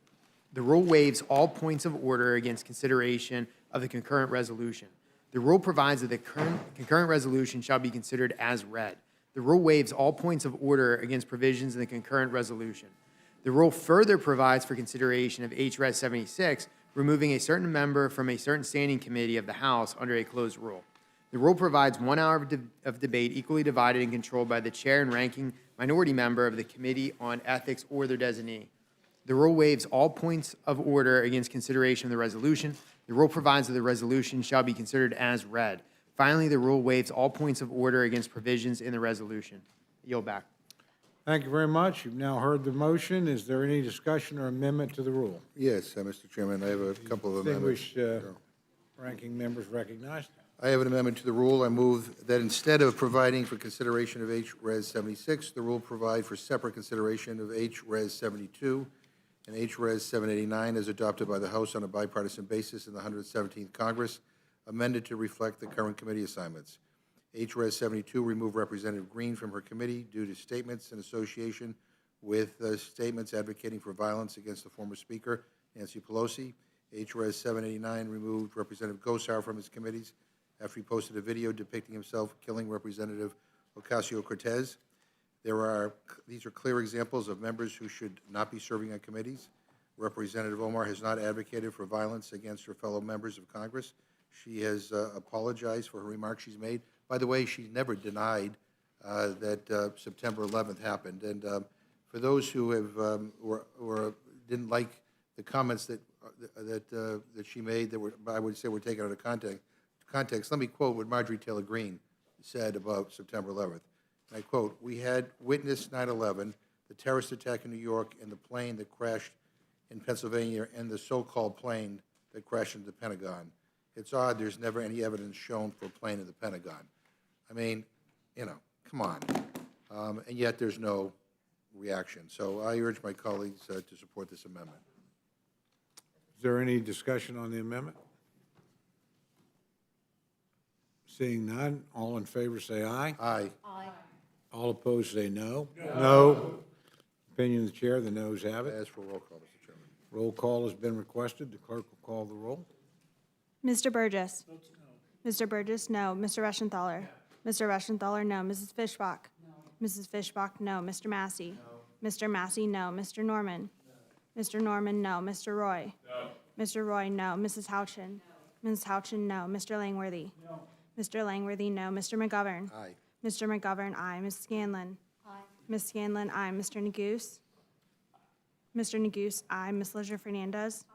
The rule waives all points of order against consideration of the concurrent resolution. The rule provides that the concurrent resolution shall be considered as read. The rule waives all points of order against provisions in the concurrent resolution. The rule further provides for consideration of H-Res 76, removing a certain member from a certain standing committee of the House under a closed rule. The rule provides 1 hour of debate equally divided and controlled by the chair and ranking minority member of the Committee on Ethics or their designee. The rule waives all points of order against consideration of the resolution. The rule provides that the resolution shall be considered as read. Finally, the rule waives all points of order against provisions in the resolution. Yield back. Thank you very much. You've now heard the motion. Is there any discussion or amendment to the rule? Yes, Mr. Chairman, I have a couple of amendments. Distinguished ranking members recognized. I have an amendment to the rule. I move that instead of providing for consideration of H-Res 76, the rule provide for separate consideration of H-Res 72 and H-Res 789 as adopted by the House on a bipartisan basis in the 117th Congress, amended to reflect the current committee assignments. H-Res 72, remove Representative Green from her committee due to statements in association with statements advocating for violence against the former Speaker, Nancy Pelosi. H-Res 789, removed Representative Gosar from his committees after he posted a video depicting himself killing Representative Ocasio-Cortez. These are clear examples of members who should not be serving on committees. Representative Omar has not advocated for violence against her fellow members of Congress. She has apologized for her remarks she's made. By the way, she never denied that September 11th happened. And for those who have didn't like the comments that she made that were, I would say, were taken out of context, let me quote what Marjorie Taylor Greene said about September 11th. And I quote, "We had witnessed 9/11, the terrorist attack in New York, and the plane that crashed in Pennsylvania, and the so-called plane that crashed into the Pentagon. It's odd there's never any evidence shown for a plane in the Pentagon." I mean, you know, come on. And yet there's no reaction. So I urge my colleagues to support this amendment. Is there any discussion on the amendment? Seeing none, all in favor say aye. Aye. All opposed say no. No. Opinion of the chair, the noes have I it. ask for a roll call, Mr. Chairman. Roll call has been requested. The clerk will call the roll. Mr. Burgess. Mr. Burgess, no. Mr. Reschenthaler. Mr. Reschenthaler, no. Mrs. Fishbach. Mrs. Fishbach, no. Mr. Massey. Mr. Massey, no. Mr. Norman. Mr. Norman, no. Mr. Roy. Mr. Roy, no. Mrs. Houchin. Mrs. Houchin, no. Mr. Langworthy. Mr. Langworthy, no. Mr. McGovern. Aye. Mr. McGovern, aye. Ms. Scanlon. Ms. Scanlon, aye. Mr. Neguse. Mr. Neguse, aye. Ms. Leisure Fernandez.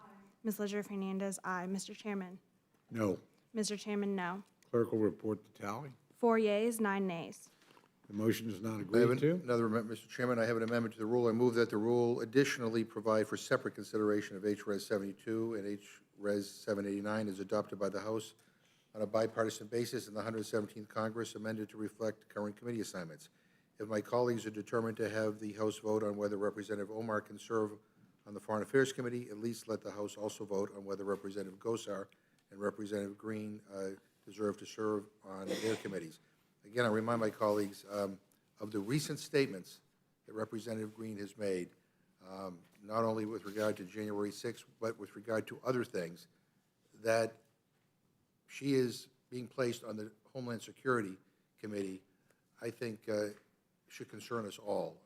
Ms. Leisure Fernandez, aye. Mr. Chairman. No. Mr. Chairman, no. Clerk will report the tally. 4 yeas, 9 nays. The motion is not I have agreed to. another amendment, Mr. Chairman. I have an amendment to the rule. I move that the rule additionally provide for separate consideration of H-Res 72 and H-Res 789 as adopted by the House on a bipartisan basis in the 117th Congress, amended to reflect current committee assignments. If my colleagues are determined to have the House vote on whether Representative Omar can serve on the Foreign Affairs Committee, at least let the House also vote on whether Representative Gosar and Representative Green deserve to serve on their committees. Again, I remind my colleagues of the recent statements that Representative Green has made, not only with regard to January 6th, but with regard to other things, that she is being placed on the Homeland Security Committee, I think should concern us all,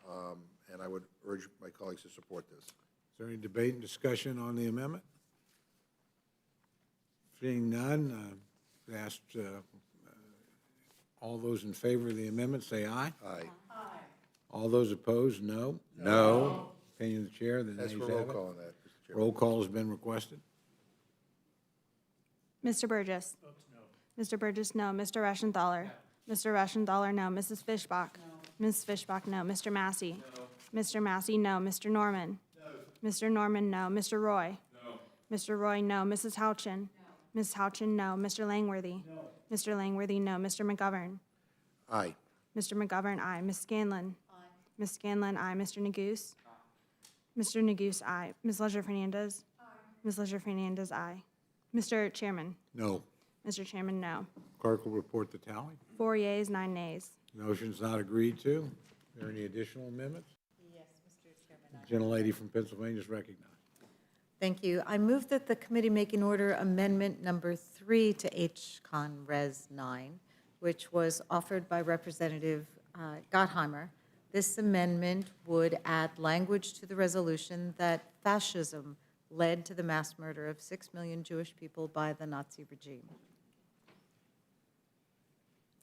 and I would urge my colleagues to support this. Is there any debate and discussion on the amendment? Seeing none, I ask all those in favor of the amendment say aye. Aye. All those opposed, no. No. Opinion of the chair, the nays Ask have for a roll it. call on that, Mr. Chairman. Roll call has been requested. Mr. Burgess. Mr. Burgess, no. Mr. Reschenthaler. Mr. Reschenthaler, no. Mrs. Fishbach. Ms. Fishbach, no. Mr. Massey. Mr. Massey, no. Mr. Norman. Mr. Norman, no. Mr. Roy. Mr. Roy, no. Mrs. Houchin. Ms. Houchin, no. Mr. Langworthy. Mr. Langworthy, no. Mr. McGovern. Aye. Mr. McGovern, aye. Ms. Scanlon. Ms. Scanlon, aye. Mr. Neguse. Mr. Neguse, aye. Ms. Leisure Fernandez. Ms. Leisure Fernandez, aye. Mr. Chairman. No. Mr. Chairman, no. Clerk will report the tally. 4 yeas, 9 nays. Motion's not agreed to. Are there any additional amendments? Yes, Mr. Chairman. Gentlelady from Pennsylvania is recognized. Thank you. I move that the committee make in order amendment number 3 to H-Con Res 9, which was offered by Representative Gottheimer. This amendment would add language to the resolution that fascism led to the mass murder of 6 million Jewish people by the Nazi regime.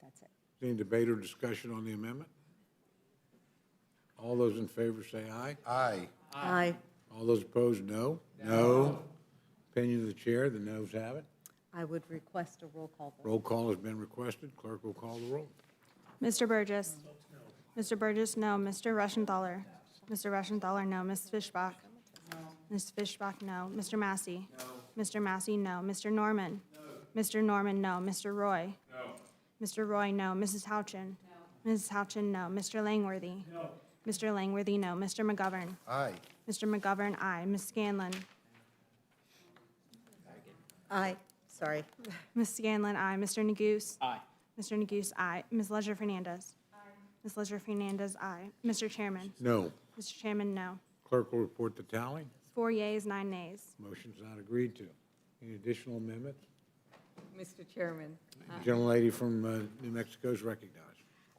That's it. Any debate or discussion on the amendment? All those in favor say aye. Aye. Aye. All those opposed, no. No. Opinion of the chair, the noes have it. I would request a roll call vote. Roll call has been requested. Clerk will call the roll. Mr. Burgess. Mr. Burgess, no. Mr. Reschenthaler. Mr. Reschenthaler, no. Ms. Fishbach. Ms. Fishbach, no. Mr. Massey. Mr. Massey, no. Mr. Norman. Mr. Norman, no. Mr. Roy. Mr. Roy, no. Mrs. Houchin. Mrs. Houchin, no. Mr. Langworthy. Mr. Langworthy, no. Mr. McGovern. Aye. Mr. McGovern, aye. Ms. Scanlon. Aye, sorry. Ms. Scanlon, aye. Mr. Neguse. Aye. Mr. Neguse, aye. Ms. Leisure Fernandez. Ms. Leisure Fernandez, aye. Mr. Chairman. No. Mr. Chairman, no. Clerk will report the tally. 4 yeas, 9 nays. Motion's not agreed to. Any additional amendments? Mr. Chairman, Gentlelady from New Mexico is recognized.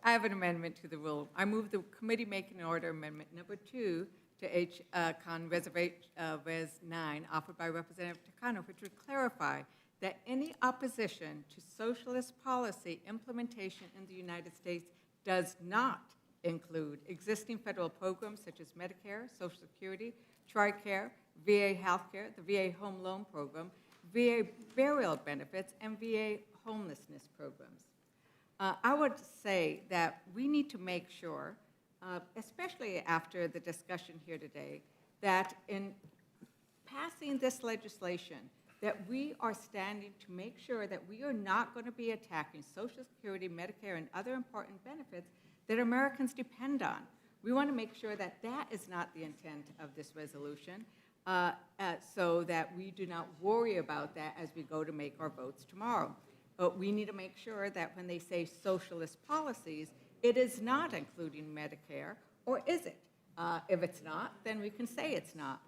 I have an amendment to the rule. I move the committee make an order amendment number 2 to H. Con Res 9, offered by Representative Takano, which would clarify that any opposition to socialist policy implementation in the United States does not include existing federal programs such as Medicare, Social Security, TRICARE, VA healthcare, the VA home loan program, VA burial benefits, and VA homelessness programs. I would say that we need to make sure, especially after the discussion here today, that in passing this legislation, that we are standing to make sure that we are not going to be attacking Social Security, Medicare, and other important benefits that Americans depend on. We want to make sure that that is not the intent of this resolution, so that we do not worry about that as we go to make our votes tomorrow. But we need to make sure that when they say socialist policies, it is not including Medicare, or is it? If it's not, then we can say it's not.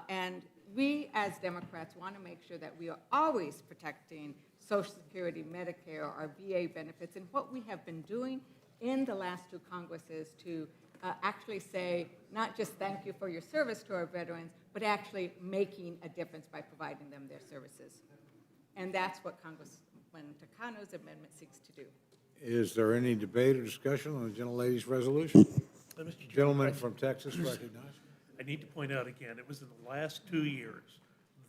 And we, as Democrats, want to make sure that we are always protecting Social Security, Medicare, our VA benefits, and what we have been doing in the last 2 Congresses to actually say, not just thank you for your service to our veterans, but actually making a difference by providing them their services. And that's what Congressman Takano's amendment seeks to do. Is there any debate or discussion on the gentlelady's resolution? Mr. Chairman, Gentleman from Texas recognized. I need to point out again, it was in the last 2 years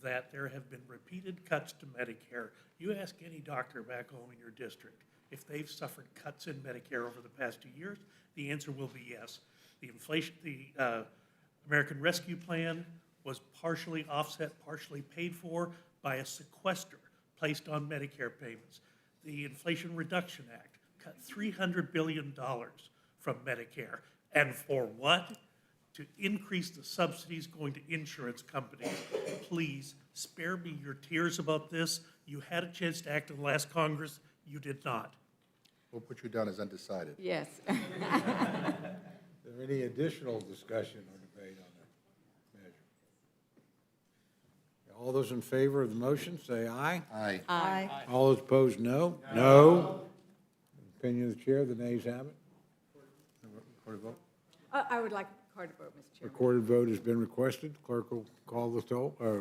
that there have been repeated cuts to Medicare. You ask any doctor back home in your district if they've suffered cuts in Medicare over the past 2 years, the answer will be yes. The inflation, the American Rescue Plan was partially offset, partially paid for by a sequester placed on Medicare payments. The Inflation Reduction Act cut $300 billion from Medicare. And for what? To increase the subsidies going to insurance companies. Please spare me your tears about this. You had a chance to act in the last Congress. You did not. We'll put you down as undecided. Yes. Is there any additional discussion or debate on the measure? All those in favor of the motion, say aye. Aye. Aye. All those opposed, no? No. Opinion of the chair, the nays have it. Recorded vote. I would like a recorded vote, Mr. Chairman. Recorded vote has been requested. Clerk will call the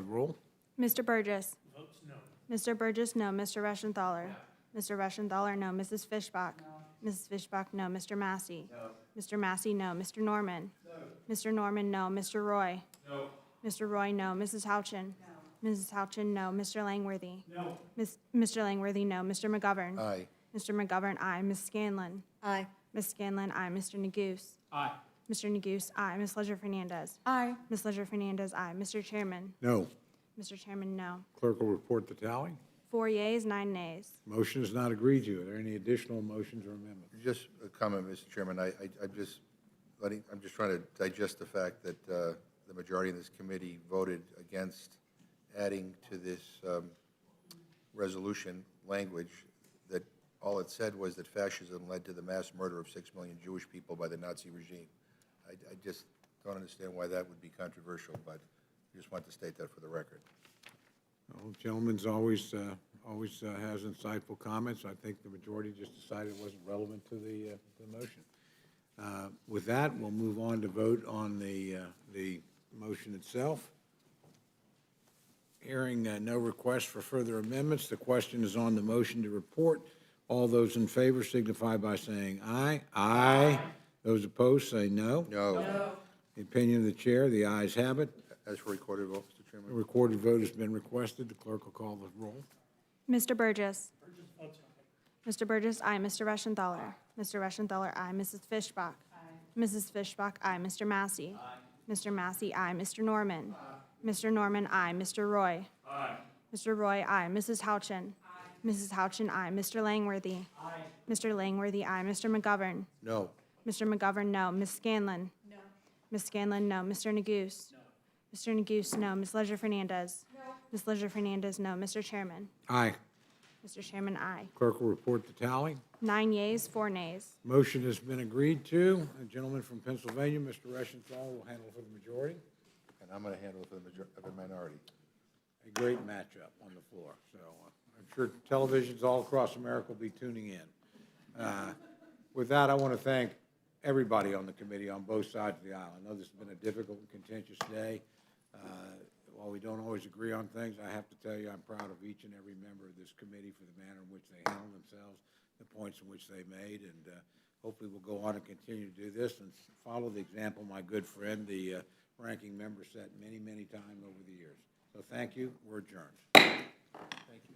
roll. Mr. Burgess. Votes no. Mr. Burgess, no. Mr. Reschenthaler. Mr. Reschenthaler, no. Mrs. Fishbach. Mrs. Fishbach, no. Mr. Massey. Mr. Massey, no. Mr. Norman. Mr. Norman, no. Mr. Roy. Mr. Roy, no. Mrs. Houchin. Mrs. Houchin, no. Mr. Langworthy. Mr. Langworthy, no. Mr. McGovern. Aye. Mr. McGovern, aye. Ms. Scanlon. Aye. Ms. Scanlon, aye. Mr. Neguse. Aye. Mr. Neguse, aye. Ms. Leisure Fernandez. Aye. Ms. Leisure Fernandez, aye. Mr. Chairman. No. Mr. Chairman, no. Clerk will report the tally. 4 yeas, 9 nays. Motion is not agreed to. Are there any additional motions or amendments? Just a comment, Mr. Chairman. I'm just trying to digest the fact that the majority of this committee voted against adding to this resolution language that all it said was that fascism led to the mass murder of 6 million Jewish people by the Nazi regime. I just don't understand why that would be controversial, but I just want to state that for the record. Well, gentleman's always has insightful comments. I think the majority just decided it wasn't relevant to the motion. With that, we'll move on to vote on the motion itself. Hearing no request for further amendments, the question is on the motion to report. All those in favor signify by saying aye. Aye. Those opposed say no. No. The opinion of the chair, the ayes have it. As for recorded vote, Mr. Chairman. A recorded vote has been requested. The clerk will call the roll. Mr. Burgess. Mr. Burgess, aye. Mr. Reschenthaler. Mr. Reschenthaler, aye. Mrs. Fishbach. Mrs. Fishbach, aye. Mr. Massey. Mr. Massey, aye. Mr. Norman. Mr. Norman, aye. Mr. Roy. Mr. Roy, aye. Mrs. Houchin. Mrs. Houchin, aye. Mr. Langworthy. Mr. Langworthy, aye. Mr. McGovern. No. Mr. McGovern, no. Ms. Scanlon. No. Ms. Scanlon, no. Mr. Neguse. No. Mr. Neguse, no. Ms. Leisure Fernandez. No. Ms. Leisure Fernandez, no. Mr. Chairman. Aye. Mr. Chairman, aye. Clerk will report the tally. 9 yeas, 4 nays. Motion has been agreed to. A gentleman from Pennsylvania, Mr. Reschenthal, will handle for the majority. And I'm going to handle it for the minority. A great matchup on the floor. So I'm sure televisions all across America will be tuning in. With that, I want to thank everybody on the committee on both sides of the aisle. I know this has been a difficult and contentious day. While we don't always agree on things, I have to tell you I'm proud of each and every member of this committee for the manner in which they handled themselves, the points in which they made, and hopefully we'll go on and continue to do this and follow the example my good friend, the ranking member, set many, many times over the years. So thank you. We're adjourned. Thank you.